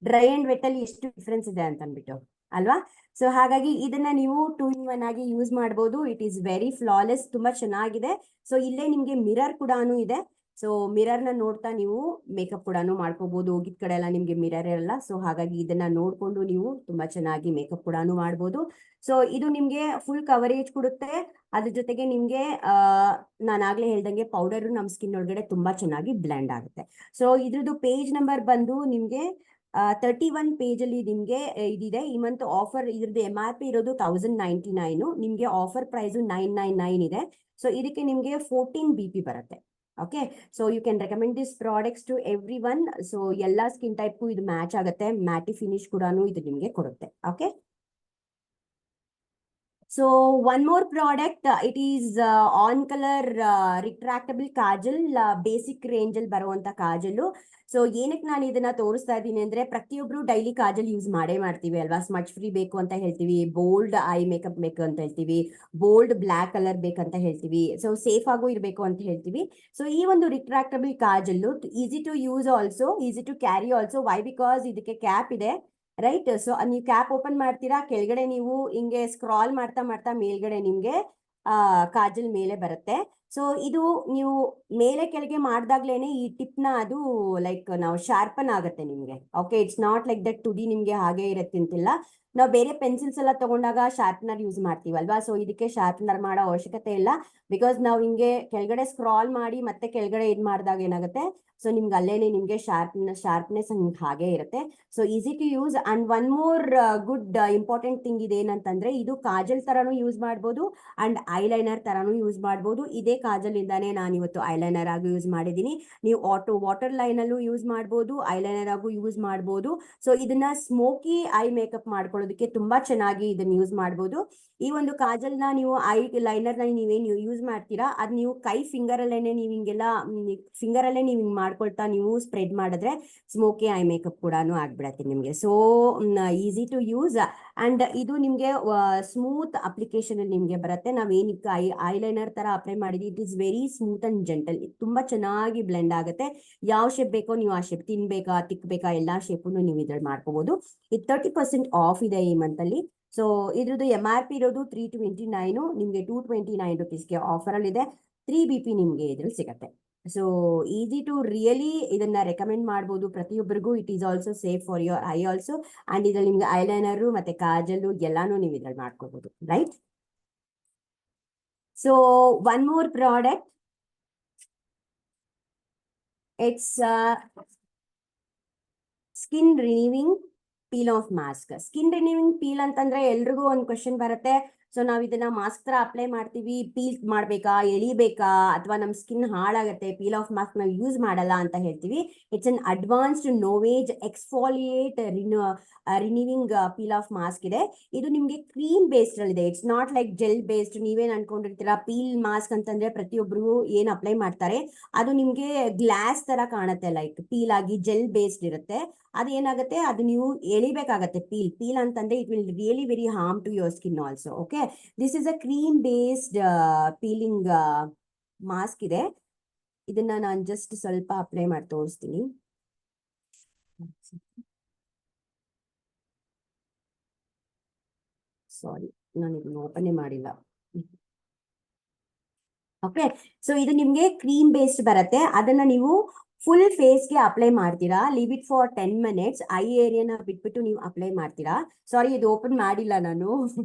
ಡ್ರೈ ಅಂಡ್ ವೆಟ್ ಅಲ್ಲಿ ಎಷ್ಟು ಡಿಫ್ರೆನ್ಸ್ ಇದೆ ಅಂತ ಅಂದ್ಬಿಟ್ಟು, ಅಲ್ವಾ? ಸೊ ಹಾಗಾಗಿ ಇದನ್ನ ನೀವು 2 in 1 ಆಗಿ ಯೂಸ್ ಮಾಡಬಹುದು. ಇಟ್ ಈಸ್ ವೆರಿ ಫ್ಲಾಲೆಸ್, ತುಂಬಾ ಚೆನ್ನಾಗಿದೆ. ಸೊ ಇಲ್ಲೇ ನಿಮ್ಗೆ ಮಿರರ್ ಕೂಡ ಇದೆ. ಸೊ ಮಿರರ್ ನ ನೋಡ್ತಾ ನೀವು ಮೇಕಪ್ ಕೂಡ ಮಾಡ್ಕೋಬಹುದು. ಹೋಗಿದ್ ಕಡೆ ಎಲ್ಲ ನಿಮ್ಗೆ ಮಿರರ್ ಇರಲ್ಲ. ಸೊ ಹಾಗಾಗಿ ಇದನ್ನ ನೋಡ್ಕೊಂಡು ನೀವು ತುಂಬಾ ಚೆನ್ನಾಗಿ ಮೇಕಪ್ ಕೂಡ ಮಾಡ್ಬೋದು. ಸೊ ಇದು ನಿಮ್ಗೆ ಫುಲ್ ಕವರೇಜ್ ಕೊಡುತ್ತೆ. ಅದ್ರ ಜೊತೆಗೆ ನಿಮ್ಗೆ ನಾನು ಆಗ್ಲೇ ಹೇಳ್ದಂಗೆ ಪೌಡರ್ ನಮ್ ಸ್ಕಿನ್ ಒಳಗಡೆ ತುಂಬಾ ಚೆನ್ನಾಗಿ ಬ್ಲೆಂಡ್ ಆಗುತ್ತೆ. ಸೊ ಇದ್ರದ್ದು ಪೇಜ್ ನಂಬರ್ ಬಂದು ನಿಮ್ಗೆ 31 ಪೇಜ್ ಅಲ್ಲಿ ನಿಮ್ಗೆ ಇದಿದೆ. ಈ ಮಂತ್ ಆಫರ್ ಇದ್ರದ್ದು MRP ಇರೋದು 1099, ನಿಮ್ಗೆ ಆಫರ್ ಪ್ರೈಸ್ 999 ಇದೆ. ಸೊ ಇದಕ್ಕೆ ನಿಮ್ಗೆ 14 BP ಬರುತ್ತೆ. Okay, so you can recommend this products to everyone. So ಎಲ್ಲಾ ಸ್ಕಿನ್ ಟೈಪ್ಗೂ ಇದು ಮ್ಯಾಚ್ ಆಗುತ್ತೆ. ಮ್ಯಾಟಿ ಫಿನಿಶ್ ಕೂಡ ಇದು ನಿಮ್ಗೆ ಕೊಡುತ್ತೆ. Okay, so one more product, it is on colour retractable kajal, basic range ಅಲ್ಲಿ ಬರುವಂತ ಕಾಜಲ್. ಸೊ ಏನಕ್ಕೆ ನಾನು ಇದನ್ನ ತೋರಿಸ್ತಾ ಇದ್ದೀನಿ ಅಂದ್ರೆ, ಪ್ರತಿಯೊಬ್ರು ಡೈಲಿ ಕಾಜಲ್ ಯೂಸ್ ಮಾಡೇ ಮಾಡ್ತೀವಿ ಅಲ್ವಾ? ಸ್ಮಚ್ ಫ್ರೀ ಬೇಕು ಅಂತ ಹೇಳ್ತೀವಿ, ಬೋಲ್ಡ್ ಐ ಮೇಕಪ್ ಬೇಕು ಅಂತ ಹೇಳ್ತೀವಿ, ಬೋಲ್ಡ್ ಬ್ಲಾಕ್ ಕಲರ್ ಬೇಕಂತ ಹೇಳ್ತೀವಿ, ಸೊ ಸೇಫ್ ಆಗು ಇರಬೇಕು ಅಂತ ಹೇಳ್ತೀವಿ. ಸೊ ಈ ಒಂದು retractable kajal easy to use also, easy to carry also. Why? Because ಇದಕ್ಕೆ ಕ್ಯಾಪ್ ಇದೆ, ರೈಟ್? ಸೊ ನೀವು ಕ್ಯಾಪ್ ಓಪನ್ ಮಾಡ್ತೀರಾ, ಕೆಳಗಡೆ ನೀವು ಹಿಂಗೆ ಸ್ಕ್ರಾಲ್ ಮಾಡ್ತಾ ಮಾಡ್ತಾ ಮೇಲ್ಗಡೆ ನಿಮ್ಗೆ ಕಾಜಲ್ ಮೇಲೆ ಬರುತ್ತೆ. ಸೊ ಇದು ನೀವು ಮೇಲೆ ಕೆಳಗೆ ಮಾಡ್ದಾಗ್ಲೇನೆ ಈ ಟಿಪ್ ನ ಅದು ಲೈಕ್ ನಾವು ಶಾರ್ಪನ್ ಆಗುತ್ತೆ ನಿಮ್ಗೆ. Okay, it's not like that ತುದಿ ನಿಮ್ಗೆ ಹಾಗೆ ಇರುತ್ತೆ ಅಂತಿಲ್ಲ. ನಾವು ಬೇರೆ ಪೆನ್ಸಿಲ್ಸ್ ಎಲ್ಲ ತಗೊಂಡಾಗ ಶಾರ್ಪ್ನರ್ ಯೂಸ್ ಮಾಡ್ತೀವಲ್ವಾ? ಸೊ ಇದಕ್ಕೆ ಶಾರ್ಪ್ನರ್ ಮಾಡೋ ಅವಶ್ಯಕತೆ ಇಲ್ಲ. ಬಿಕಾಸ್ ನಾವು ಹಿಂಗೆ ಕೆಳಗಡೆ ಸ್ಕ್ರಾಲ್ ಮಾಡಿ ಮತ್ತೆ ಕೆಳಗಡೆ ಇದ್ ಮಾಡಿದಾಗ ಏನಾಗುತ್ತೆ, ಸೊ ನಿಮ್ಗೆ ಅಲ್ಲೇನೆ ನಿಮ್ಗೆ ಶಾರ್ಪ್ನೆಸ್ ಹಾಗೆ ಇರುತ್ತೆ. So easy to use. And one more good important thing ಇದೆ ಏನಂತಂದ್ರೆ, ಇದು ಕಾಜಲ್ ತರಾನು ಯೂಸ್ ಮಾಡ್ಬೋದು ಅಂಡ್ ಐಲೈನರ್ ತರಾನು ಯೂಸ್ ಮಾಡ್ಬೋದು. ಇದೇ ಕಾಜಲ್ ಇಂದಾನೆ ನಾನು ಇವತ್ತು ಐಲೈನರ್ ಆಗಿ ಯೂಸ್ ಮಾಡಿದ್ದೀನಿ. ನೀವು ವಾಟರ್ ಲೈನ್ ಅಲ್ಲೂ ಯೂಸ್ ಮಾಡ್ಬೋದು, ಐಲೈನರ್ ಆಗು ಯೂಸ್ ಮಾಡ್ಬೋದು. ಸೊ ಇದನ್ನ ಸ್ಮೋಕಿ ಐ ಮೇಕಪ್ ಮಾಡ್ಕೊಳ್ಳೋದಕ್ಕೆ ತುಂಬಾ ಚೆನ್ನಾಗಿ ಇದನ್ನ ಯೂಸ್ ಮಾಡ್ಬೋದು. ಈ ಒಂದು ಕಾಜಲ್ ನ ನೀವು ಐ ಲೈನರ್ ನ ನೀವೇನು ಯೂಸ್ ಮಾಡ್ತೀರಾ, ಅದ್ ನೀವು ಕೈ ಫಿಂಗರ್ ಅಲ್ಲೇನೆ ನೀವು ಹಿಂಗೆಲ್ಲ ಫಿಂಗರ್ ಅಲ್ಲೇ ನೀವು ಹಿಂಗ್ ಮಾಡ್ಕೊಳ್ತಾ ನೀವು ಸ್ಪ್ರೆಡ್ ಮಾಡಿದ್ರೆ ಸ್ಮೋಕಿ ಐ ಮೇಕಪ್ ಕೂಡ ಆಗ್ಬಿಡತ್ತೆ ನಿಮ್ಗೆ. So easy to use and ಇದು ನಿಮ್ಗೆ ಸ್ಮೂತ್ ಅಪ್ಲಿಕೇಶನ್ ಅಲ್ಲಿ ನಿಮ್ಗೆ ಬರುತ್ತೆ. ನಾವೇನಕ್ಕೆ ಐಲೈನರ್ ತರ ಅಪ್ಲೈ ಮಾಡಿದ್ವಿ, it is very smooth and gentle. ತುಂಬಾ ಚೆನ್ನಾಗಿ ಬ್ಲೆಂಡ್ ಆಗುತ್ತೆ. ಯಾವ ಶೇಪ್ ಬೇಕೋ ನೀವು ಆ ಶೇಪ್, ತಿನ್ಬೇಕಾ ತಿಕ್ಬೇಕಾ ಎಲ್ಲಾ ಶೇಪನ್ನು ನೀವು ಇದ್ರಲ್ಲಿ ಮಾಡ್ಕೋಬಹುದು. ಇದು 30% ಆಫ್ ಇದೆ ಈ ಮಂತ್ ಅಲ್ಲಿ. ಸೊ ಇದ್ರದ್ದು MRP ಇರೋದು 329, ನಿಮ್ಗೆ 229 rupeesಗೆ ಆಫರ್ ಅಲ್ಲಿ ಇದೆ. 3 BP ನಿಮ್ಗೆ ಇದ್ರಲ್ಲಿ ಸಿಗತ್ತೆ. ಸೊ ಈಸಿ ಟು ರಿಯಲಿ ಇದನ್ನ ರೆಕಮೆಂಡ್ ಮಾಡ್ಬೋದು ಪ್ರತಿಯೊಬ್ಬರಿಗೂ. It is also safe for your eye also. And ಇದ್ರಲ್ಲಿ ನಿಮ್ಗೆ ಐಲೈನರ್ ಮತ್ತೆ ಕಾಜಲ್ ಎಲ್ಲಾನು ನೀವು ಇದ್ರಲ್ಲಿ ಮಾಡ್ಕೋಬಹುದು, right? So one more product, it's skin renewing peel off mask. Skin renewing peel ಅಂತಂದ್ರೆ ಎಲ್ರಿಗೂ ಒಂದು ಕ್ವಶನ್ ಬರುತ್ತೆ. ಸೊ ನಾವ್ ಇದನ್ನ ಮಾಸ್ಕ್ ತರ ಅಪ್ಲೈ ಮಾಡ್ತೀವಿ, ಪೀಲ್ ಮಾಡ್ಬೇಕಾ, ಎಳಿಬೇಕಾ, ಅಥವಾ ನಮ್ ಸ್ಕಿನ್ ಹಾಳಾಗತ್ತೆ, ಪೀಲ್ ಆಫ್ ಮಾಸ್ಕ್ ನಾವು ಯೂಸ್ ಮಾಡಲ್ಲ ಅಂತ ಹೇಳ್ತೀವಿ. It's an advanced Novage exfoliate renewing peel off mask ಇದೆ. ಇದು ನಿಮ್ಗೆ ಕ್ರೀಮ್ ಬೇಸ್ಡ್ ಅಲ್ಲಿ ಇದೆ. It's not like gel based. ನೀವೇನ್ ಅನ್ಕೊಂಡಿರ್ತೀರಾ ಪೀಲ್ ಮಾಸ್ಕ್ ಅಂತಂದ್ರೆ ಪ್ರತಿಯೊಬ್ರು ಏನ್ ಅಪ್ಲೈ ಮಾಡ್ತಾರೆ ಅದು ನಿಮ್ಗೆ ಗ್ಲಾಸ್ ತರ ಕಾಣುತ್ತೆ, ಲೈಕ್ ಪೀಲ್ ಆಗಿ ಜೆಲ್ ಬೇಸ್ಡ್ ಇರುತ್ತೆ. ಅದೇನಾಗುತ್ತೆ, ಅದು ನೀವು ಎಳಿಬೇಕಾಗತ್ತೆ. ಪೀಲ್ ಅಂತಂದ್ರೆ it will really very harm to your skin also. Okay, this is a cream based peeling mask ಇದೆ. ಇದನ್ನ ನಾನು ಜಸ್ಟ್ ಸ್ವಲ್ಪ ಅಪ್ಲೈ ಮಾಡಿ ತೋರಿಸ್ತೀನಿ. ಸಾರಿ, ನಾನು ಇದನ್ನ ಓಪನ್ ಮಾಡಿಲ್ಲ. ಓಕೆ, ಸೊ ಇದು ನಿಮ್ಗೆ ಕ್ರೀಮ್ ಬೇಸ್ಡ್ ಬರುತ್ತೆ. ಅದನ್ನ ನೀವು ಫುಲ್ ಫೇಸ್ಗೆ ಅಪ್ಲೈ ಮಾಡ್ತೀರಾ, leave it for 10 minutes. Eye ಏರಿಯಾನ ಬಿಟ್ಬಿಟ್ಟು ನೀವು ಅಪ್ಲೈ ಮಾಡ್ತೀರಾ. ಸಾರಿ, ಇದು ಓಪನ್ ಮಾಡಿಲ್ಲ ನಾನು,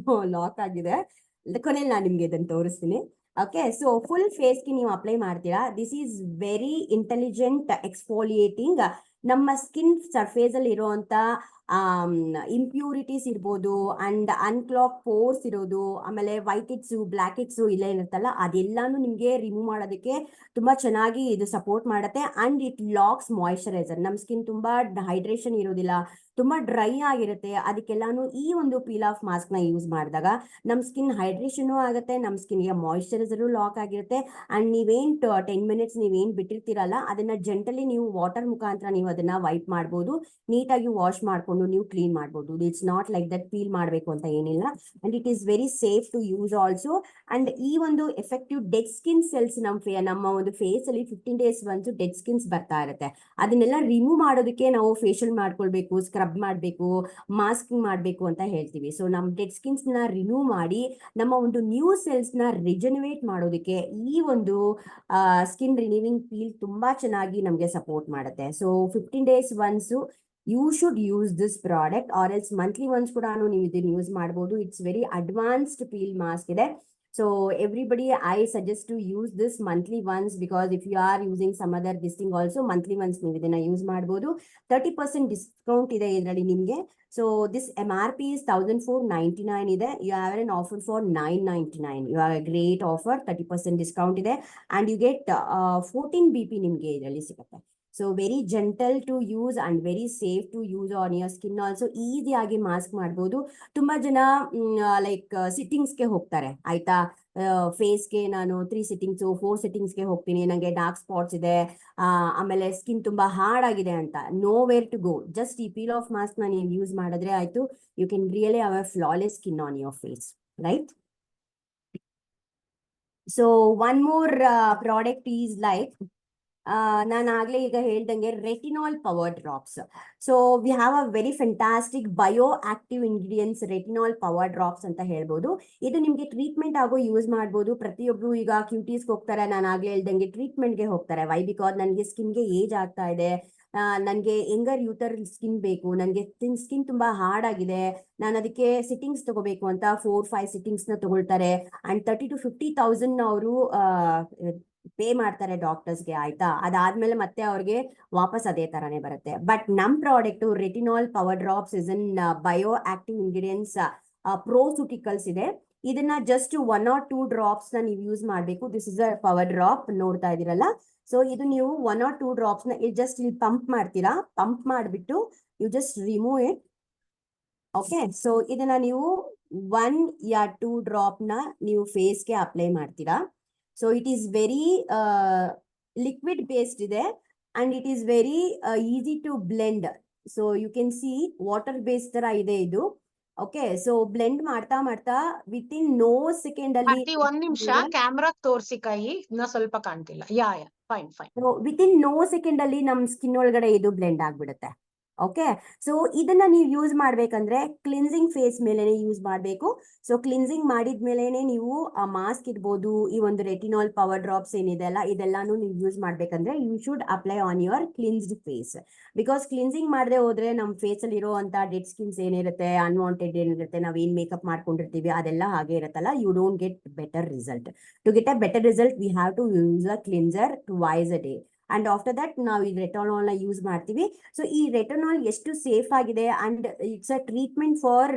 ಲಾಕ್ ಆಗಿದೆ. ಕೊನೆಯಲ್ಲಿ ನಾನು ನಿಮ್ಗೆ ಇದನ್ನು ತೋರಿಸ್ತೀನಿ. ಓಕೆ, ಸೊ ಫುಲ್ ಫೇಸ್ಗೆ ನೀವು ಅಪ್ಲೈ ಮಾಡ್ತೀರಾ. This is very intelligent exfoliating. ನಮ್ಮ ಸ್ಕಿನ್ ಸರ್ಫೇಸ್ ಅಲ್ಲಿ ಇರುವಂತ ಇಂಪ್ಯೂರಿಟೀಸ್ ಇರ್ಬೋದು ಅಂಡ್ ಅನ್ಕ್ಲಾಕ್ ಪೋರ್ಸ್ ಇರೋದು, ಆಮೇಲೆ ವೈಟ್ ಹೆಡ್ಸ್ ಬ್ಲ್ಯಾಕ್ ಹೆಡ್ಸ್ ಇಲ್ಲ ಇರುತ್ತಲ್ಲ, ಅದೆಲ್ಲಾನು ನಿಮ್ಗೆ ರಿಮೂವ್ ಮಾಡೋದಕ್ಕೆ ತುಂಬಾ ಚೆನ್ನಾಗಿ ಇದು ಸಪೋರ್ಟ್ ಮಾಡುತ್ತೆ. And it locks moisturiser. ನಮ್ಮ ಸ್ಕಿನ್ ತುಂಬಾ ಹೈಡ್ರೇಷನ್ ಇರೋದಿಲ್ಲ, ತುಂಬಾ ಡ್ರೈ ಆಗಿರುತ್ತೆ, ಅದಕ್ಕೆಲ್ಲಾನು ಈ ಒಂದು ಪೀಲ್ ಆಫ್ ಮಾಸ್ಕ್ ನ ಯೂಸ್ ಮಾಡಿದಾಗ ನಮ್ಮ ಸ್ಕಿನ್ ಹೈಡ್ರೇಷನ್ ಆಗುತ್ತೆ, ನಮ್ಮ ಸ್ಕಿನ್ಗೆ ಮಾಯಿಶ್ಚರೈಸರ್ ಲಾಕ್ ಆಗಿರುತ್ತೆ. ಅಂಡ್ ನೀವೇನ್ 10 ಮಿನಿಟ್ಸ್ ನೀವೇನ್ ಬಿಟ್ಟಿರ್ತೀರಲ್ಲ, ಅದನ್ನ ಜೆಂಟಲಿ ನೀವು ವಾಟರ್ ಮುಖಾಂತರ ನೀವು ಅದನ್ನ ವೈಪ್ ಮಾಡ್ಬೋದು, ನೀಟಾಗಿ ವಾಶ್ ಮಾಡ್ಕೊಂಡು ನೀವು ಕ್ಲೀನ್ ಮಾಡ್ಬೋದು. It's not like that peel ಮಾಡಬೇಕು ಅಂತ ಏನಿಲ್ಲ. And it is very safe to use also. And ಈ ಒಂದು ಎಫೆಕ್ಟಿವ್ ಡೆಡ್ ಸ್ಕಿನ್ ಸೆಲ್ಸ್ ನಮ್ಮ ಒಂದು ಫೇಸ್ ಅಲ್ಲಿ 15 days once ಡೆಡ್ ಸ್ಕಿನ್ಸ್ ಬರ್ತಾ ಇರುತ್ತೆ. ಅದನ್ನೆಲ್ಲ ರಿಮೂವ್ ಮಾಡೋದಕ್ಕೆ ನಾವು ಫೇಶಿಯಲ್ ಮಾಡ್ಕೊಳ್ಬೇಕು, ಸ್ಕ್ರಬ್ ಮಾಡಬೇಕು, ಮಾಸ್ಕಿಂಗ್ ಮಾಡಬೇಕು ಅಂತ ಹೇಳ್ತೀವಿ. ಸೊ ನಮ್ಮ ಡೆಡ್ ಸ್ಕಿನ್ಸ್ ನ ರಿಮೂವ್ ಮಾಡಿ ನಮ್ಮ ಒಂದು ನ್ಯೂ ಸೆಲ್ಸ್ ನ ರಿಜನರೇಟ್ ಮಾಡೋದಕ್ಕೆ ಈ ಒಂದು ಸ್ಕಿನ್ ರಿನೀವಿಂಗ್ ಪೀಲ್ ತುಂಬಾ ಚೆನ್ನಾಗಿ ನಮಗೆ ಸಪೋರ್ಟ್ ಮಾಡುತ್ತೆ. So 15 days once you should use this product, or else monthly once ಕೂಡ ನೀವು ಇದನ್ನ ಯೂಸ್ ಮಾಡಬಹುದು. It's very advanced peel mask ಇದೆ. So everybody, I suggest to use this monthly once, because if you are using some other this thing also, monthly once ನೀವು ಇದನ್ನ use ಮಾಡಬಹುದು. 30% discount ಇದೆ ಇದರಲ್ಲಿ ನಿಮಗೆ. So this MRP is 1499 ಇದೆ. You have an offer for 999. You have a great offer, 30% discount ಇದೆ. And you get 14 BP ನಿಮಗೆ ಇದರಲ್ಲಿ ಸಿಗುತ್ತೆ. So very gentle to use and very safe to use on your skin also. ಈಸಿಯಾಗಿ mask ಮಾಡ್ಬೋದು. ತುಂಬಾ ಜನ like ಸಿಟ್ಟಿಂಗ್ಸ್ಗೆ ಹೋಗ್ತಾರೆ, ಆಯ್ತಾ, ಫೇಸ್ಗೆ ನಾನು 3 ಸಿಟ್ಟಿಂಗ್ಸ್ 4 ಸಿಟ್ಟಿಂಗ್ಸ್ಗೆ ಹೋಗ್ತೀನಿ, ನನಗೆ ಡಾರ್ಕ್ ಸ್ಪಾಟ್ಸ್ ಇದೆ, ಆಮೇಲೆ ಸ್ಕಿನ್ ತುಂಬಾ ಹಾರ್ಡ್ ಆಗಿದೆ ಅಂತ. Nowhere to go. Just ಈ ಪೀಲ್ ಆಫ್ ಮಾಸ್ಕ್ ನ ನೀವು ಯೂಸ್ ಮಾಡಿದ್ರೆ ಆಯ್ತು, you can really have a flawless skin on your face, right? So one more product is like, ನಾನು ಆಗ್ಲೇ ಈಗ ಹೇಳ್ದಂಗೆ retinol power drops. So we have a very fantastic bio active ingredients retinol power drops ಅಂತ ಹೇಳ್ಬೋದು. ಇದು ನಿಮ್ಗೆ treatment ಆಗೋ use ಮಾಡ್ಬೋದು. ಪ್ರತಿಯೊಬ್ರು ಈಗ ಕ್ಯೂಟೀಸ್ಗೆ ಹೋಗ್ತಾರೆ, ನಾನು ಆಗ್ಲೇ ಹೇಳ್ದಂಗೆ ಟ್ರೀಟ್ಮೆಂಟ್ಗೆ ಹೋಗ್ತಾರೆ. ವೈ? ಬಿಕಾಸ್ ನನಗೆ ಸ್ಕಿನ್ಗೆ ಏಜ್ ಆಗ್ತಾ ಇದೆ, ನನಗೆ ಯಂಗರ್ ಯೂತರ್ ಸ್ಕಿನ್ ಬೇಕು, ನನಗೆ ಸ್ಕಿನ್ ತುಂಬಾ ಹಾರ್ಡ್ ಆಗಿದೆ, ನಾನು ಅದಕ್ಕೆ ಸಿಟ್ಟಿಂಗ್ಸ್ ತಗೋಬೇಕು ಅಂತ 4-5 ಸಿಟ್ಟಿಂಗ್ಸ್ ನ ತಗೊಳ್ತಾರೆ. ಅಂಡ್ 30,000 to 50,000 ಅವರು ಪೇ ಮಾಡ್ತಾರೆ ಡಾಕ್ಟರ್ಸ್ಗೆ, ಆಯ್ತಾ. ಅದಾದ್ಮೇಲೆ ಮತ್ತೆ ಅವ್ರಿಗೆ ವಾಪಸ್ ಅದೇ ತರಾನೇ ಬರುತ್ತೆ. ಬಟ್ ನಮ್ product retinol power drops is in bio active ingredients proceuticals ಇದೆ. ಇದನ್ನ ಜಸ್ಟ್ 1 or 2 ಡ್ರಾಪ್ಸ್ ನ ನೀವು ಯೂಸ್ ಮಾಡ್ಬೇಕು. This is a power drop, ನೋಡ್ತಾ ಇದೀರಲ್ಲ. ಸೊ ಇದು ನೀವು 1 or 2 ಡ್ರಾಪ್ಸ್ ನ ಜಸ್ಟ್ ಇಲ್ಲಿ ಪಂಪ್ ಮಾಡ್ತೀರಾ. ಪಂಪ್ ಮಾಡಿಬಿಟ್ಟು you just remove it. Okay, so ಇದನ್ನ ನೀವು 1 or 2 ಡ್ರಾಪ್ ನ ನೀವು ಫೇಸ್ಗೆ ಅಪ್ಲೈ ಮಾಡ್ತೀರಾ. So it is very liquid based ಇದೆ and it is very easy to blend. So you can see water based ತರ ಇದೆ ಇದು. ಓಕೆ, ಸೊ ಬ್ಲೆಂಡ್ ಮಾಡ್ತಾ ಮಾಡ್ತಾ ವಿತ್ ಇನ್ ನೋ ಸೆಕೆಂಡ್ ಅಲ್ಲಿ, ಒಂದ್ ನಿಮಿಷ ಕ್ಯಾಮ್ರಾ ತೋರ್ಸಿ, ಕೈ ಇನ್ನ ಸ್ವಲ್ಪ ಕಾಣ್ತಿಲ್ಲ. Yeah fine fine. Within no second ಅಲ್ಲಿ ನಮ್ ಸ್ಕಿನ್ ಒಳಗಡೆ ಇದು ಬ್ಲೆಂಡ್ ಆಗ್ಬಿಡುತ್ತೆ. ಓಕೆ, ಸೊ ಇದನ್ನ ನೀವು ಯೂಸ್ ಮಾಡ್ಬೇಕಂದ್ರೆ ಕ್ಲಿನ್ಸಿಂಗ್ ಫೇಸ್ ಮೇಲೆನೆ ಯೂಸ್ ಮಾಡಬೇಕು. ಸೊ ಕ್ಲಿನ್ಸಿಂಗ್ ಮಾಡಿದ್ಮೇಲೆನೆ ನೀವು ಆ ಮಾಸ್ಕ್ ಇರ್ಬೋದು, ಈ ಒಂದು ರೆಟಿನಾಲ್ ಪವರ್ ಡ್ರಾಪ್ಸ್ ಏನಿದೆ ಅಲ್ಲ, ಇದೆಲ್ಲಾನು ನೀವು ಯೂಸ್ ಮಾಡ್ಬೇಕಂದ್ರೆ you should apply on your cleansed face. Because cleansing ಮಾಡದೆ ಹೋದ್ರೆ ನಮ್ಮ ಫೇಸ್ ಅಲ್ಲಿ ಇರುವಂತ ಡೆಡ್ ಸ್ಕಿನ್ಸ್ ಏನಿರುತ್ತೆ, ಅನ್ವಾಂಟೆಡ್ ಏನಿರುತ್ತೆ, ನಾವ್ ಏನ್ ಮೇಕಪ್ ಮಾಡ್ಕೊಂಡಿರ್ತೀವಿ ಅದೆಲ್ಲ ಹಾಗೆ ಇರುತ್ತಲ್ಲ, you don't get better result. To get a better result we have to use a cleanser twice a day. And after that ನಾವು ಈ ರೆಟನಾಲ್ ನ ಯೂಸ್ ಮಾಡ್ತೀವಿ. ಸೊ ಈ ರೆಟನಾಲ್ ಎಷ್ಟು ಸೇಫ್ ಆಗಿದೆ, and it's a treatment for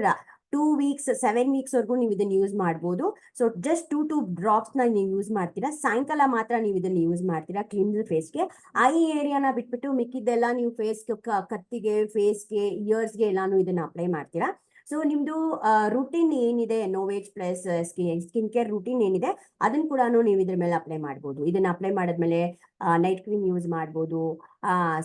2 weeks 7 weeks ವರ್ಗೂ ನೀವು ಇದನ್ನ use ಮಾಡ್ಬೋದು. ಸೊ ಜಸ್ಟ್ 2 ಡ್ರಾಪ್ಸ್ ನ ನೀವು ಯೂಸ್ ಮಾಡ್ತೀರಾ. ಸಾಯಂಕಾಲ ಮಾತ್ರ ನೀವು ಇದನ್ನ ಯೂಸ್ ಮಾಡ್ತೀರಾ ಕ್ಲೀನ್ಸ್ ಫೇಸ್ಗೆ. ಐ ಏರಿಯಾನ ಬಿಟ್ಬಿಟ್ಟು ಮಿಕ್ಕಿದ್ದೆಲ್ಲ ನೀವು ಫೇಸ್ಗೆ, ಕತ್ತಿಗೆ, ಫೇಸ್ಗೆ, ಇಯರ್ಸ್ಗೆ ಎಲ್ಲಾನು ಇದನ್ನ ಅಪ್ಲೈ ಮಾಡ್ತೀರಾ. ಸೊ ನಿಮ್ದು ರೂಟೀನ್ ಏನಿದೆ, ನೋವೇಜ್ ಪ್ಲಸ್ ಸ್ಕಿನ್ ಕೇರ್ ರೂಟೀನ್ ಏನಿದೆ, ಅದನ್ನ ಕೂಡ ನೀವು ಇದ್ರ ಮೇಲೆ ಅಪ್ಲೈ ಮಾಡ್ಬೋದು. ಇದನ್ನ ಅಪ್ಲೈ ಮಾಡಿದ್ಮೇಲೆ ನೈಟ್ ಕ್ರೀಮ್ ಯೂಸ್ ಮಾಡ್ಬೋದು,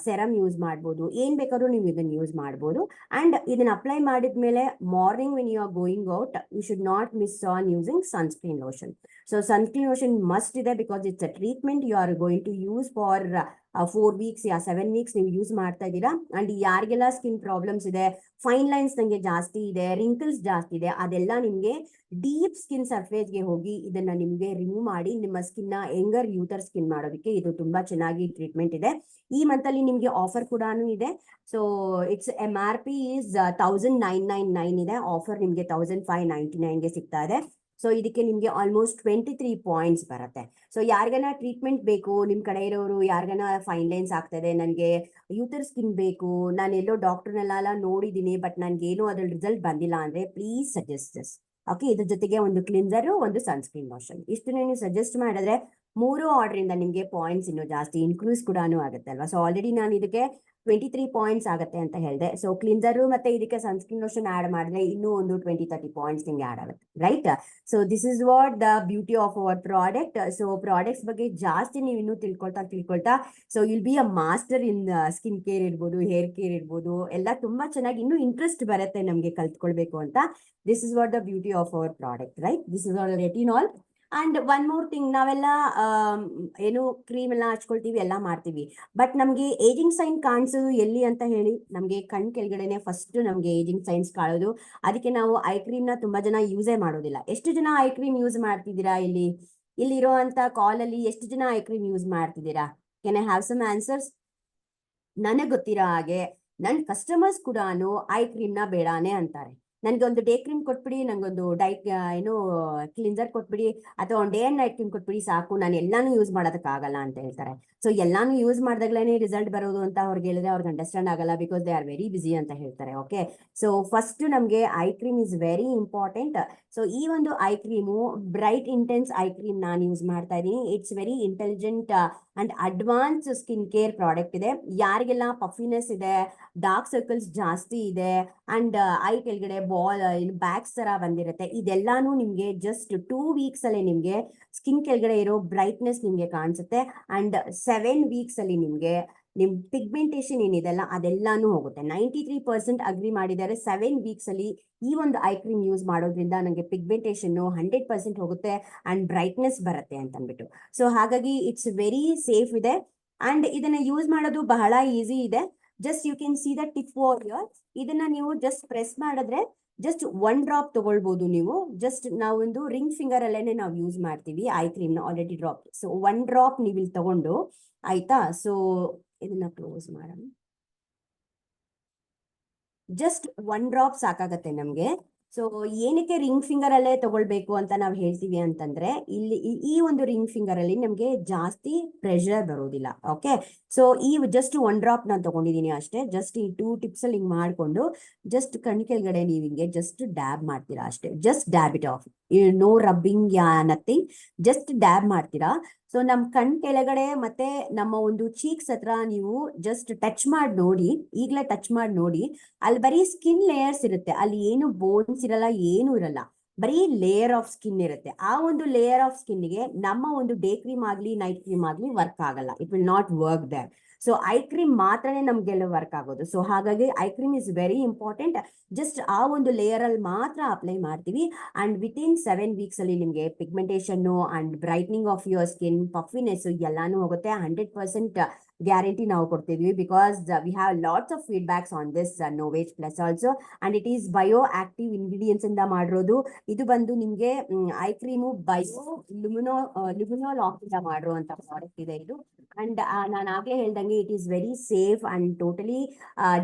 ಸೆರಮ್ ಯೂಸ್ ಮಾಡ್ಬೋದು, ಏನ್ ಬೇಕಾದ್ರೂ ನೀವು ಇದನ್ನ ಯೂಸ್ ಮಾಡ್ಬೋದು. ಅಂಡ್ ಇದನ್ನ ಅಪ್ಲೈ ಮಾಡಿದ್ಮೇಲೆ morning when you are going out, you should not miss on using sunscreen lotion. So sunscreen lotion must ಇದೆ, because it's a treatment you are going to use for 4 weeks 7 weeks ನೀವು use ಮಾಡ್ತಾ ಇದ್ದೀರಾ. And ಯಾರಿಗೆಲ್ಲ skin problems ಇದೆ, fine lines ನಂಗೆ ಜಾಸ್ತಿ ಇದೆ, wrinkles ಜಾಸ್ತಿ ಇದೆ, ಅದೆಲ್ಲ ನಿಮ್ಗೆ ಡೀಪ್ ಸ್ಕಿನ್ ಸರ್ಫೇಸ್ಗೆ ಹೋಗಿ ಇದನ್ನ ನಿಮ್ಗೆ ರಿಮೂವ್ ಮಾಡಿ ನಿಮ್ಮ ಸ್ಕಿನ್ ನ ಯಂಗರ್ ಯೂತರ್ ಸ್ಕಿನ್ ಮಾಡೋದಕ್ಕೆ ಇದು ತುಂಬಾ ಚೆನ್ನಾಗಿ ಟ್ರೀಟ್ಮೆಂಟ್ ಇದೆ. ಈ ಮಂತ್ ಅಲ್ಲಿ ನಿಮ್ಗೆ ಆಫರ್ ಕೂಡ ಇದೆ. ಸೊ ಇಟ್ಸ್ MRP is 1999 ಇದೆ, ಆಫರ್ ನಿಮ್ಗೆ 1599ಗೆ ಸಿಗ್ತಾ ಇದೆ. ಸೊ ಇದಕ್ಕೆ ನಿಮ್ಗೆ ಆಲ್ಮೋಸ್ಟ್ 23 ಪಾಯಿಂಟ್ಸ್ ಬರುತ್ತೆ. ಸೊ ಯಾರಿಗಾನ ಟ್ರೀಟ್ಮೆಂಟ್ ಬೇಕು, ನಿಮ್ ಕಡೆ ಇರೋರು ಯಾರಿಗಾನ ಫೈನ್ ಲೈನ್ಸ್ ಆಗ್ತಾ ಇದೆ, ನನಗೆ ಯೂತರ್ ಸ್ಕಿನ್ ಬೇಕು, ನಾನು ಎಲ್ಲೋ ಡಾಕ್ಟರ್ನೆಲ್ಲ ನೋಡಿದೀನಿ ಬಟ್ ನನ್ಗೆ ಏನೋ ಅದ್ರ ರಿಸಲ್ಟ್ ಬಂದಿಲ್ಲ ಅಂದ್ರೆ ಪ್ಲೀಸ್ ಸಜೆಸ್ಟ್ ದಿಸ್. ಓಕೆ, ಇದ್ರ ಜೊತೆಗೆ ಒಂದು ಕ್ಲಿನ್ಸರ್, ಒಂದು ಸನ್ಸ್ಕ್ರೀನ್ ಲೋಷನ್, ಇಷ್ಟು ನೀವು ಸಜೆಸ್ಟ್ ಮಾಡಿದ್ರೆ 3 ಆರ್ಡರ್ ಇಂದ ನಿಮ್ಗೆ ಪಾಯಿಂಟ್ಸ್ ಇನ್ನೂ ಜಾಸ್ತಿ ಇನ್ಕ್ರೀಸ್ ಕೂಡ ಆಗುತ್ತೆ ಅಲ್ವಾ. ಸೊ ಆಲ್ರೆಡಿ ನಾನು ಇದಕ್ಕೆ 23 ಪಾಯಿಂಟ್ಸ್ ಆಗುತ್ತೆ ಅಂತ ಹೇಳಿದೆ. ಸೊ ಕ್ಲಿನ್ಸರ್ ಮತ್ತೆ ಇದಕ್ಕೆ ಸನ್ಸ್ಕ್ರೀನ್ ಲೋಷನ್ ಆಡ್ ಮಾಡಿದ್ರೆ ಇನ್ನೂ ಒಂದು 20-30 ಪಾಯಿಂಟ್ಸ್ ನಿಮ್ಗೆ ಆಡ್ ಆಗುತ್ತೆ, right. So this is what the beauty of our product. So products ಬಗ್ಗೆ ಜಾಸ್ತಿ ನೀವು ಇನ್ನೂ ತಿಳ್ಕೊಳ್ತಾ so will be a master in skin care ಇರ್ಬೋದು, ಹೇರ್ ಕೇರ್ ಇರ್ಬೋದು, ಎಲ್ಲ ತುಂಬಾ ಚೆನ್ನಾಗಿ ಇನ್ನೂ ಇಂಟ್ರೆಸ್ಟ್ ಬರುತ್ತೆ ನಮ್ಗೆ ಕಲ್ತ್ಕೊಳ್ಬೇಕು ಅಂತ. This is what the beauty of our product, right. This is all retinol. And one more thing, ನಾವೆಲ್ಲ ಏನು ಕ್ರೀಮ್ ಎಲ್ಲ ಹಚ್ಕೊಳ್ತೀವಿ, ಎಲ್ಲ ಮಾಡ್ತೀವಿ, ಬಟ್ ನಮ್ಗೆ ಏಜಿಂಗ್ ಸೈನ್ ಕಾಣಿಸೋದು ಎಲ್ಲಿ ಅಂತ ಹೇಳಿ, ನಮ್ಗೆ ಕಣ್ ಕೆಳಗಡೆನೆ ಫಸ್ಟ್ ನಮ್ಗೆ ಏಜಿಂಗ್ ಸೈನ್ಸ್ ಕಾಣೋದು. ಅದಕ್ಕೆ ನಾವು ಐ ಕ್ರೀಮ್ ನ ತುಂಬಾ ಜನ ಯೂಸೇ ಮಾಡೋದಿಲ್ಲ. ಎಷ್ಟು ಜನ ಐ ಕ್ರೀಮ್ ಯೂಸ್ ಮಾಡ್ತಿದ್ದೀರಾ? ಇಲ್ಲಿರೋ ಅಂತ ಕಾಲ್ ಅಲ್ಲಿ ಎಷ್ಟು ಜನ ಐ ಕ್ರೀಮ್ ಯೂಸ್ ಮಾಡ್ತಿದ್ದೀರಾ? Can I have some answers? ನನಗೆ ಗೊತ್ತಿರೋ ಹಾಗೆ ನನ್ ಕಸ್ಟಮರ್ಸ್ ಕೂಡ ಐ ಕ್ರೀಮ್ ನ ಬೇಡಾನೆ ಅಂತಾರೆ. ನನ್ಗೆ ಒಂದು ಡೇ ಕ್ರೀಮ್ ಕೊಟ್ಬಿಡಿ, ನಂಗೊಂದು ಕ್ಲಿನ್ಸರ್ ಕೊಟ್ಬಿಡಿ, ಅಥವಾ ಒಂದು ಡೇ ಅಂಡ್ ನೈಟ್ ಕ್ರೀಮ್ ಕೊಟ್ಬಿಡಿ ಸಾಕು, ನಾನು ಎಲ್ಲಾನು ಯೂಸ್ ಮಾಡೋದಕ್ಕಾಗಲ್ಲ ಅಂತ ಹೇಳ್ತಾರೆ. ಸೊ ಎಲ್ಲಾನು ಯೂಸ್ ಮಾಡಿದಾಗ್ಲೇನೆ ರಿಸಲ್ಟ್ ಬರೋದು ಅಂತ ಅವ್ರಿಗೆ ಹೇಳಿದ್ರೆ ಅವ್ರಿಗೆ ಅಂಡರ್ಸ್ಟ್ಯಾಂಡ್ ಆಗಲ್ಲ, because they are very busy ಅಂತ ಹೇಳ್ತಾರೆ. ಓಕೆ, ಸೊ ಫಸ್ಟ್ ನಮ್ಗೆ eye cream is very important. So ಈ ಒಂದು eye cream bright intense eye cream ನಾನು ಯೂಸ್ ಮಾಡ್ತಾ ಇದ್ದೀನಿ. It's very intelligent and advance skin care product ಇದೆ. ಯಾರಿಗೆಲ್ಲ ಪಫಿನೆಸ್ ಇದೆ, ಡಾರ್ಕ್ ಸರ್ಕಲ್ಸ್ ಜಾಸ್ತಿ ಇದೆ, ಅಂಡ್ ಐ ಕೆಳಗಡೆ ಬ್ಯಾಕ್ಸ್ ತರ ಬಂದಿರುತ್ತೆ, ಇದೆಲ್ಲಾನು ನಿಮ್ಗೆ ಜಸ್ಟ್ 2 ವೀಕ್ಸ್ ಅಲ್ಲಿ ನಿಮ್ಗೆ ಸ್ಕಿನ್ ಕೆಳಗಡೆ ಇರೋ ಬ್ರೈಟ್ನೆಸ್ ನಿಮ್ಗೆ ಕಾಣಿಸುತ್ತೆ. ಅಂಡ್ 7 ವೀಕ್ಸ್ ಅಲ್ಲಿ ನಿಮ್ ಪಿಗ್ಮೆಂಟೇಶನ್ ಏನಿದೆಲ್ಲ ಅದೆಲ್ಲಾನು ಹೋಗುತ್ತೆ. 93% ಅಗ್ರಿ ಮಾಡಿದ್ದಾರೆ. 7 ವೀಕ್ಸ್ ಅಲ್ಲಿ ಈ ಒಂದು ಐ ಕ್ರೀಮ್ ಯೂಸ್ ಮಾಡೋದ್ರಿಂದ ನಂಗೆ ಪಿಗ್ಮೆಂಟೇಶನ್ 100% ಹೋಗುತ್ತೆ ಅಂಡ್ ಬ್ರೈಟ್ನೆಸ್ ಬರುತ್ತೆ ಅಂತ ಅಂದ್ಬಿಟ್ಟು. ಸೊ ಹಾಗಾಗಿ ಇಟ್ಸ್ ವೆರಿ ಸೇಫ್ ಇದೆ ಅಂಡ್ ಇದನ್ನ ಯೂಸ್ ಮಾಡೋದು ಬಹಳ ಈಸಿ ಇದೆ. Just you can see the tip over here. ಇದನ್ನ ನೀವು ಜಸ್ಟ್ ಪ್ರೆಸ್ ಮಾಡಿದ್ರೆ ಜಸ್ಟ್ 1 ಡ್ರಾಪ್ ತಗೊಳ್ಬಹುದು ನೀವು. ಜಸ್ಟ್ ನಾವೊಂದು ರಿಂಗ್ ಫಿಂಗರ್ ಅಲ್ಲೇನೆ ನಾವು ಯೂಸ್ ಮಾಡ್ತೀವಿ ಐ ಕ್ರೀಮ್ ನ, ಆಲ್ರೆಡಿ ಡ್ರಾಪ್. ಸೊ 1 ಡ್ರಾಪ್ ನೀವು ಇಲ್ಲಿ ತಗೊಂಡು, ಆಯ್ತಾ. ಸೊ ಇದನ್ನ ಕ್ಲೋಸ್ ಮಾಡೋಣ. ಜಸ್ಟ್ 1 ಡ್ರಾಪ್ ಸಾಕಾಗತ್ತೆ ನಮ್ಗೆ. ಸೊ ಏನಕ್ಕೆ ರಿಂಗ್ ಫಿಂಗರ್ ಅಲ್ಲೇ ತಗೊಳ್ಬೇಕು ಅಂತ ನಾವು ಹೇಳ್ತೀವಿ ಅಂತಂದ್ರೆ, ಇಲ್ಲಿ ಈ ಒಂದು ರಿಂಗ್ ಫಿಂಗರ್ ಅಲ್ಲಿ ನಮ್ಗೆ ಜಾಸ್ತಿ ಪ್ರೆಷರ್ ಬರೋದಿಲ್ಲ. ಓಕೆ, ಸೊ ಈ ಜಸ್ಟ್ 1 ಡ್ರಾಪ್ ನಾನು ತಗೊಂಡಿದ್ದೀನಿ ಅಷ್ಟೇ. ಜಸ್ಟ್ ಈ 2 ಟಿಪ್ಸ್ ಅಲ್ಲಿ ಹಿಂಗ್ ಮಾಡ್ಕೊಂಡು ಜಸ್ಟ್ ಕಣ್ ಕೆಳಗಡೆ ನೀವು ಹಿಂಗೆ ಜಸ್ಟ್ ಡ್ಯಾಬ್ ಮಾಡ್ತೀರಾ ಅಷ್ಟೇ. Just dab it off, no rubbing nothing, just dab ಮಾಡ್ತೀರಾ. ಸೊ ನಮ್ ಕಣ್ ಕೆಳಗಡೆ ಮತ್ತೆ ನಮ್ಮ ಒಂದು ಚೀಕ್ಸ್ ಹತ್ರ ನೀವು ಜಸ್ಟ್ ಟಚ್ ಮಾಡಿ ನೋಡಿ, ಈಗಲೇ ಟಚ್ ಮಾಡಿ ನೋಡಿ, ಅಲ್ಲಿ ಬರೀ ಸ್ಕಿನ್ ಲೇಯರ್ಸ್ ಇರುತ್ತೆ, ಅಲ್ಲಿ ಏನು ಬೋನ್ಸ್ ಇರಲ್ಲ, ಏನು ಇರಲ್ಲ, ಬರೀ ಲೇಯರ್ ಆಫ್ ಸ್ಕಿನ್ ಇರುತ್ತೆ. ಆ ಒಂದು ಲೇಯರ್ ಆಫ್ ಸ್ಕಿನ್ಗೆ ನಮ್ಮ ಒಂದು ಡೇ ಕ್ರೀಮ್ ಆಗ್ಲಿ ನೈಟ್ ಕ್ರೀಮ್ ಆಗ್ಲಿ ವರ್ಕ್ ಆಗಲ್ಲ. It will not work there. So eye cream ಮಾತ್ರನೇ ನಮ್ಗೆಲ್ಲ ವರ್ಕ್ ಆಗೋದು. ಸೊ ಹಾಗಾಗಿ eye cream is very important. Just ಆ ಒಂದು ಲೇಯರ್ ಅಲ್ಲಿ ಮಾತ್ರ ಅಪ್ಲೈ ಮಾಡ್ತೀವಿ ಅಂಡ್ ವಿತಿನ್ 7 ವೀಕ್ಸ್ ಅಲ್ಲಿ ನಿಮ್ಗೆ pigmentation and brightening of your skin, puffiness ಎಲ್ಲಾನು ಹೋಗುತ್ತೆ. 100% ಗ್ಯಾರಂಟಿ ನಾವು ಕೊಡ್ತಿದ್ವಿ, because we have lots of feedbacks on this Novage plus also. And it is bio active ingredients ಇಂದ ಮಾಡಿರೋದು. ಇದು ಬಂದು ನಿಮ್ಗೆ ಐ ಕ್ರೀಮು ಬಯೋ ಲ್ಯುಮಿನಾಲಾಕ್ ಇಂದ ಮಾಡಿರುವಂತ ಪ್ರಾಡಕ್ಟ್ ಇದೆ ಇದು. ಅಂಡ್ ನಾನು ಆಗ್ಲೇ ಹೇಳ್ದಂಗೆ it is very safe and totally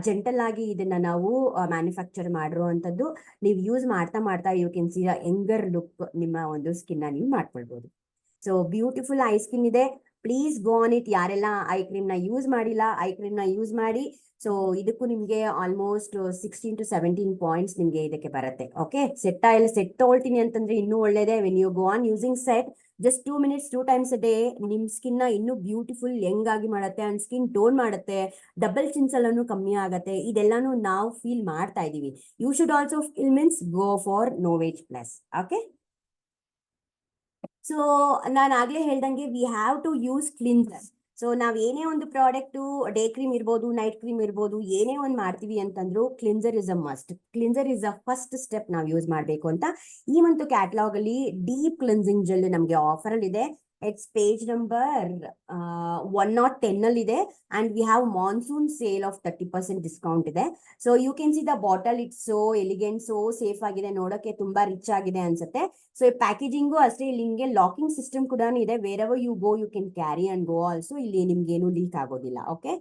gentle ಆಗಿ ಇದನ್ನ ನಾವು ಮ್ಯಾನುಫ್ಯಾಕ್ಚರ್ ಮಾಡಿರುವಂತದ್ದು. ನೀವು ಯೂಸ್ ಮಾಡ್ತಾ you can see younger look ನಿಮ್ಮ ಒಂದು ಸ್ಕಿನ್ ನೀವು ಮಾಡ್ಕೊಳ್ಬಹುದು. ಸೊ ಬ್ಯೂಟಿಫುಲ್ ಐ ಸ್ಕಿನ್ ಇದೆ. Please go on it. ಯಾರೆಲ್ಲ ಐ ಕ್ರೀಮ್ ನ ಯೂಸ್ ಮಾಡಿಲ್ಲ, ಐ ಕ್ರೀಮ್ ನ ಯೂಸ್ ಮಾಡಿ. ಸೊ ಇದಕ್ಕೂ ನಿಮ್ಗೆ ಆಲ್ಮೋಸ್ಟ್ 16 to 17 ಪಾಯಿಂಟ್ಸ್ ನಿಮ್ಗೆ ಇದಕ್ಕೆ ಬರುತ್ತೆ. ಓಕೆ, ಸೆಟ್ ತಗೊಳ್ತೀನಿ ಅಂತಂದ್ರೆ ಇನ್ನೂ ಒಳ್ಳೇದೇ. When you go on using set, just 2 minutes 2 times a day, ನಿಮ್ ಸ್ಕಿನ್ ನ ಇನ್ನೂ ಬ್ಯೂಟಿಫುಲ್ ಯಂಗ್ ಆಗಿ ಮಾಡುತ್ತೆ ಅಂಡ್ ಸ್ಕಿನ್ ಟೋನ್ ಮಾಡುತ್ತೆ. ಡಬಲ್ ಚಿನ್ಸ್ ಎಲ್ಲಾನು ಕಮ್ಮಿ ಆಗತ್ತೆ. ಇದೆಲ್ಲಾನು ನಾವು ಫೀಲ್ ಮಾಡ್ತಾ ಇದೀವಿ. You should also feel means go for Novage plus. Okay, so ನಾನು ಆಗ್ಲೇ ಹೇಳ್ದಂಗೆ we have to use cleanser. So ನಾವ್ ಏನೇ ಒಂದು ಪ್ರಾಡಕ್ಟ್, ಡೇ ಕ್ರೀಮ್ ಇರ್ಬೋದು, ನೈಟ್ ಕ್ರೀಮ್ ಇರ್ಬೋದು, ಏನೇ ಒಂದು ಮಾಡ್ತೀವಿ ಅಂತಂದ್ರು cleanser is a must. Cleanser is a first step ನಾವು ಯೂಸ್ ಮಾಡ್ಬೇಕು ಅಂತ. ಈ ಒಂದು ಕ್ಯಾಟಲಾಗ್ ಅಲ್ಲಿ ಡೀಪ್ ಕ್ಲಿನ್ಸಿಂಗ್ ಜೆಲ್ ನಮ್ಗೆ ಆಫರ್ ಅಲ್ಲಿ ಇದೆ. ಇಟ್ಸ್ ಪೇಜ್ ನಂಬರ್ 110 ಅಲ್ಲಿ ಇದೆ and we have monsoon sale of 30% discount ಇದೆ. So you can see the bottle, it's so elegant, so safe ಆಗಿದೆ, ನೋಡಕ್ಕೆ ತುಂಬಾ ರಿಚ್ ಆಗಿದೆ ಅನ್ಸುತ್ತೆ. ಸೊ ಈ ಪ್ಯಾಕೇಜಿಂಗು ಅಷ್ಟೇ, ಇಲ್ಲಿ ನಿಮಗೆ ಲಾಕಿಂಗ್ ಸಿಸ್ಟಮ್ ಕೂಡ ಇದೆ. Wherever you go you can carry and go also. ಇಲ್ಲಿ ನಿಮ್ಗೆ ಏನು ಲೀಕ್ ಆಗೋದಿಲ್ಲ. ಓಕೆ,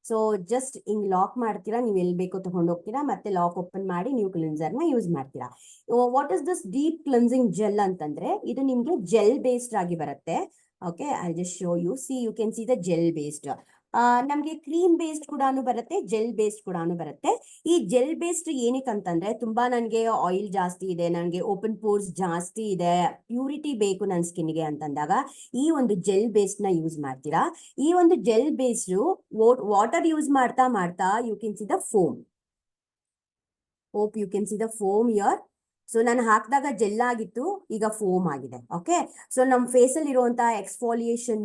ಸೊ ಜಸ್ಟ್ ಹಿಂಗ್ ಲಾಕ್ ಮಾಡ್ತೀರಾ, ನೀವು ಎಲ್ಲಿ ಬೇಕೋ ತಗೊಂಡು ಹೋಗ್ತೀರಾ, ಮತ್ತೆ ಲಾಕ್ ಓಪನ್ ಮಾಡಿ ನೀವು ಕ್ಲಿನ್ಸರ್ ನ ಯೂಸ್ ಮಾಡ್ತೀರಾ. What is this deep cleansing gel ಅಂತಂದ್ರೆ, ಇದು ನಿಮ್ಗೆ ಜೆಲ್ ಬೇಸ್ಡ್ ಆಗಿ ಬರುತ್ತೆ. Okay, I just show you. See you can see the gel based. ನಮ್ಗೆ ಕ್ರೀಮ್ ಬೇಸ್ಡ್ ಕೂಡ ಬರುತ್ತೆ, ಜೆಲ್ ಬೇಸ್ಡ್ ಕೂಡ ಬರುತ್ತೆ. ಈ ಜೆಲ್ ಬೇಸ್ಡ್ ಏನಕ್ಕೆ ಅಂತಂದ್ರೆ, ತುಂಬಾ ನನಗೆ ಆಯಿಲ್ ಜಾಸ್ತಿ ಇದೆ, ನನಗೆ ಓಪನ್ ಪೋರ್ಸ್ ಜಾಸ್ತಿ ಇದೆ, ಪ್ಯೂರಿಟಿ ಬೇಕು ನನ್ನ ಸ್ಕಿನ್ಗೆ ಅಂತಂದಾಗ ಈ ಒಂದು ಜೆಲ್ ಬೇಸ್ಡ್ ನ ಯೂಸ್ ಮಾಡ್ತೀರಾ. ಈ ಒಂದು ಜೆಲ್ ಬೇಸ್ಡ್ ವಾಟರ್ ಯೂಸ್ ಮಾಡ್ತಾ ಮಾಡ್ತಾ you can see the foam. Hope you can see the foam here. So ನಾನು ಹಾಕಿದಾಗ ಜೆಲ್ ಆಗಿತ್ತು, ಈಗ ಫೋಮ್ ಆಗಿದೆ. ಓಕೆ, ಸೊ ನಮ್ಮ ಫೇಸ್ ಅಲ್ಲಿ ಇರುವಂತಹ ಎಕ್ಸ್ಫೋಲಿಯೇಷನ್,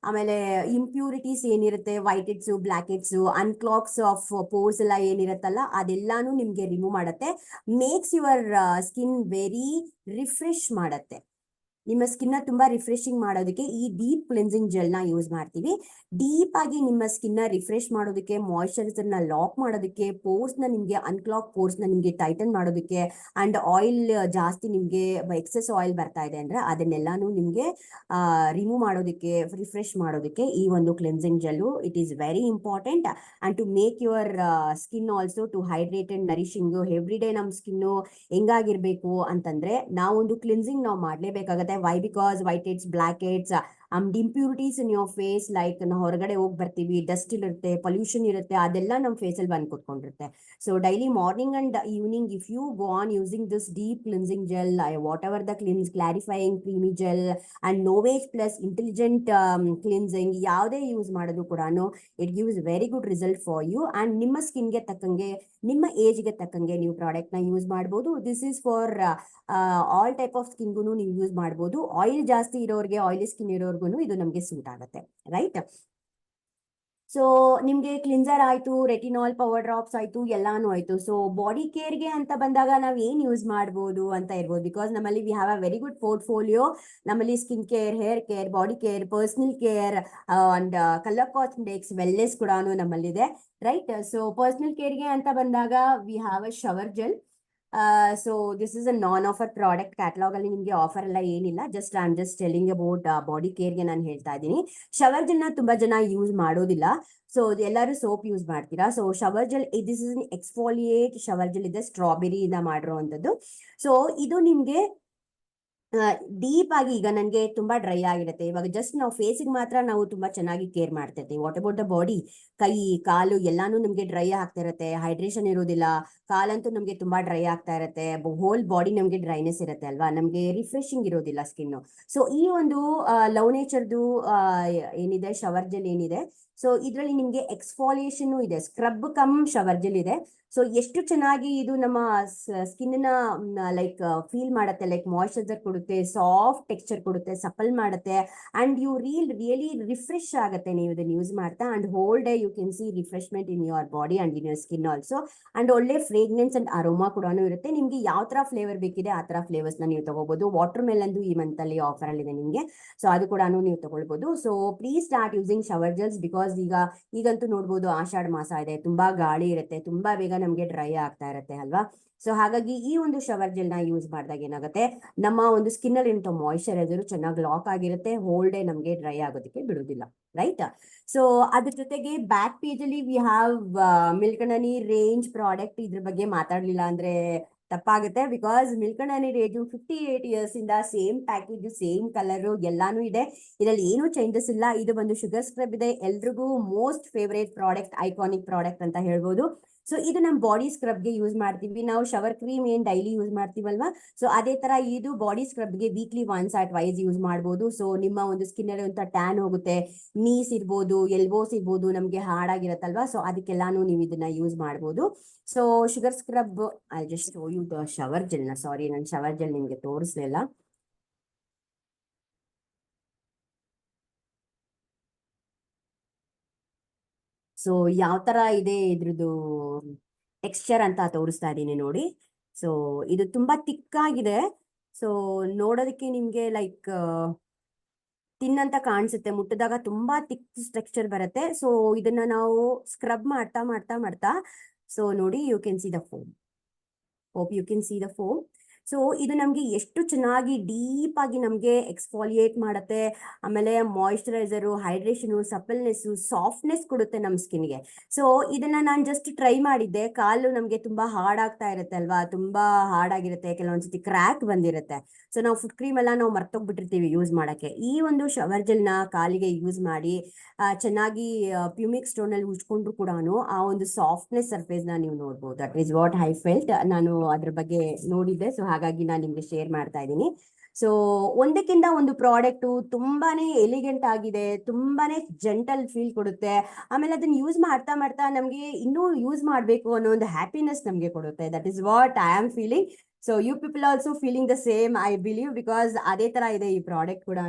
ಆಮೇಲೆ ಇಂಪ್ಯೂರಿಟೀಸ್ ಏನಿರುತ್ತೆ, white heads, black heads, unclogs of pores ಎಲ್ಲ ಏನಿರುತ್ತಲ್ಲ, ಅದೆಲ್ಲಾನು ನಿಮ್ಗೆ ರಿಮೂವ್ ಮಾಡುತ್ತೆ. Makes your skin very refresh ಮಾಡುತ್ತೆ. ನಿಮ್ಮ ಸ್ಕಿನ್ ತುಂಬಾ ರಿಫ್ರೆಶಿಂಗ್ ಮಾಡೋದಕ್ಕೆ ಈ ಡೀಪ್ ಕ್ಲೆನ್ಸಿಂಗ್ ಜೆಲ್ ನ ಯೂಸ್ ಮಾಡ್ತೀವಿ. ಡೀಪ್ ಆಗಿ ನಿಮ್ಮ ಸ್ಕಿನ್ ನ ರಿಫ್ರೆಶ್ ಮಾಡೋದಕ್ಕೆ, ಮಾಯಿಶ್ಚರೈಸರ್ ನ ಲಾಕ್ ಮಾಡೋದಕ್ಕೆ, ಪೋರ್ಸ್ ನ ನಿಮ್ಗೆ ಅನ್ಕ್ಲಾಕ್ ಪೋರ್ಸ್ ನ ನಿಮ್ಗೆ ಟೈಟನ್ ಮಾಡೋದಕ್ಕೆ, ಅಂಡ್ ಆಯಿಲ್ ಜಾಸ್ತಿ ನಿಮ್ಗೆ ಎಕ್ಸೆಸ್ ಆಯಿಲ್ ಬರ್ತಾ ಇದೆ ಅಂದ್ರೆ ಅದನ್ನೆಲ್ಲಾನು ನಿಮ್ಗೆ ರಿಮೂವ್ ಮಾಡೋದಕ್ಕೆ, ರಿಫ್ರೆಶ್ ಮಾಡೋದಕ್ಕೆ ಈ ಒಂದು cleansing gel it is very important. And to make your skin also to hydrate and nourishing. Every day ನಮ್ಮ ಸ್ಕಿನ್ ಹೆಂಗಾಗಿರ್ಬೇಕು ಅಂತಂದ್ರೆ, ನಾವೊಂದು ಕ್ಲಿನ್ಸಿಂಗ್ ನಾವು ಮಾಡ್ಲೇಬೇಕಾಗತ್ತೆ. Why? Because white heads, black heads, impurities in your face, like ನಾವು ಹೊರಗಡೆ ಹೋಗಿ ಬರ್ತೀವಿ, ಡಸ್ಟ್ ಇರುತ್ತೆ, ಪೊಲ್ಯೂಷನ್ ಇರುತ್ತೆ, ಅದೆಲ್ಲ ನಮ್ಮ ಫೇಸಲ್ಲಿ ಬಂದು ಕುತ್ಕೊಂಡಿರುತ್ತೆ. So daily morning and evening if you go on using this deep cleansing gel, whatever the clarifying creamy gel and Novage plus intelligent cleansing, ಯಾವುದೇ ಯೂಸ್ ಮಾಡೋದು ಕೂಡ it gives very good result for you. And ನಿಮ್ಮ ಸ್ಕಿನ್ಗೆ ತಕ್ಕಂಗೆ, ನಿಮ್ಮ ಏಜ್ಗೆ ತಕ್ಕಂಗೆ ನೀವು product ನ ಯೂಸ್ ಮಾಡಬಹುದು. This is for all type of ಸ್ಕಿನ್ಗೂ ನೀವು ಯೂಸ್ ಮಾಡಬಹುದು. ಆಯಿಲ್ ಜಾಸ್ತಿ ಇರೋರಿಗೆ, ಆಯಿಲಿ ಸ್ಕಿನ್ ಇರೋರ್ಗು ಇದು ನಮಗೆ ಸೂಟ್ ಆಗುತ್ತೆ, ರೈಟ್? ಸೊ ನಿಮ್ಗೆ ಕ್ಲಿನ್ಸರ್ ಆಯ್ತು, ರೆಟಿನಾಲ್ ಪವರ್ ಡ್ರಾಪ್ಸ್ ಆಯ್ತು, ಎಲ್ಲಾನು ಆಯ್ತು. ಸೊ ಬಾಡಿ ಕೇರ್ಗೆ ಅಂತ ಬಂದಾಗ ನಾವ್ ಏನ್ ಯೂಸ್ ಮಾಡ್ಬೋದು ಅಂತ ಇರ್ಬೋದು. ಬಿಕಾಸ್ ನಮ್ಮಲ್ಲಿ we have a very good portfolio. ನಮ್ಮಲ್ಲಿ skin care, hair care, body care, personal care and colour cosmetics, wellness ಕೂಡ ನಮ್ಮಲ್ಲಿದೆ, ರೈಟ್? ಸೊ ಪರ್ಸನಲ್ ಕೇರ್ಗೆ ಅಂತ ಬಂದಾಗ we have a shower gel. So this is a non offer product. Catalogue ಅಲ್ಲಿ ನಿಮ್ಗೆ offer ಎಲ್ಲ ಏನಿಲ್ಲ. Just I am just telling about body ಕೇರ್ಗೆ ನಾನು ಹೇಳ್ತಾ ಇದ್ದೀನಿ. ಶವರ್ ಜೆಲ್ ನ ತುಂಬಾ ಜನ ಯೂಸ್ ಮಾಡೋದಿಲ್ಲ. ಸೊ ಎಲ್ಲರೂ ಸೋಪ್ ಯೂಸ್ ಮಾಡ್ತೀರಾ. So shower gel, this is exfoliate shower gel ಇದೆ, ಸ್ಟ್ರಾಬೆರಿ ಇಂದ ಮಾಡಿರುವಂತದ್ದು. ಸೊ ಇದು ನಿಮ್ಗೆ ಡೀಪ್ ಆಗಿ, ಈಗ ನನಗೆ ತುಂಬಾ ಡ್ರೈ ಆಗಿರುತ್ತೆ, ಇವಾಗ ಜಸ್ಟ್ ನಾವು ಫೇಸಿಗೆ ಮಾತ್ರ ನಾವು ತುಂಬಾ ಚೆನ್ನಾಗಿ ಕೇರ್ ಮಾಡ್ತಾ ಇರ್ತೀವಿ. What about the body? ಕೈ, ಕಾಲು ಎಲ್ಲಾನು ನಮ್ಗೆ ಡ್ರೈ ಆಗ್ತಾ ಇರುತ್ತೆ, ಹೈಡ್ರೇಷನ್ ಇರೋದಿಲ್ಲ. ಕಾಲಂತೂ ನಮ್ಗೆ ತುಂಬಾ ಡ್ರೈ ಆಗ್ತಾ ಇರುತ್ತೆ, ಹೋಲ್ ಬಾಡಿ ನಮ್ಗೆ ಡ್ರೈನೆಸ್ ಇರುತ್ತೆ ಅಲ್ವಾ, ನಮ್ಗೆ ರಿಫ್ರೆಶಿಂಗ್ ಇರೋದಿಲ್ಲ ಸ್ಕಿನ್. ಸೊ ಈ ಒಂದು ಲವ್ ನೇಚರ್ದು ಏನಿದೆ ಶವರ್ ಜೆಲ್ ಏನಿದೆ, ಸೊ ಇದರಲ್ಲಿ ನಿಮ್ಗೆ ಎಕ್ಸ್ಫಾಲಿಯೇಷನ್ ಇದೆ, ಸ್ಕ್ರಬ್ ಕಮ್ ಶವರ್ ಜೆಲ್ ಇದೆ. ಸೊ ಎಷ್ಟು ಚೆನ್ನಾಗಿ ಇದು ನಮ್ಮ ಸ್ಕಿನ್ ನ ಲೈಕ್ ಫೀಲ್ ಮಾಡುತ್ತೆ, ಲೈಕ್ ಮಾಯಿಶ್ಚರೈಸರ್ ಕೊಡುತ್ತೆ, ಸಾಫ್ಟ್ ಟೆಕ್ಸ್ಚರ್ ಕೊಡುತ್ತೆ, ಸಪಲ್ ಮಾಡುತ್ತೆ, ಅಂಡ್ ಯು ರಿಯಲಿ ರಿಫ್ರೆಶ್ ಆಗುತ್ತೆ ನೀವು ಇದನ್ನ ಯೂಸ್ ಮಾಡ್ತಾ. And whole day you can see refreshment in your body and in your skin also. And ಒಳ್ಳೆ ಫ್ರೇಗ್ನೆನ್ಸ್ ಅಂಡ್ ಅರೋಮಾ ಕೂಡ ಇರುತ್ತೆ. ನಿಮ್ಗೆ ಯಾವ ತರ ಫ್ಲೇವರ್ ಬೇಕಿದೆ ಆ ತರ ಫ್ಲೇವರ್ಸ್ ನ ನೀವು ತಗೋಬಹುದು. ವಾಟರ್ ಮೆಲನ್ ಈ ಮಂತ್ ಅಲ್ಲಿ ಆಫರ್ ಅಲ್ಲಿ ಇದೆ ನಿಮ್ಗೆ, ಸೊ ಅದು ಕೂಡ ನೀವು ತಗೊಳ್ಬಹುದು. So please start using shower ಜೆಲ್ಸ್. Because ಈಗಂತೂ ನೋಡ್ಬೋದು, ಆಷಾಢ ಮಾಸ ಇದೆ, ತುಂಬಾ ಗಾಳಿ ಇರುತ್ತೆ, ತುಂಬಾ ಬೇಗ ನಮ್ಗೆ ಡ್ರೈ ಆಗ್ತಾ ಇರುತ್ತೆ ಅಲ್ವಾ. ಸೊ ಹಾಗಾಗಿ ಈ ಒಂದು ಶವರ್ ಜೆಲ್ ನ ಯೂಸ್ ಮಾಡಿದಾಗ ಏನಾಗುತ್ತೆ, ನಮ್ಮ ಒಂದು ಸ್ಕಿನ್ ಅಲ್ಲಿ ಇಂಥ ಮಾಯಿಶ್ಚರೈಸರ್ ಚೆನ್ನಾಗಿ ಲಾಕ್ ಆಗಿರುತ್ತೆ, ಹೋಲ್ ಡೇ ನಮ್ಗೆ ಡ್ರೈ ಆಗೋದಕ್ಕೆ ಬಿಡುದಿಲ್ಲ, ರೈಟ್? ಸೊ ಅದ್ರ ಜೊತೆಗೆ ಬ್ಯಾಕ್ ಪೇಜ್ ಅಲ್ಲಿ we have milk and honey range product. ಇದ್ರ ಬಗ್ಗೆ ಮಾತಾಡ್ಲಿಲ್ಲ ಅಂದ್ರೆ ತಪ್ಪಾಗುತ್ತೆ. Because milk and honey range 58 years ಇಂದ ಸೇಮ್ ಪ್ಯಾಕೇಜ್, ಸೇಮ್ ಕಲರ್ ಎಲ್ಲಾನು ಇದೆ. ಇದರಲ್ಲಿ ಏನು ಚೇಂಜಸ್ ಇಲ್ಲ. ಇದು ಬಂದು ಶುಗರ್ ಸ್ಕ್ರಬ್ ಇದೆ, ಎಲ್ರಿಗೂ most favourite product, iconic product ಅಂತ ಹೇಳ್ಬೋದು. ಸೊ ಇದು ನಮ್ಮ ಬಾಡಿ ಸ್ಕ್ರಬ್ಗೆ ಯೂಸ್ ಮಾಡ್ತೀವಿ. ನಾವು ಶವರ್ ಕ್ರೀಮ್ ಏನ್ ಡೈಲಿ ಯೂಸ್ ಮಾಡ್ತೀವಲ್ವಾ, ಸೊ ಅದೇ ತರ ಇದು ಬಾಡಿ ಸ್ಕ್ರಬ್ಗೆ weekly once or twice use ಮಾಡ್ಬೋದು. ಸೊ ನಿಮ್ಮ ಒಂದು ಸ್ಕಿನ್ ಅಲ್ಲಿ ಒಂದು ಟ್ಯಾನ್ ಹೋಗುತ್ತೆ, ನೀಸ್ ಇರ್ಬೋದು, ಎಲ್ಬೋಸ್ ಇರ್ಬೋದು, ನಮ್ಗೆ ಹಾಡಾಗಿರತ್ತಲ್ವಾ, ಸೊ ಅದಕ್ಕೆಲ್ಲಾನು ನೀವು ಇದನ್ನ ಯೂಸ್ ಮಾಡ್ಬೋದು. So sugar scrub, I just show you the shower gel ನ. ಸಾರಿ, ನಾನು ಶವರ್ ಜೆಲ್ ನಿಮ್ಗೆ ತೋರಿಸ್ಲಿಲ್ಲ. ಸೊ ಯಾವ ತರ ಇದೆ ಇದ್ರದ್ದು ಟೆಕ್ಸ್ಚರ್ ಅಂತ ತೋರಿಸ್ತಾ ಇದ್ದೀನಿ ನೋಡಿ. ಸೊ ಇದು ತುಂಬಾ ತಿಕ್ಕಾಗಿದೆ. ಸೊ ನೋಡೋದಕ್ಕೆ ನಿಮ್ಗೆ ಲೈಕ್ ತಿನ್ ಅಂತ ಕಾಣಿಸುತ್ತೆ, ಮುಟ್ಟಿದಾಗ ತುಂಬಾ ಥಿಕ್ ಸ್ಟ್ರಕ್ಚರ್ ಬರುತ್ತೆ. ಸೊ ಇದನ್ನ ನಾವು ಸ್ಕ್ರಬ್ ಮಾಡ್ತಾ ಮಾಡ್ತಾ ಮಾಡ್ತಾ, ಸೊ ನೋಡಿ, you can see the foam. Hope you can see the foam. So ಇದು ನಮಗೆ ಎಷ್ಟು ಚೆನ್ನಾಗಿ ಡೀಪ್ ಆಗಿ ನಮಗೆ ಎಕ್ಸ್ಫಾಲಿಯೇಟ್ ಮಾಡುತ್ತೆ. ಆಮೇಲೆ ಮಾಯಿಶ್ಚರೈಸರು, ಹೈಡ್ರೇಷನು, ಸಪಲ್ನೆಸ್ಸು, ಸಾಫ್ಟ್ನೆಸ್ ಕೊಡುತ್ತೆ ನಮ್ಮ ಸ್ಕಿನ್ಗೆ. ಸೊ ಇದನ್ನ ನಾನು ಜಸ್ಟ್ ಟ್ರೈ ಮಾಡಿದ್ದೆ. ಕಾಲು ನಮಗೆ ತುಂಬಾ ಹಾರ್ಡ್ ಆಗ್ತಾ ಇರುತ್ತೆ ಅಲ್ವಾ, ತುಂಬಾ ಹಾರ್ಡ್ ಆಗಿರುತ್ತೆ, ಕೆಲವೊಂದ್ಸತಿ ಕ್ರ್ಯಾಕ್ ಬಂದಿರುತ್ತೆ. ಸೊ ನಾವು ಫುಟ್ ಕ್ರೀಮ್ ಎಲ್ಲ ನಾವು ಮರ್ತೋಗ್ಬಿಟ್ಟಿರ್ತೀವಿ ಯೂಸ್ ಮಾಡಕ್ಕೆ. ಈ ಒಂದು ಶವರ್ ಜೆಲ್ನ ಕಾಲಿಗೆ ಯೂಸ್ ಮಾಡಿ ಚೆನ್ನಾಗಿ ಪ್ಯೂಮಿಕ್ ಸ್ಟೋನ್ ಅಲ್ಲಿ ಉಜ್ಕೊಂಡ್ರು ಕೂಡ ಆ ಒಂದು ಸಾಫ್ಟ್ನೆಸ್ ಸರ್ಫೇಸ್ ನ ನೀವು ನೋಡ್ಬೋದು. That is what I felt. ನಾನು ಅದ್ರ ಬಗ್ಗೆ ನೋಡಿದ್ದೆ, ಸೊ ಹಾಗಾಗಿ ನಾನು ನಿಮ್ಗೆ ಶೇರ್ ಮಾಡ್ತಾ ಇದ್ದೀನಿ. ಸೊ ಒಂದಕ್ಕಿಂತ ಒಂದು ಪ್ರಾಡಕ್ಟ್ ತುಂಬಾನೇ ಎಲಿಗೆಂಟ್ ಆಗಿದೆ, ತುಂಬಾನೇ ಜೆಂಟಲ್ ಫೀಲ್ ಕೊಡುತ್ತೆ. ಆಮೇಲೆ ಅದನ್ನ ಯೂಸ್ ಮಾಡ್ತಾ ಮಾಡ್ತಾ ನಮ್ಗೆ ಇನ್ನೂ ಯೂಸ್ ಮಾಡ್ಬೇಕು ಅನ್ನೋ ಒಂದು ಹ್ಯಾಪಿನೆಸ್ ನಮ್ಗೆ ಕೊಡುತ್ತೆ. That is what I am feeling. So you people also feeling the same, I believe, because ಅದೇ ತರ ಇದೆ ಈ ಪ್ರಾಡಕ್ಟ್ ಕೂಡ.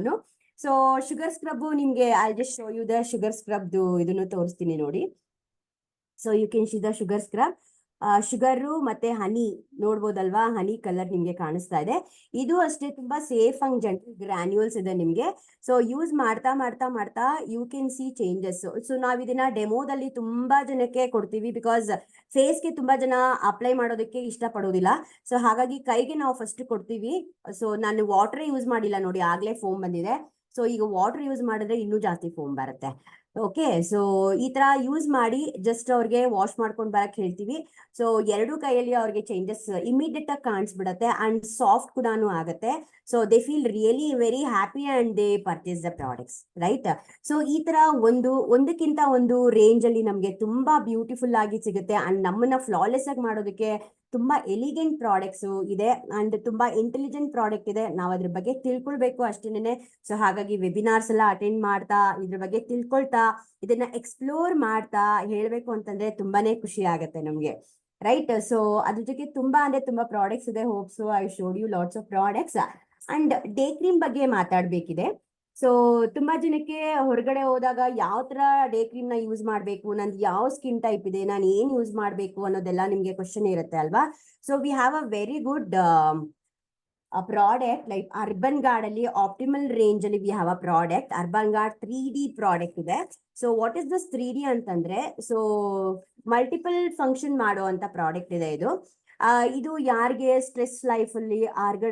ಸೊ ಶುಗರ್ ಸ್ಕ್ರಬ್ ನಿಮ್ಗೆ I just show you the sugar ಸ್ಕ್ರಬ್ದು ಇದನ್ನು ತೋರಿಸ್ತೀನಿ ನೋಡಿ. So you can see the sugar scrub. Sugar ಮತ್ತೆ ಹನಿ ನೋಡ್ಬೋದಲ್ವಾ, ಹನಿ ಕಲರ್ ನಿಮ್ಗೆ ಕಾಣಿಸ್ತಾ ಇದೆ. ಇದು ಅಷ್ಟೇ ತುಂಬಾ ಸೇಫ್ ಅಂಡ್ ಜೆಂಟಲ್ ಗ್ರಾನ್ಯೂಲ್ಸ್ ಇದೆ ನಿಮ್ಗೆ. ಸೊ ಯೂಸ್ ಮಾಡ್ತಾ ಮಾಡ್ತಾ ಮಾಡ್ತಾ you can see changes. So ನಾವ್ ಇದನ್ನ ಡೆಮೋದಲ್ಲಿ ತುಂಬಾ ಜನಕ್ಕೆ ಕೊಡ್ತೀವಿ, ಬಿಕಾಸ್ ಫೇಸ್ಗೆ ತುಂಬಾ ಜನ ಅಪ್ಲೈ ಮಾಡೋದಕ್ಕೆ ಇಷ್ಟ ಪಡೋದಿಲ್ಲ. ಸೊ ಹಾಗಾಗಿ ಕೈಗೆ ನಾವು ಫಸ್ಟ್ ಕೊಡ್ತೀವಿ. ಸೊ ನಾನು ವಾಟರ್ ಯೂಸ್ ಮಾಡಿಲ್ಲ ನೋಡಿ, ಆಗ್ಲೇ ಫೋಮ್ ಬಂದಿದೆ. ಸೊ ಈಗ ವಾಟರ್ ಯೂಸ್ ಮಾಡಿದ್ರೆ ಇನ್ನೂ ಜಾಸ್ತಿ ಫೋಮ್ ಬರುತ್ತೆ. ಓಕೆ, ಸೊ ಈ ತರ ಯೂಸ್ ಮಾಡಿ ಜಸ್ಟ್ ಅವ್ರಿಗೆ ವಾಶ್ ಮಾಡ್ಕೊಂಡು ಬರಕ್ ಹೇಳ್ತೀವಿ. ಸೊ ಎರಡು ಕೈಯಲ್ಲಿ ಅವ್ರಿಗೆ ಚೇಂಜಸ್ ಇಮಿಡಿಯೇಟ್ ಆಗಿ ಕಾಣಿಸ್ಬಿಡತ್ತೆ ಅಂಡ್ ಸಾಫ್ಟ್ ಕೂಡ ಆಗುತ್ತೆ. So they feel really very happy and they purchase the products, right. So ಈ ತರ ಒಂದಕ್ಕಿಂತ ಒಂದು ರೇಂಜ್ ಅಲ್ಲಿ ನಮ್ಗೆ ತುಂಬಾ ಬ್ಯೂಟಿಫುಲ್ ಆಗಿ ಸಿಗುತ್ತೆ ಅಂಡ್ ನಮ್ಮನ್ನ ಫ್ಲಾಲೆಸ್ ಆಗಿ ಮಾಡೋದಕ್ಕೆ ತುಂಬಾ ಎಲಿಗೆಂಟ್ ಪ್ರಾಡಕ್ಟ್ಸ್ ಇದೆ ಅಂಡ್ ತುಂಬಾ ಇಂಟೆಲಿಜೆಂಟ್ ಪ್ರಾಡಕ್ಟ್ ಇದೆ. ನಾವು ಅದ್ರ ಬಗ್ಗೆ ತಿಳ್ಕೊಳ್ಬೇಕು ಅಷ್ಟೇನೆ. ಸೊ ಹಾಗಾಗಿ ವೆಬಿನಾರ್ಸ್ ಎಲ್ಲ ಅಟೆಂಡ್ ಮಾಡ್ತಾ ಇದ್ರ ಬಗ್ಗೆ ತಿಳ್ಕೊಳ್ತಾ ಇದನ್ನ ಎಕ್ಸ್ಪ್ಲೋರ್ ಮಾಡ್ತಾ ಹೇಳ್ಬೇಕು ಅಂತಂದ್ರೆ ತುಂಬಾನೇ ಖುಷಿ ಆಗತ್ತೆ ನಮ್ಗೆ, ರೈಟ್. ಸೊ ಅದ್ರ ಜೊತೆ ತುಂಬಾ ಪ್ರಾಡಕ್ಟ್ಸ್ ಇದೆ. Hope so I showed you lots of products. And day cream ಬಗ್ಗೆ ಮಾತಾಡ್ಬೇಕಿದೆ. ಸೊ ತುಂಬಾ ಜನಕ್ಕೆ ಹೊರಗಡೆ ಹೋದಾಗ ಯಾವ ತರ ಡೇ ಕ್ರೀಮ್ ನ ಯೂಸ್ ಮಾಡ್ಬೇಕು, ನಂದು ಯಾವ ಸ್ಕಿನ್ ಟೈಪ್ ಇದೆ, ನಾನು ಏನ್ ಯೂಸ್ ಮಾಡ್ಬೇಕು ಅನ್ನೋದೆಲ್ಲ ನಿಮ್ಗೆ ಕ್ವಶನ್ ಇರುತ್ತೆ ಅಲ್ವಾ. So we have a very good product like Urban Guard ಅಲ್ಲಿ ಆಪ್ಟಿಮಲ್ ರೇಂಜ್ ಅಲ್ಲಿ we have a product Urban Guard 3D product ಇದೆ. So what is this 3D ಅಂತಂದ್ರೆ, ಸೊ ಮಲ್ಟಿಪಲ್ ಫಂಕ್ಷನ್ ಮಾಡುವಂತ ಪ್ರಾಡಕ್ಟ್ ಇದೆ ಇದು. ಇದು ಯಾರಿಗೆ ಸ್ಟ್ರೆಸ್ ಲೈಫ್ ಅಲ್ಲಿ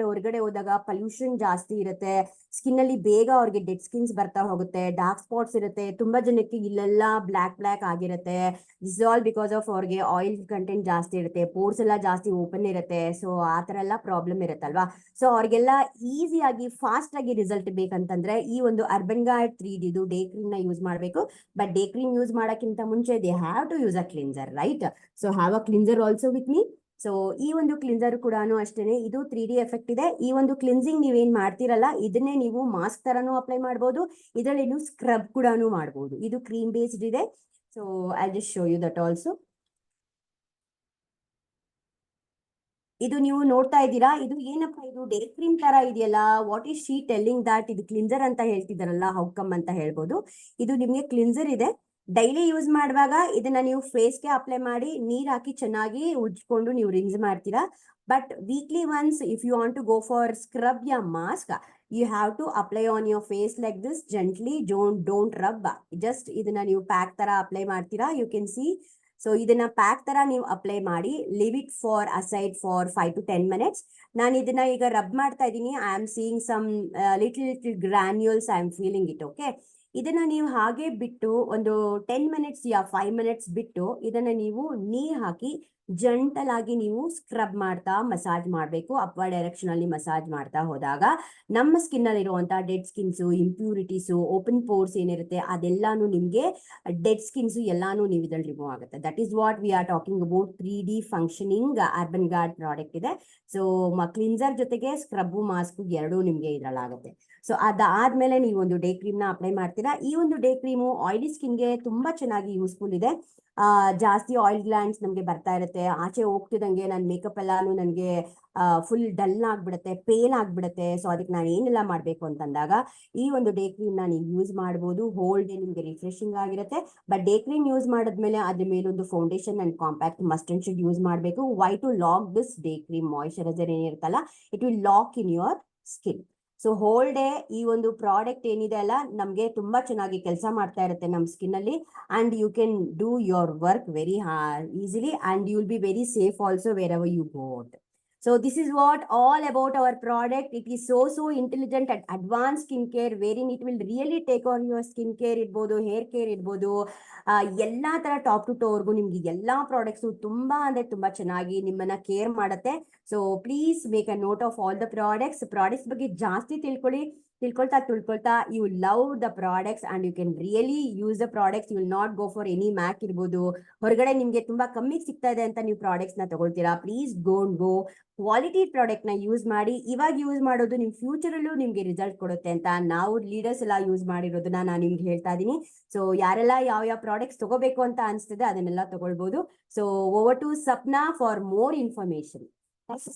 ಹೊರಗಡೆ ಹೋದಾಗ ಪೊಲ್ಯೂಷನ್ ಜಾಸ್ತಿ ಇರುತ್ತೆ, ಸ್ಕಿನ್ ಅಲ್ಲಿ ಬೇಗ ಅವ್ರಿಗೆ ಡೆಡ್ ಸ್ಕಿನ್ಸ್ ಬರ್ತಾ ಹೋಗುತ್ತೆ, ಡಾರ್ಕ್ ಸ್ಪಾಟ್ಸ್ ಇರುತ್ತೆ, ತುಂಬಾ ಜನಕ್ಕೆ ಇಲ್ಲೆಲ್ಲ ಬ್ಲಾಕ್ ಆಗಿರುತ್ತೆ. ದಿಸ್ ಆಲ್ ಬಿಕಾಸ್ ಆಫ್ ಅವ್ರಿಗೆ ಆಯಿಲ್ ಕಂಟೆಂಟ್ ಜಾಸ್ತಿ ಇರುತ್ತೆ, ಪೋರ್ಸ್ ಎಲ್ಲ ಜಾಸ್ತಿ ಓಪನ್ ಇರುತ್ತೆ. ಸೊ ಆ ತರ ಎಲ್ಲ ಪ್ರಾಬ್ಲಮ್ ಇರುತ್ತಲ್ವಾ. ಸೊ ಅವ್ರಿಗೆಲ್ಲ ಈಸಿಯಾಗಿ ಫಾಸ್ಟ್ ಆಗಿ ರಿಸಲ್ಟ್ ಬೇಕಂತಂದ್ರೆ ಈ ಒಂದು Urban Guard 3D day cream ನ ಯೂಸ್ ಮಾಡಬೇಕು. ಬಟ್ ಡೇ ಕ್ರೀಮ್ ಯೂಸ್ ಮಾಡಕ್ಕಿಂತ ಮುಂಚೆ they have to use a cleanser, right. So have a cleanser also with me. So ಈ ಒಂದು ಕ್ಲಿನ್ಸರ್ ಕೂಡ ಅಷ್ಟೇನೆ, ಇದು 3D ಎಫೆಕ್ಟ್ ಇದೆ. ಈ ಒಂದು ಕ್ಲಿನ್ಸಿಂಗ್ ನೀವೇನ್ ಮಾಡ್ತಿರಲ್ಲ, ಇದನ್ನೇ ನೀವು ಮಾಸ್ಕ್ ತರಾನು ಅಪ್ಲೈ ಮಾಡಬಹುದು, ಇದರಲ್ಲಿ ನೀವು ಸ್ಕ್ರಬ್ ಕೂಡ ಮಾಡಬಹುದು. ಇದು ಕ್ರೀಮ್ ಬೇಸ್ಡ್ ಇದೆ. So I just show you that also. ಇದು ನೀವು ನೋಡ್ತಾ ಇದ್ದೀರಾ, ಇದು ಏನಪ್ಪಾ, ಇದು ಡೇ ಕ್ರೀಮ್ ತರ ಇದೆಯಲ್ಲ, what is she telling that ಇದು ಕ್ಲಿನ್ಸರ್ ಅಂತ ಹೇಳ್ತಿದಾರಲ್ಲ, ಹೌ ಕಮ್ ಅಂತ ಹೇಳ್ಬೋದು. ಇದು ನಿಮ್ಗೆ ಕ್ಲಿನ್ಸರ್ ಇದೆ. ಡೈಲಿ ಯೂಸ್ ಮಾಡುವಾಗ ಇದನ್ನ ನೀವು ಫೇಸ್ಗೆ ಅಪ್ಲೈ ಮಾಡಿ ನೀರ್ ಹಾಕಿ ಚೆನ್ನಾಗಿ ಉಜ್ಕೊಂಡು ನೀವು ರಿನ್ಸ್ ಮಾಡ್ತೀರಾ. But weekly once if you want to go for scrub ಯಾ mask, you have to apply on your face like this gently, don't rub. Just ಇದನ್ನ ನೀವು ಪ್ಯಾಕ್ ತರ ಅಪ್ಲೈ ಮಾಡ್ತೀರಾ, ಯು ಕ್ಯಾನ್ ಸಿ. ಸೊ ಇದನ್ನ pack ತರ ನೀವು apply ಮಾಡಿ leave it for aside for 5 to 10 minutes. ನಾನು ಇದನ್ನ ಈಗ ರಬ್ ಮಾಡ್ತಾ ಇದ್ದೀನಿ. I am seeing some little granules, I am feeling it. Okay, ಇದನ್ನ ನೀವು ಹಾಗೆ ಬಿಟ್ಟು ಒಂದು 10 minutes ಯಾ 5 minutes ಬಿಟ್ಟು ಇದನ್ನ ನೀವು ನೀರ್ ಹಾಕಿ ಜಂಟಲ್ ಆಗಿ ನೀವು ಸ್ಕ್ರಬ್ ಮಾಡ್ತಾ ಮಸಾಜ್ ಮಾಡಬೇಕು. ಅಪ್ವರ್ಡ್ ಡೈರೆಕ್ಷನ್ ಅಲ್ಲಿ ಮಸಾಜ್ ಮಾಡ್ತಾ ಹೋದಾಗ ನಮ್ಮ ಸ್ಕಿನ್ ಅಲ್ಲಿ ಇರುವಂತಹ ಡೆಡ್ ಸ್ಕಿನ್ಸು, ಇಂಪ್ಯೂರಿಟೀಸು, ಓಪನ್ ಪೋರ್ಸ್ ಏನಿರುತ್ತೆ ಅದೆಲ್ಲಾನು ನಿಮ್ಗೆ, ಡೆಡ್ ಸ್ಕಿನ್ಸು ಎಲ್ಲಾನು ನೀವು ಇದ್ರಲ್ಲಿ ರಿಮೂವ್ ಆಗುತ್ತೆ. That is what we are talking about 3D functioning Urban Guard product ಇದೆ. ಸೊ ಕ್ಲಿನ್ಸರ್ ಜೊತೆಗೆ ಸ್ಕ್ರಬ್ ಮಾಸ್ಕ್ ಎರಡೂ ನಿಮ್ಗೆ ಇದ್ರಲ್ಲಾಗುತ್ತೆ. ಸೊ ಅದಾದ್ಮೇಲೆ ನೀವು ಒಂದು ಡೇ ಕ್ರೀಮ್ ನ ಅಪ್ಲೈ ಮಾಡ್ತೀರಾ. ಈ ಒಂದು ಡೇ ಕ್ರೀಮು ಆಯಿಲಿ ಸ್ಕಿನ್ಗೆ ತುಂಬಾ ಚೆನ್ನಾಗಿ ಯೂಸ್ಫುಲ್ ಇದೆ. ಜಾಸ್ತಿ ಆಯಿಲ್ ಗ್ಲ್ಯಾಂಡ್ಸ್ ನಮ್ಗೆ ಬರ್ತಾ ಇರುತ್ತೆ, ಆಚೆ ಹೋಗ್ತಿದಂಗೆ ನನ್ನ ಮೇಕಪ್ ಎಲ್ಲಾನು ನನಗೆ ಫುಲ್ ಡಲ್ ಆಗ್ಬಿಡುತ್ತೆ, ಪೇಲ್ ಆಗ್ಬಿಡುತ್ತೆ. ಸೊ ಅದಕ್ಕೆ ನಾನು ಏನೆಲ್ಲ ಮಾಡ್ಬೇಕು ಅಂತಂದಾಗ ಈ ಒಂದು ಡೇ ಕ್ರೀಮ್ ನ ನೀವು ಯೂಸ್ ಮಾಡ್ಬೋದು. ಹೋಲ್ ಡೇ ನಿಮ್ಗೆ ರಿಫ್ರೆಶಿಂಗ್ ಆಗಿರುತ್ತೆ. ಬಟ್ ಡೇ ಕ್ರೀಮ್ ಯೂಸ್ ಮಾಡಿದ್ಮೇಲೆ ಅದ್ರ ಮೇಲೊಂದು foundation and compact must and should use ಮಾಡಬೇಕು. Why to lock this day cream moisturiser ಏನಿರುತ್ತಲ್ಲ, it will lock in your skin. So whole day ಈ ಒಂದು ಪ್ರಾಡಕ್ಟ್ ಏನಿದೆ ಅಲ್ಲ ನಮಗೆ ತುಂಬಾ ಚೆನ್ನಾಗಿ ಕೆಲಸ ಮಾಡ್ತಾ ಇರುತ್ತೆ ನಮ್ಮ ಸ್ಕಿನ್ ಅಲ್ಲಿ, and you can do your work very easily and you will be very safe also wherever you go. So this is what all about our product. It is so intelligent and advanced skincare wherein it will really take on your skincare ಇರ್ಬೋದು, hair care ಇರ್ಬೋದು, ಎಲ್ಲಾ ತರ top two ಟೋವರ್ಗು ನಿಮ್ಗೆ ಎಲ್ಲಾ products ತುಂಬಾ ಅಂದ್ರೆ ತುಂಬಾ ಚೆನ್ನಾಗಿ ನಿಮ್ಮನ್ನ ಕೇರ್ ಮಾಡುತ್ತೆ. So please make a note of all the products ಬಗ್ಗೆ ಜಾಸ್ತಿ ತಿಳ್ಕೊಳ್ತಾ you love the products and you can really use the products. You will not go for any MAC ಇರ್ಬೋದು, ಹೊರಗಡೆ ನಿಮ್ಗೆ ತುಂಬಾ ಕಮ್ಮಿಗೆ ಸಿಗ್ತಾ ಇದೆ ಅಂತ ನೀವು ಪ್ರಾಡಕ್ಟ್ಸ್ ನ ತಗೊಳ್ತೀರಾ. Please don't go, quality product ನ ಯೂಸ್ ಮಾಡಿ. ಇವಾಗ ಯೂಸ್ ಮಾಡೋದು ನಿಮ್ ಫ್ಯೂಚರ್ ಅಲ್ಲೂ ನಿಮ್ಗೆ ರಿಸಲ್ಟ್ ಕೊಡುತ್ತೆ ಅಂತ ನಾವು ಲೀಡರ್ಸ್ ಎಲ್ಲ ಯೂಸ್ ಮಾಡಿರೋದನ್ನ ನಾನು ನಿಮ್ಗೆ ಹೇಳ್ತಾ ಇದೀನಿ. ಸೊ ಯಾರೆಲ್ಲ ಯಾವ ಪ್ರಾಡಕ್ಟ್ಸ್ ತಗೋಬೇಕು ಅಂತ ಅನ್ಸ್ತದೆ ಅದನ್ನೆಲ್ಲ ತಗೊಳ್ಬಹುದು. So over to Sapna for more information.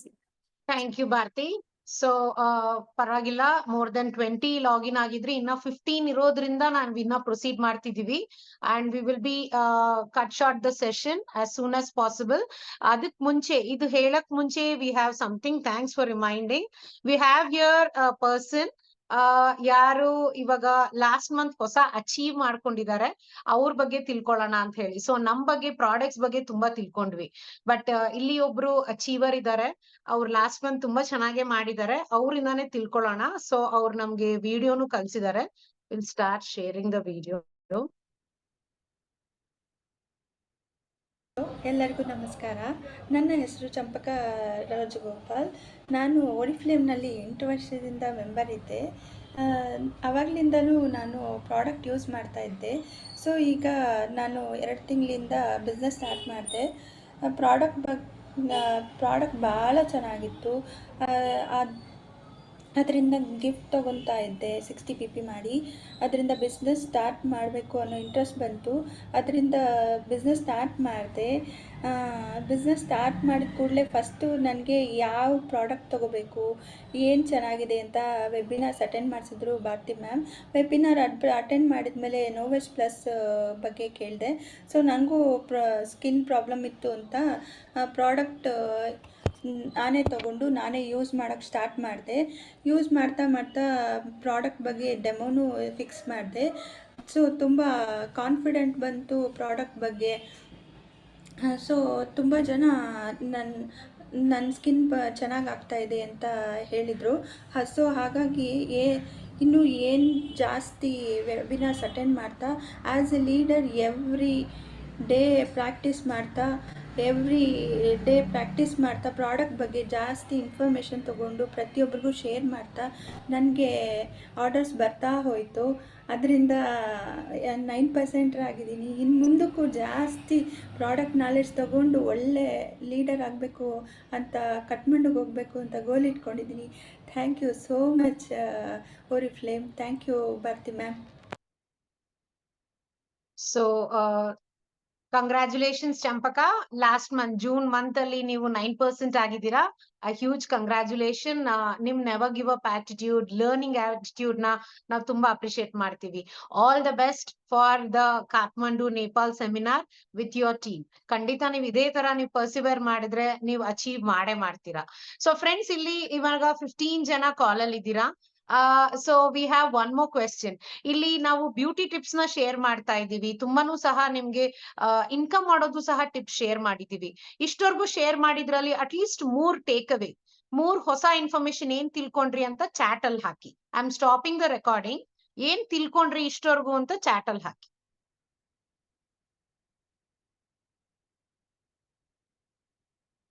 Thank you Bharati. So ಪರವಾಗಿಲ್ಲ, ಮೋರ್ ದೆನ್ 20 ಲಾಗಿನ್ ಆಗಿದ್ರಿ, ಇನ್ನ 15 ಇರೋದ್ರಿಂದ ಇನ್ನ ಪ್ರೊಸೀಡ್ ಮಾಡ್ತಿದೀವಿ and we will be cut short the session as soon as possible. ಅದಕ್ ಮುಂಚೆ ಇದು ಹೇಳಕ್ ಮುಂಚೆ we have something. Thanks for reminding. We have here a person ಯಾರು ಇವಾಗ ಲಾಸ್ಟ್ ಮಂತ್ ಹೊಸ ಅಚೀವ್ ಮಾಡ್ಕೊಂಡಿದ್ದಾರೆ, ಅವ್ರ ಬಗ್ಗೆ ತಿಳ್ಕೊಳ್ಳೋಣ ಅಂತ ಹೇಳಿ. ಸೊ ನಮ್ ಬಗ್ಗೆ ಪ್ರಾಡಕ್ಟ್ಸ್ ಬಗ್ಗೆ ತುಂಬಾ ತಿಳ್ಕೊಂಡ್ವಿ, ಬಟ್ ಇಲ್ಲಿ ಒಬ್ರು ಅಚೀವರ್ ಇದ್ದಾರೆ, ಅವ್ರು ಲಾಸ್ಟ್ ಮಂತ್ ತುಂಬಾ ಚೆನ್ನಾಗೆ ಮಾಡಿದ್ದಾರೆ, ಅವ್ರಿಂದಾನೇ ತಿಳ್ಕೊಳ್ಳೋಣ. ಸೊ ಅವ್ರು ನಮ್ಗೆ ವಿಡಿಯೋನು ಕಳ್ಸಿದ್ದಾರೆ. Will start sharing the video. ಎಲ್ಲರಿಗೂ ನಮಸ್ಕಾರ. ನನ್ನ ಹೆಸರು ಚಂಪಕಾ ರಾಜಗೋಪಾಲ್. ನಾನು ಓರಿಫ್ಲೇಮ್ನಲ್ಲಿ 8 ವರ್ಷದಿಂದ ಮೆಂಬರ್ ಇದ್ದೆ. ಆವಾಗಲಿಂದಲೂ ನಾನು ಪ್ರಾಡಕ್ಟ್ ಯೂಸ್ ಮಾಡ್ತಾ ಇದ್ದೆ. ಸೊ ಈಗ ನಾನು 2 ತಿಂಗಳಿಂದ ಬಿಸ್ನೆಸ್ ಸ್ಟಾರ್ಟ್ ಮಾಡಿದೆ. ಪ್ರಾಡಕ್ಟ್ ಭಾಳ ಚೆನ್ನಾಗಿತ್ತು. ಅದರಿಂದ ಗಿಫ್ಟ್ ತೊಗೊತಾ ಇದ್ದೆ 60 PP ಮಾಡಿ. ಅದರಿಂದ ಬಿಸ್ನೆಸ್ ಸ್ಟಾರ್ಟ್ ಮಾಡಬೇಕು ಅನ್ನೋ ಇಂಟ್ರೆಸ್ಟ್ ಬಂತು. ಅದರಿಂದ ಬಿಸ್ನೆಸ್ ಸ್ಟಾರ್ಟ್ ಮಾಡಿದೆ. ಬಿಸ್ನೆಸ್ ಸ್ಟಾರ್ಟ್ ಮಾಡಿದ ಕೂಡಲೇ ಫಸ್ಟು ನನಗೆ ಯಾವ ಪ್ರಾಡಕ್ಟ್ ತೊಗೋಬೇಕು, ಏನು ಚೆನ್ನಾಗಿದೆ ಅಂತ ವೆಬಿನಾರ್ಸ್ ಅಟೆಂಡ್ ಮಾಡಿಸಿದ್ರು ಭಾರತಿ ಮ್ಯಾಮ್. ವೆಬಿನಾರ್ ಅಟೆಂಡ್ ಮಾಡಿದ್ಮೇಲೆ ನೋವೆಸ್ ಪ್ಲಸ್ ಬಗ್ಗೆ ಕೇಳಿದೆ. ಸೊ ನನಗೂ ಸ್ಕಿನ್ ಪ್ರಾಬ್ಲಮ್ ಇತ್ತು ಅಂತ ಪ್ರಾಡಕ್ಟ್ ನಾನೇ ತೊಗೊಂಡು ನಾನೇ ಯೂಸ್ ಮಾಡೋಕ್ಕೆ ಸ್ಟಾರ್ಟ್ ಮಾಡಿದೆ. ಯೂಸ್ ಮಾಡ್ತಾ ಪ್ರಾಡಕ್ಟ್ ಬಗ್ಗೆ ಡೆಮೋನು ಫಿಕ್ಸ್ ಮಾಡಿದೆ. ಸೊ ತುಂಬ ಕಾನ್ಫಿಡೆಂಟ್ ಬಂತು ಪ್ರಾಡಕ್ಟ್ ಬಗ್ಗೆ. ಸೊ ತುಂಬ ಜನ ನನ್ನ ಸ್ಕಿನ್ ಚೆನ್ನಾಗಿ ಆಗ್ತಾಯಿದೆ ಅಂತ ಹೇಳಿದರು. ಸೊ ಹಾಗಾಗಿ ಇನ್ನೂ ಏನು ಜಾಸ್ತಿ ವೆಬಿನಾರ್ಸ್ ಅಟೆಂಡ್ ಮಾಡ್ತಾ as A leader every day practice ಮಾಡ್ತಾ ಪ್ರಾಡಕ್ಟ್ ಬಗ್ಗೆ ಜಾಸ್ತಿ ಇನ್ಫಾರ್ಮೇಷನ್ ತೊಗೊಂಡು ಪ್ರತಿಯೊಬ್ಬರಿಗೂ ಶೇರ್ ಮಾಡ್ತಾ ನನಗೆ ಆರ್ಡರ್ಸ್ ಬರ್ತಾ ಹೋಯಿತು. ಅದರಿಂದ 9% ಆಗಿದ್ದೀನಿ. ಇನ್ನು ಮುಂದಕ್ಕೂ ಜಾಸ್ತಿ ಪ್ರಾಡಕ್ಟ್ ನಾಲೆಡ್ಜ್ ತೊಗೊಂಡು ಒಳ್ಳೆ ಲೀಡರ್ ಆಗಬೇಕು ಅಂತ ಕಟ್ಮಂಡುಗೆ ಹೋಗಬೇಕು ಅಂತ ಗೋಲ್ ಇಟ್ಕೊಂಡಿದ್ದೀನಿ. Thank you so much Oriflame. Thank you Bharati ma'am. So congratulations Champaka. Last month June month ಅಲ್ಲಿ ನೀವು 9% ಆಗಿದ್ದೀರಾ. a huge congratulation. ನಿಮ್ never give up attitude, learning attitude ನಾವು ತುಂಬಾ ಅಪ್ರಿಶಿಯೇಟ್ ಮಾಡ್ತೀವಿ. All the best for the Kathmandu Nepal seminar with your team. ಖಂಡಿತ ನೀವು ಇದೇ ತರ ನೀವು ಪರ್ಸಿವರ್ ಮಾಡಿದ್ರೆ ನೀವು ಅಚೀವ್ ಮಾಡೇ ಮಾಡ್ತೀರಾ. ಸೊ ಫ್ರೆಂಡ್ಸ್, ಇಲ್ಲಿ ಇವಾಗ 15 ಜನ ಕಾಲ್ ಅಲ್ಲಿ ಇದ್ದೀರಾ. So we have one more question. ಇಲ್ಲಿ ನಾವು ಬ್ಯೂಟಿ ಟಿಪ್ಸ್ ನ ಶೇರ್ ಮಾಡ್ತಾ ಇದ್ದೀವಿ. ತುಂಬಾನು ಸಹ ನಿಮ್ಗೆ ಇನ್ಕಮ್ ಮಾಡೋದು ಸಹ ಟಿಪ್ಸ್ ಶೇರ್ ಮಾಡಿದೀವಿ. ಇಷ್ಟವರೆಗೂ ಶೇರ್ ಮಾಡಿದ್ರಲ್ಲಿ ಅಟ್ಲೀಸ್ಟ್ 3 ಟೇಕ್ ಅವೇ, 3 ಹೊಸ ಇನ್ಫಾರ್ಮೇಶನ್ ಏನ್ ತಿಳ್ಕೊಂಡ್ರಿ ಅಂತ ಚಾಟ್ ಅಲ್ಲಿ ಹಾಕಿ. I am stopping the recording. ಏನ್ ತಿಳ್ಕೊಂಡ್ರಿ ಇಷ್ಟವರೆಗೂ ಅಂತ ಚಾಟ್ ಅಲ್ಲಿ ಹಾಕಿ.